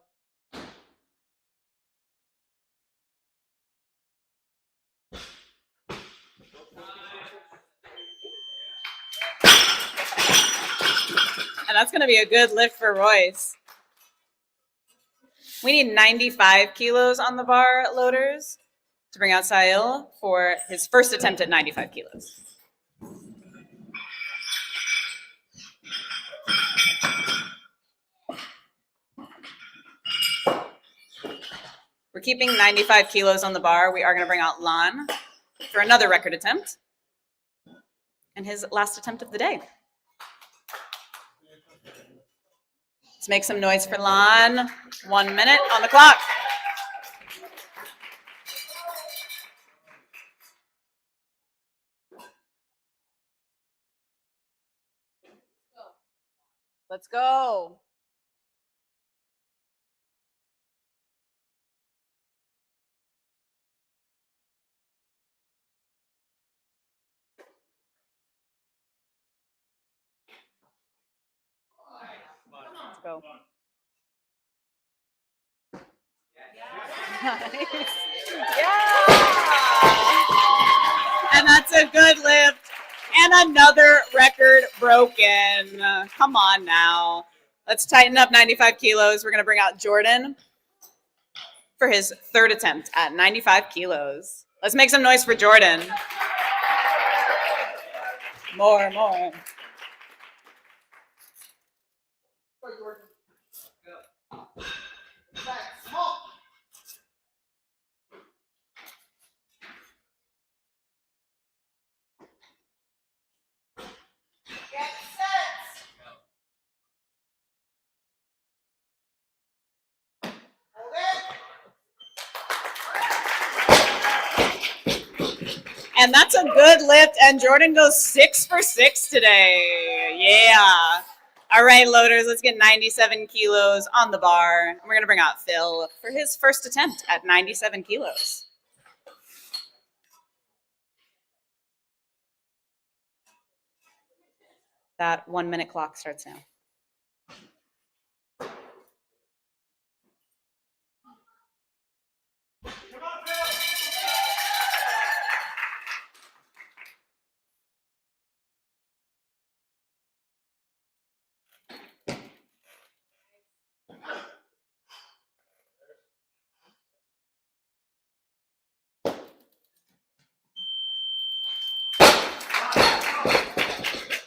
And that's going to be a good lift for Royce. We need 95 kilos on the bar, loaders, to bring out Sahil for his first attempt at 95 kilos. We're keeping 95 kilos on the bar. We are going to bring out Lon for another record attempt and his last attempt of the day. Let's make some noise for Lon. 1 minute on the clock. Let's go. Let's go. Nice. Yeah. And that's a good lift And another record broken. Come on now. Let's tighten up 95 kilos. We're going to bring out Jordan for his third attempt at 95 kilos. Let's make some noise for Jordan. More. And that's a good lift, and Jordan goes 6 for 6 today. Yeah. All right, loaders, let's get 97 kilos on the bar. And we're going to bring out Phil for his first attempt at 97 kilos. That 1 minute clock starts now.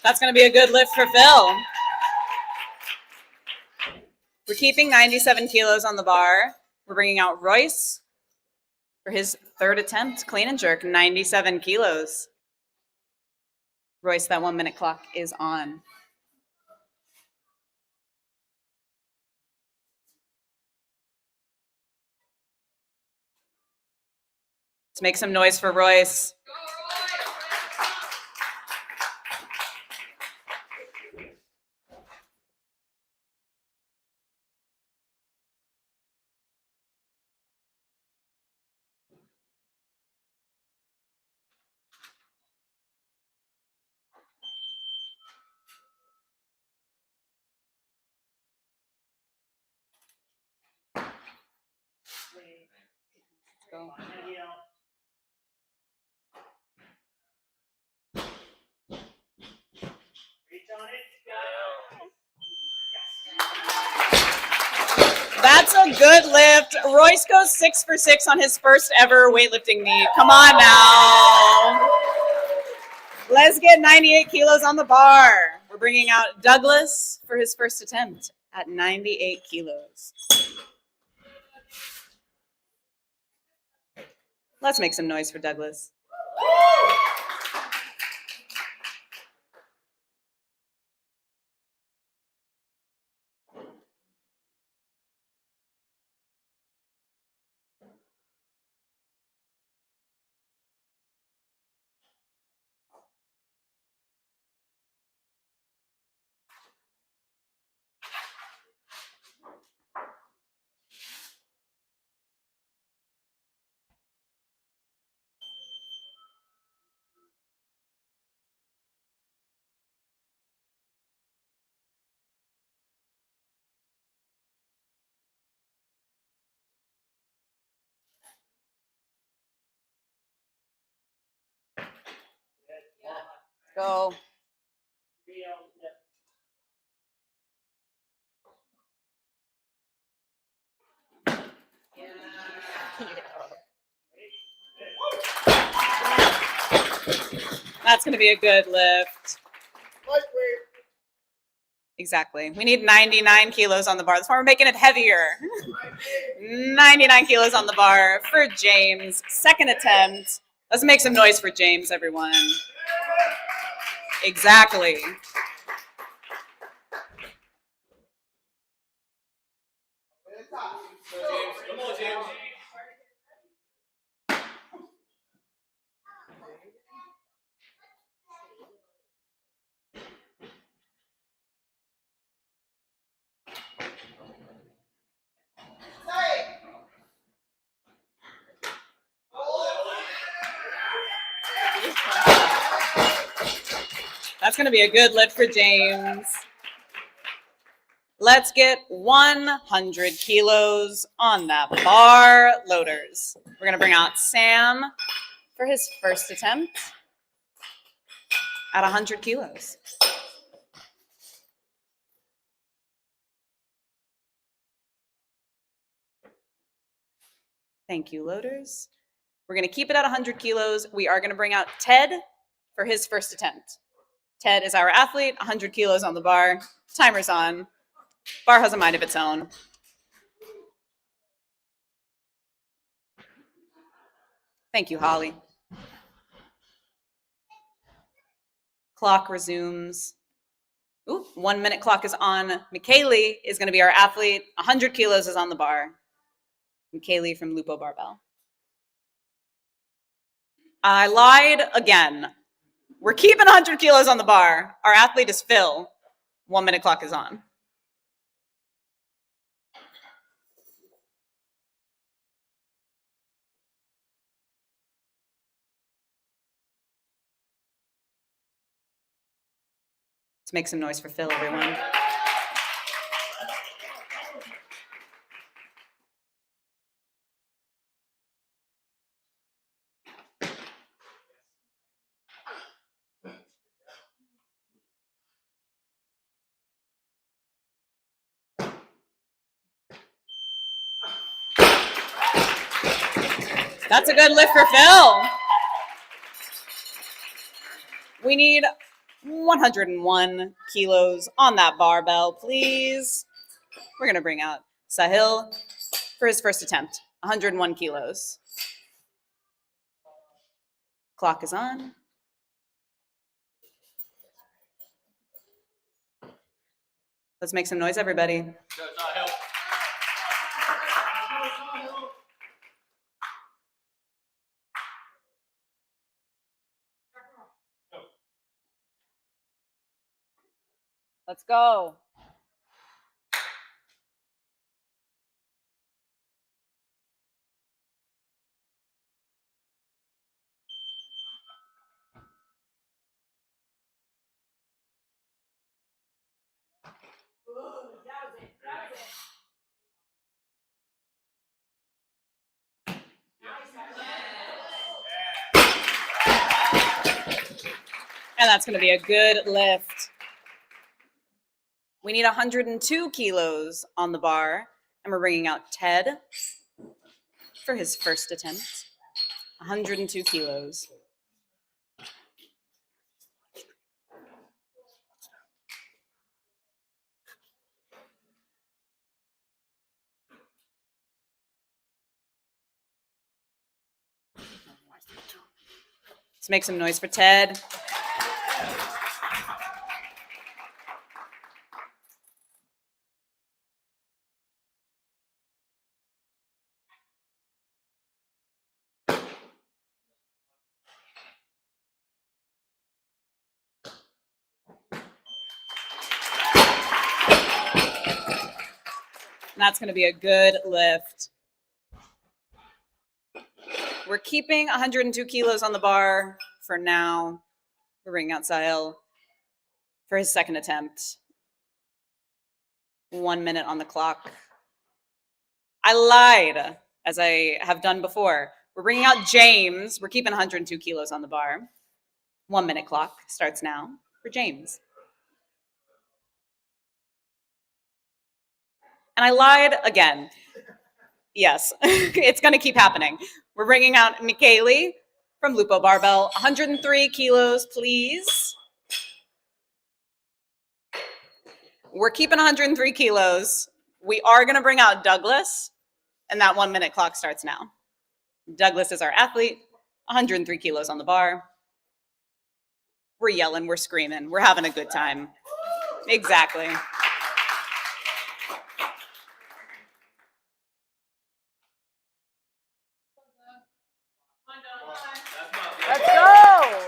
That's going to be a good lift for Phil. We're keeping 97 kilos on the bar. We're bringing out Royce for his third attempt, clean and jerk, 97 kilos. Royce, that 1 minute clock is on. Let's make some noise for Royce. Go. That's a good lift. Royce goes 6 for 6 on his first ever weightlifting meet. Come on now. Let's get 98 kilos on the bar. We're bringing out Douglas for his first attempt at 98 kilos. Let's make some noise for Douglas. Go. That's going to be a good lift. Exactly. We need 99 kilos on the bar. That's why we're making it heavier. 99 kilos on the bar for James. Second attempt. Let's make some noise for James, everyone. Exactly. Come on, James. That's going to be a good lift for James. Let's get 100 kilos on that bar, loaders. We're going to bring out Sam for his first attempt. at 100 kilos. Thank you, loaders. We're going to keep it at 100 kilos. We are going to bring out Ted for his first attempt. Ted is our athlete, 100 kilos on the bar. Timer's on. Bar has a mind of its own. Thank you, Holly. Clock resumes. Ooh, 1 minute clock is on. McKaylee is going to be our athlete. 100 kilos is on the bar. McKaylee from Lupo Barbell. I lied again. We're keeping 100 kilos on the bar. Our athlete is Phil. 1 minute clock is on. Let's make some noise for Phil, everyone. That's a good lift for Phil. We need 101 kilos on that barbell, please. We're going to bring out Sahil for his first attempt. 101 kilos. Clock is on. Let's make some noise, everybody. Let's go. And that's going to be a good lift. We need 102 kilos on the bar, and we're bringing out Ted for his first attempt. 102 kilos. Let's make some noise for Ted. And that's going to be a good lift. We're keeping 102 kilos on the bar for now. We're bringing out Sahil for his second attempt. 1 minute on the clock. I lied, as I have done before. We're bringing out James. We're keeping 102 kilos on the bar. 1 minute clock starts now for James. And I lied again. Yes, it's going to keep happening. We're bringing out McKaylee from Lupo Barbell. 103 kilos, please. We're keeping 103 kilos. We are going to bring out Douglas, and that 1 minute clock starts now. Douglas is our athlete, 103 kilos on the bar. We're yelling, we're screaming, we're having a good time. Exactly. Let's go.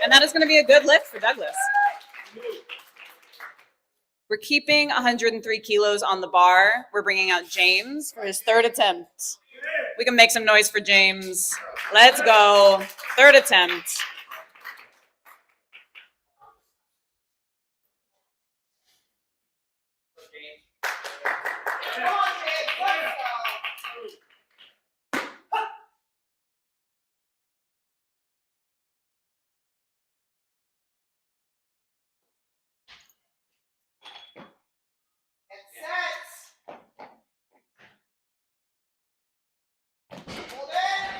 And that is going to be a good lift for Douglas. We're keeping 103 kilos on the bar. We're bringing out James for his third attempt. We can make some noise for James. Let's go. Third attempt. Come on, James, let's go. And set. Hold it.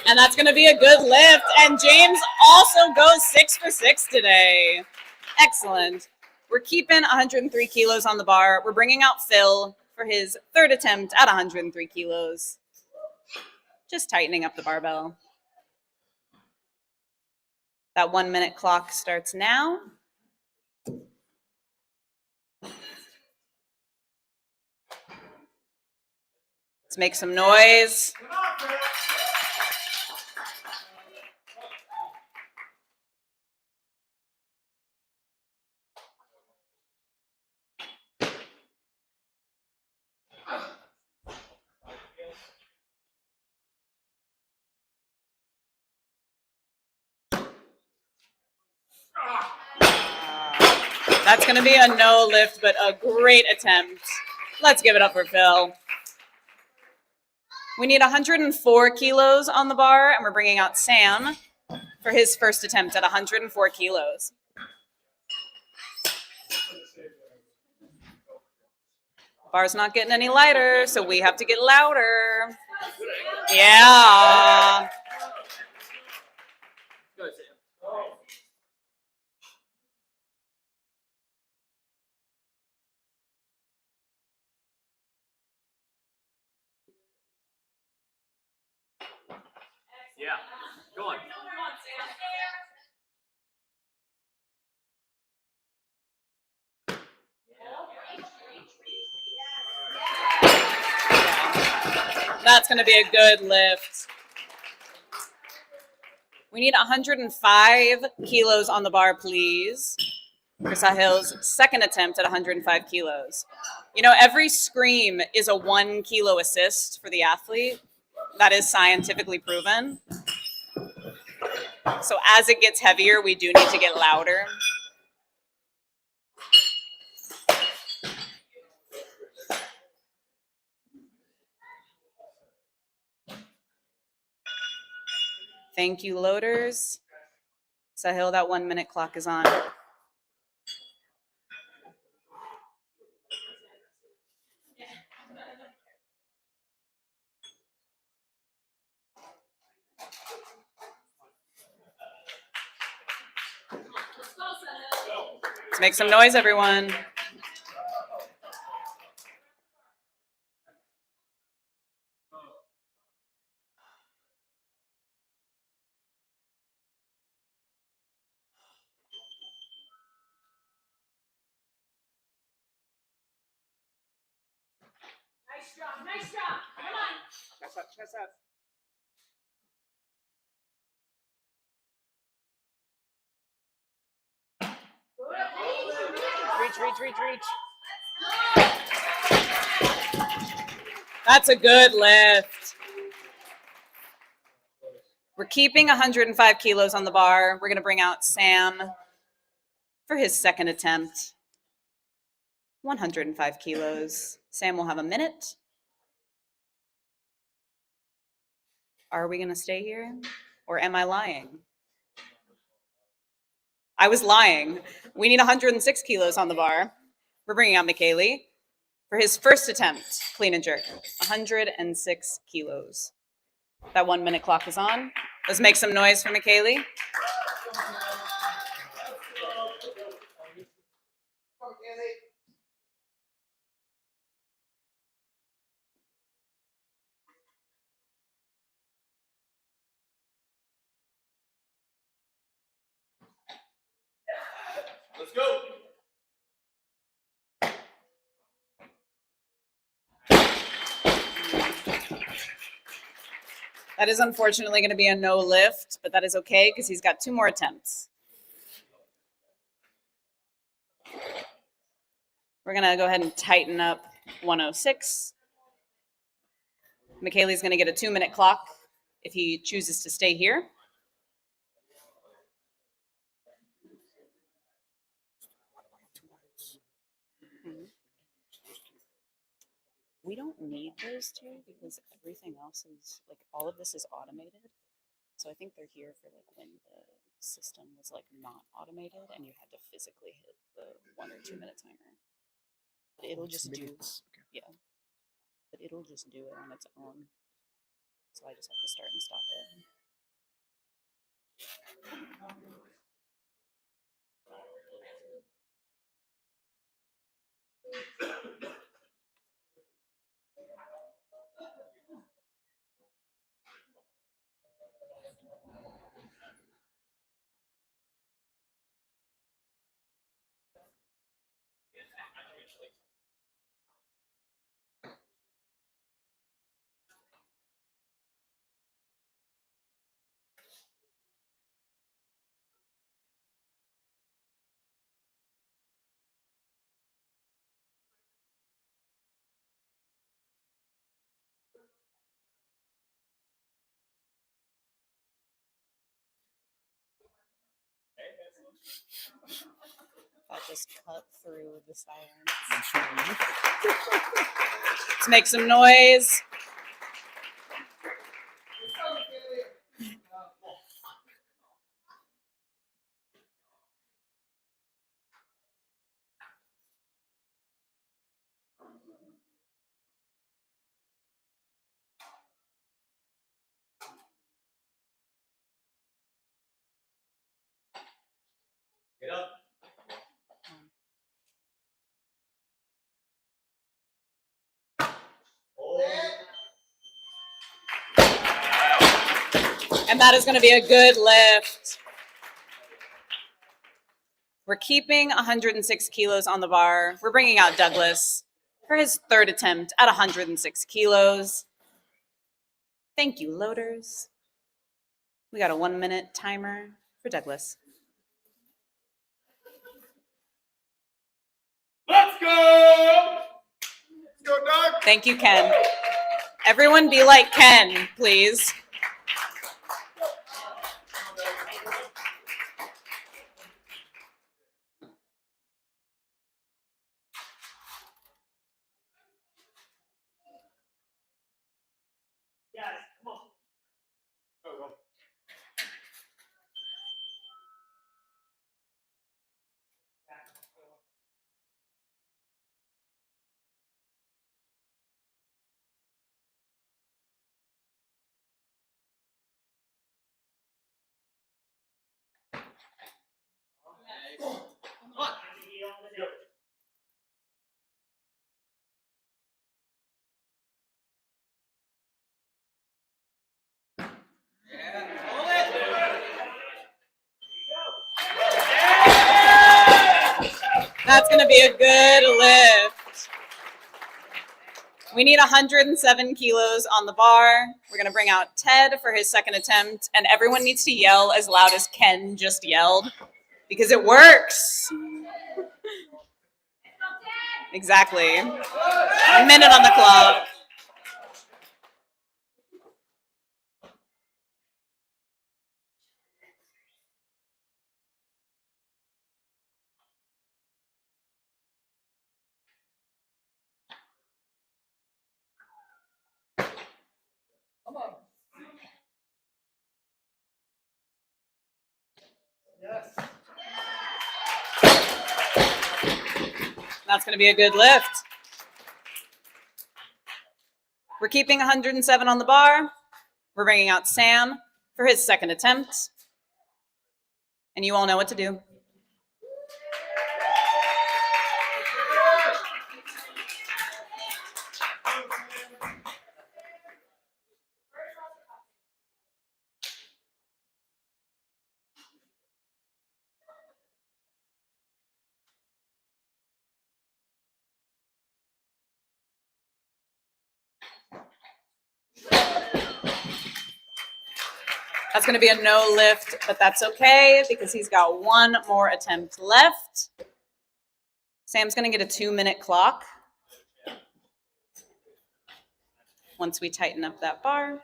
And that's going to be a good lift. And James also goes 6 for 6 today. Excellent. We're keeping 103 kilos on the bar. We're bringing out Phil for his third attempt at 103 kilos. Just tightening up the barbell. That 1 minute clock starts now. Let's make some noise. Come on, Phil. That's going to be a no lift, but a great attempt. Let's give it up for Phil. We need 104 kilos on the bar, and we're bringing out Sam for his first attempt at 104 kilos. Bar's not getting any lighter, so we have to get louder. Yeah. Yeah, go on. That's going to be a good lift. We need 105 kilos on the bar, please, for Sahil's second attempt at 105 kilos. You know, every scream is a 1 kilo assist for the athlete. That is scientifically proven. So as it gets heavier, we do need to get louder. Thank you, loaders. Sahil, that 1 minute clock is on. Let's make some noise, everyone. Nice job. Come on. Chest up. Reach. That's a good lift. We're keeping 105 kilos on the bar. We're going to bring out Sam for his second attempt. 105 kilos. Sam will have a minute. Are we going to stay here? Or am I lying? I was lying. We need 106 kilos on the bar. We're bringing out McKaylee for his first attempt, clean and jerk. 106 kilos. That 1 minute clock is on. Let's make some noise for McKaylee. go. That is unfortunately going to be a no lift, but that is okay because he's got 2 more attempts. We're going to go ahead and tighten up 106. McKaylee's going to get a 2-minute clock if he chooses to stay here. We don't need those 2 because everything else is, like, all of this is automated. So I think they're here for, like, when the system was, like, not automated and you had to physically hit the 1 or 2 minute timer. But it'll just do, yeah. But it'll just do it on its own. So I just have to start and stop it. That just cut through the silence. Let's make some noise. Get up. And that is going to be a good lift. We're keeping 106 kilos on the bar. We're bringing out Douglas for his 3rd attempt at 106 kilos. Thank you, loaders. We got a 1-minute timer for Douglas. Let's go. Let's go, Doug. Thank you, Ken. Everyone be like Ken, please. Guys, come on. Go, go. That's going to be a good lift. We need 107 kilos on the bar. We're going to bring out Ted for his 2nd attempt, and everyone needs to yell as loud as Ken just yelled because it works. Exactly. A minute on the clock. Come on. Yes. That's going to be a good lift. We're keeping 107 on the bar. We're bringing out Sam for his 2nd attempt. And you all know what to do. That's going to be a no lift, but that's okay because he's got one more attempt left. Sam's going to get a 2-minute clock once we tighten up that bar.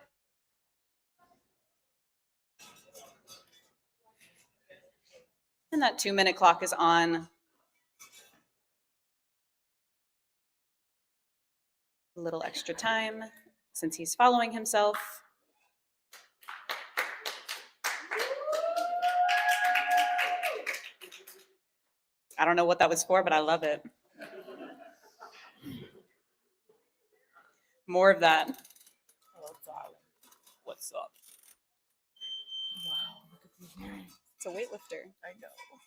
And that 2-minute clock is on. A little extra time since he's following himself. I don't know what that was for, but I love it. More of that. Oh, darling. What's up? Wow, look at these nails. It's a weightlifter. I know. Oh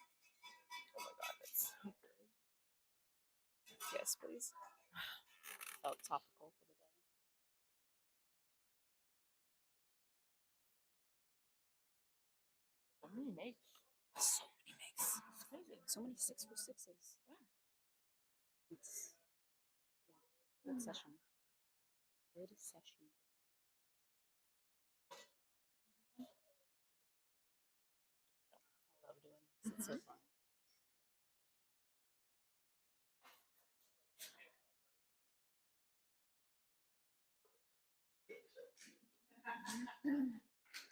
my god, that's so good. Yes, please. Felt topical for the day. So many makes. So many makes. It's crazy. So many 6 for 6s. It's good session. Good session. I love doing this. It's so fun.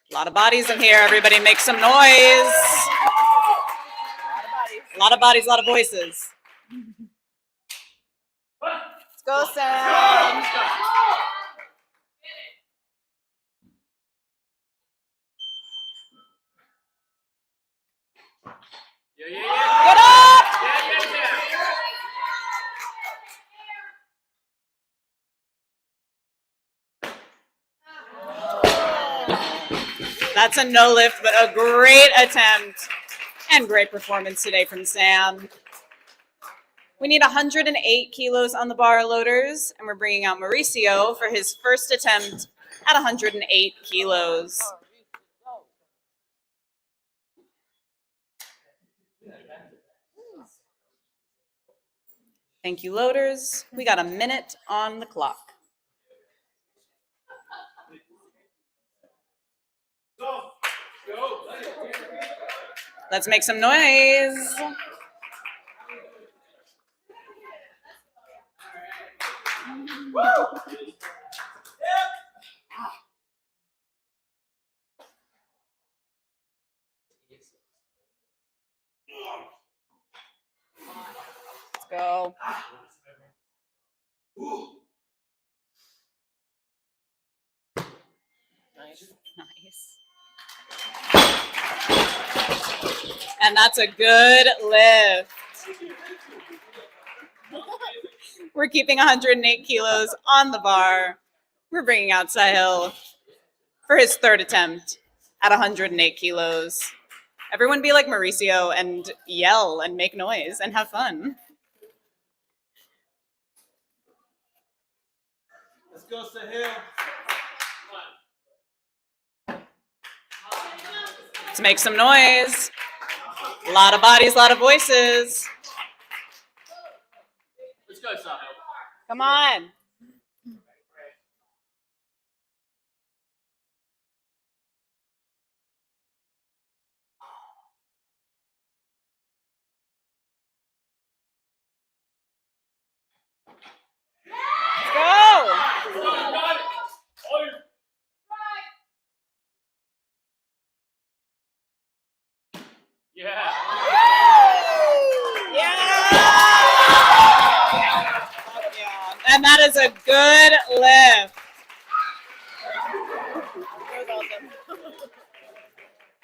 A lot of bodies in here. Everybody make some noise. A lot of bodies, a lot of voices. Let's go, Sam. Get up! That's a no lift, but a great attempt and great performance today from Sam. We need 108 kilos on the bar, loaders, and we're bringing out Mauricio for his first attempt at 108 kilos. Thank you, loaders. We got a minute on the clock. Let's make some noise. Let's go. Nice. And that's a good lift. We're keeping 108 kilos on the bar. We're bringing out Sahil for his third attempt at 108 kilos. Everyone be like Mauricio and yell and make noise and have fun. Let's go, Sahil. Let's make some noise. A lot of bodies, a lot of voices. Let's go, Sahil. Come on. Let's go. Yeah. Yeah. And that is a good lift.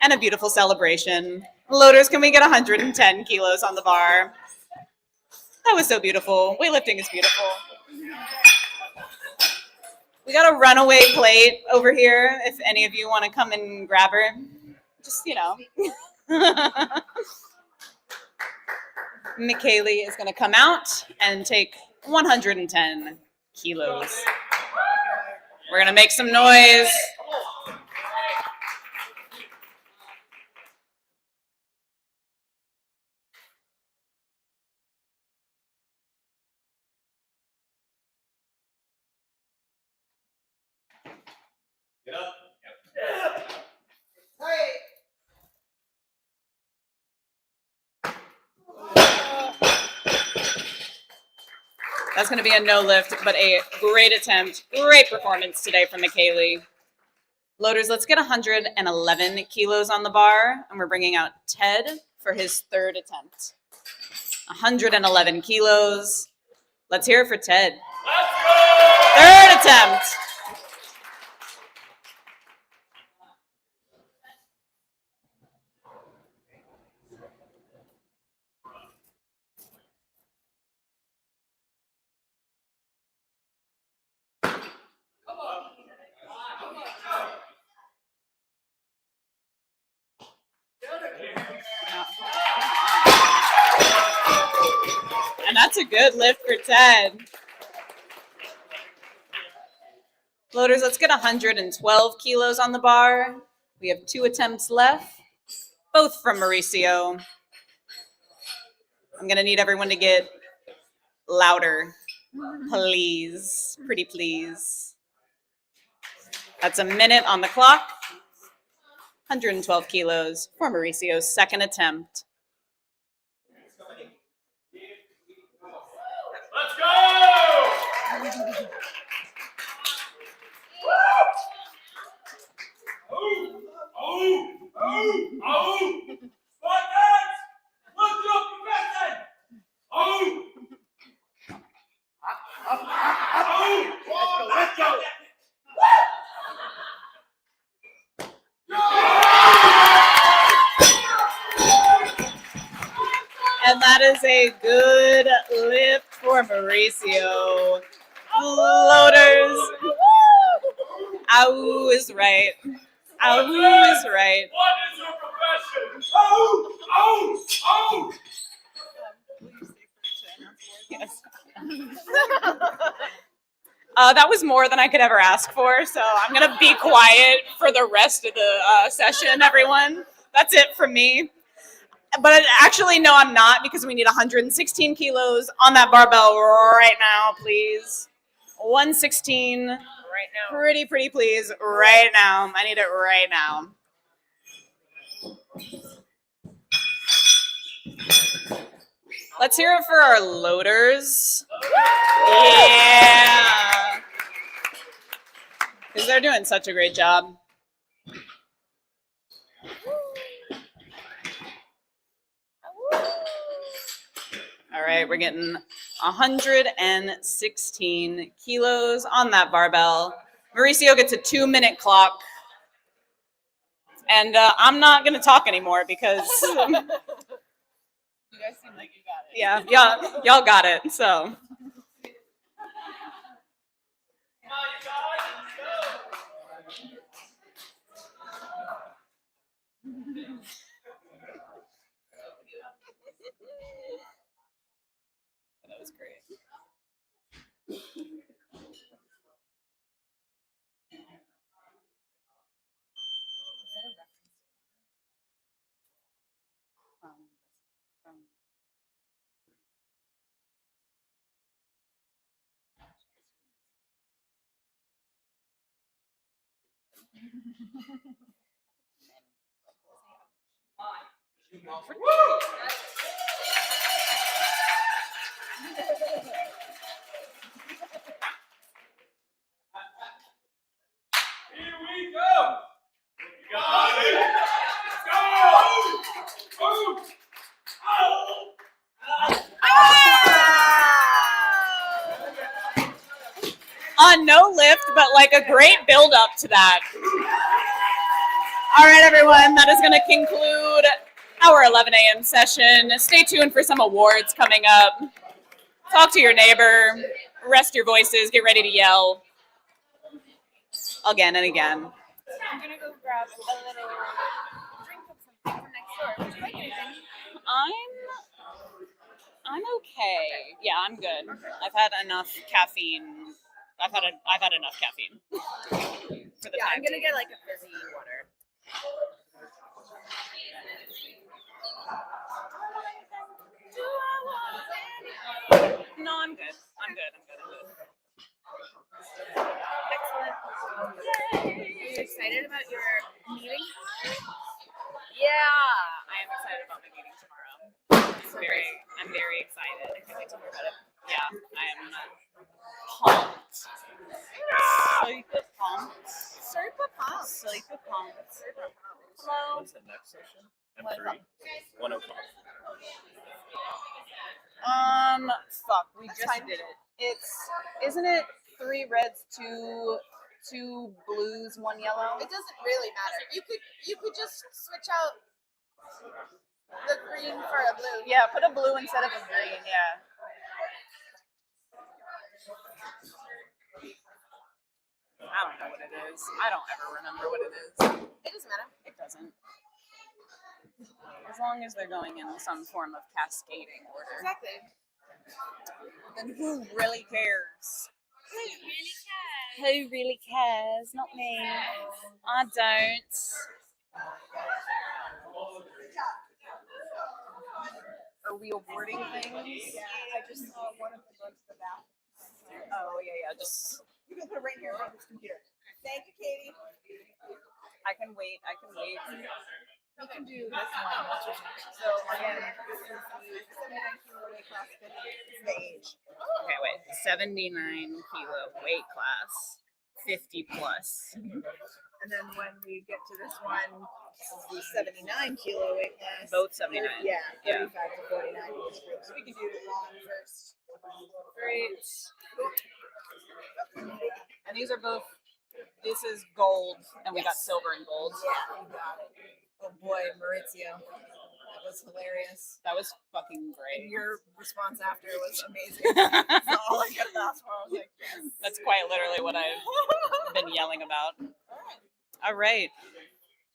And a beautiful celebration. Loaders, can we get 110 kilos on the bar? That was so beautiful. Weightlifting is beautiful. We got a runaway plate over here if any of you want to come and grab her. Just, you know. McKaylee is going to come out and take 110 kilos. We're going to make some noise. Get up. That's going to be a no lift, but a great attempt. Great performance today from McKaylee. Loaders, let's get 111 kilos on the bar, and we're bringing out Ted for his third attempt. 111 kilos. Let's hear it for Ted. Third attempt. And that's a good lift for Ted. Loaders, let's get 112 kilos on the bar. We have 2 attempts left, both from Mauricio. I'm going to need everyone to get louder, please. Pretty please. That's a minute on the clock. 112 kilos for Mauricio's second attempt. Let's go! Let's go! And that is a good lift for Mauricio. Loaders. Ow is right. Ow is right. What is your profession? Oh! Oh! Oh! Yes. That was more than I could ever ask for, so I'm going to be quiet for the rest of the session, everyone. That's it from me. But actually, no, I'm not, because we need 116 kilos on that barbell right now, please. 116. Right now. Pretty please, right now. I need it right now. Let's hear it for our loaders. Yeah. Because they're doing such a great job. All right, we're getting 116 kilos on that barbell. Mauricio gets a 2-minute clock. And I'm not going to talk anymore because... You guys seem like you got it. Yeah, y'all got it, so... That was great. Here we go! Got it! Go! Oh! On no lift, but like a great build up to that. All right, everyone, that is going to conclude our 11 a.m. session. Stay tuned for some awards coming up. Talk to your neighbor, rest your voices, get ready to yell again and again. I'm gonna go grab a little drink of something from next door. Would you like anything? I'm okay. Yeah, I'm good. I've had enough caffeine. I've had enough caffeine for the Yeah, time. I'm gonna get like a fizzy water. No, I'm good. I'm good. Excellent. Are you excited about your meeting? Yeah, I am excited about my meeting tomorrow. I'm very excited. I can't wait to hear about it. Yeah, I am pumped. Super pumped. Super pumped. Super pumped. Hello. What's the next session? M3. 1 o'clock. Fuck, we just did it. Isn't it 3 reds, 2 blues, 1 yellow? It doesn't really matter. You could just switch out the green for a blue. Yeah, put a blue instead of a green, yeah. I don't know what it is. I don't ever remember what it is. It doesn't matter. It doesn't. As long as they're going in some form of cascading order. Exactly. Then who really cares? Who really cares? Not me. I don't. Are we awarding things? Yeah, I just saw one of them go to the bathroom. Oh, yeah, just... You can put it right here on this computer. Thank you, Katie. I can wait. We can do this one. So again, this is the 79 kilo weight class stage. Okay, wait. 79 kilo weight class, 50 plus. And then when we get to this one, this is the 79 kilo weight class. Both 79. Yeah, Yeah. 35 to 49 age group. So we can do long first. Great. And these are both, this is gold, and we got silver and gold. Yeah, you got it. Oh boy, Maurizio. That was hilarious. That was fucking And great. your response after was amazing. That's all I could ask for. I was like, yes. That's quite literally what I've been yelling about. All right.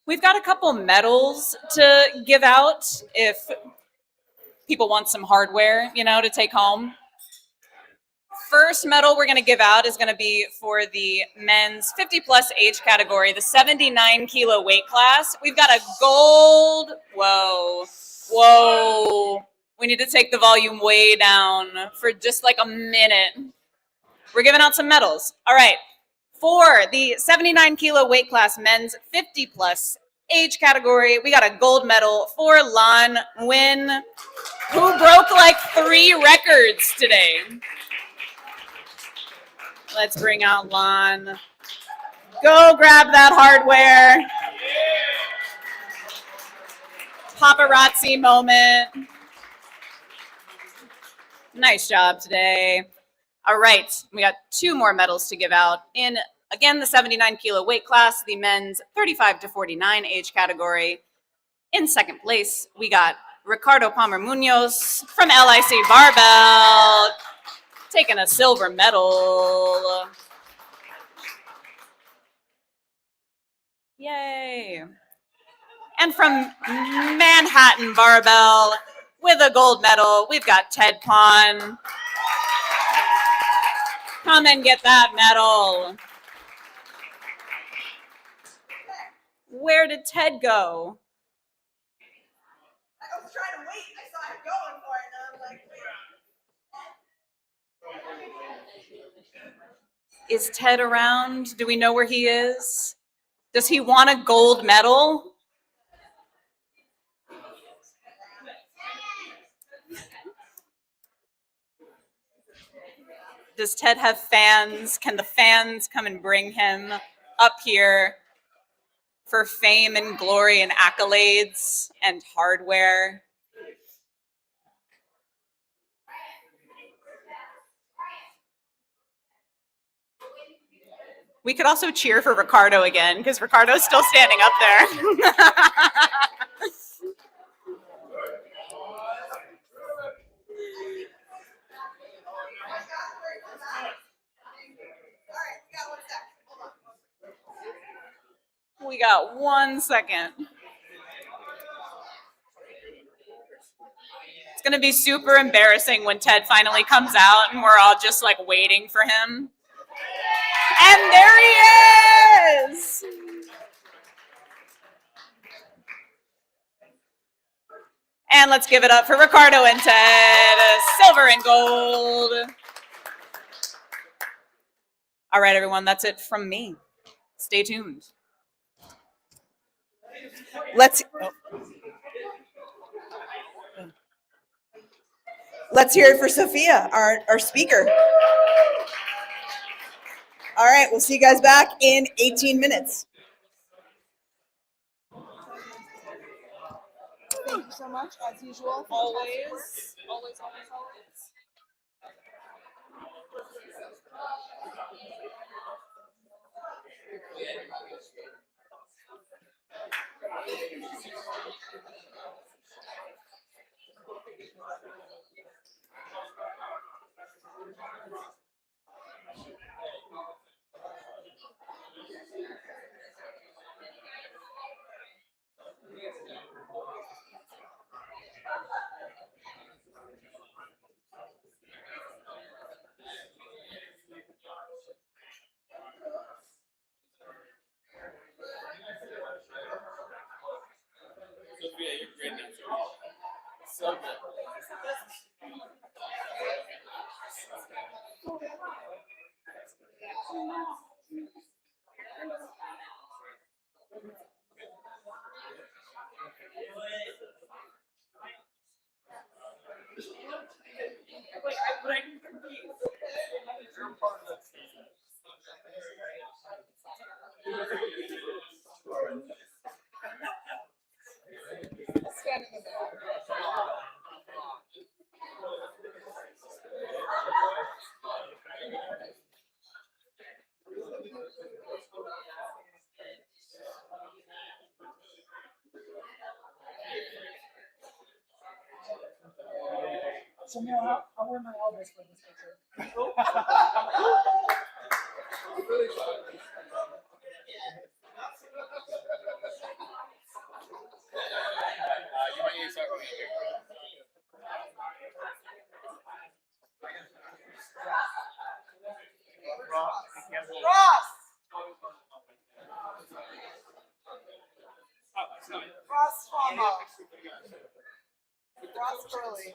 We've got a couple medals to give out if people want some hardware, to take home. First medal we're going to give out is going to be for the men's 50 plus age category, the 79 kilo weight class. We've got a gold. Whoa. We need to take the volume way down for just like a minute. We're giving out some medals. All right. For the 79 kilo weight class men's 50 plus age category, we got a gold medal for Lan Nguyen, who broke like 3 records today. Let's bring out Lan. Go grab that hardware. Paparazzi moment. Nice job today. All right, we got 2 more medals to give out in, again, the 79 kilo weight class, the men's 35 to 49 age category. In second place, we got Ricardo Palmer Munoz from LIC Barbell, taking a silver medal. Yay. And from Manhattan Barbell with a gold medal, we've got Ted Pon. Come and get that medal. Where did Ted go? I was trying to wait. I saw him going for it, and I'm like, wait. Is Ted around? Do we know where he is? Does he want a gold medal? Does Ted have fans? Can the fans come and bring him up here for fame and glory and accolades and hardware? We could also cheer for Ricardo again, because Ricardo's still standing up there. We got 1 second. It's going to be super embarrassing when Ted finally comes out and we're all just like waiting for him. And there he is! And let's give it up for Ricardo and Ted, silver and gold. All right, everyone, that's it from me. Stay tuned. Let's hear it for Sophia, our speaker. All right, we'll see you guys back in 18 minutes. Thank you so much, as usual. Always. So now I'll wear my elbows for this picture. Ross Fama. Ross Curley.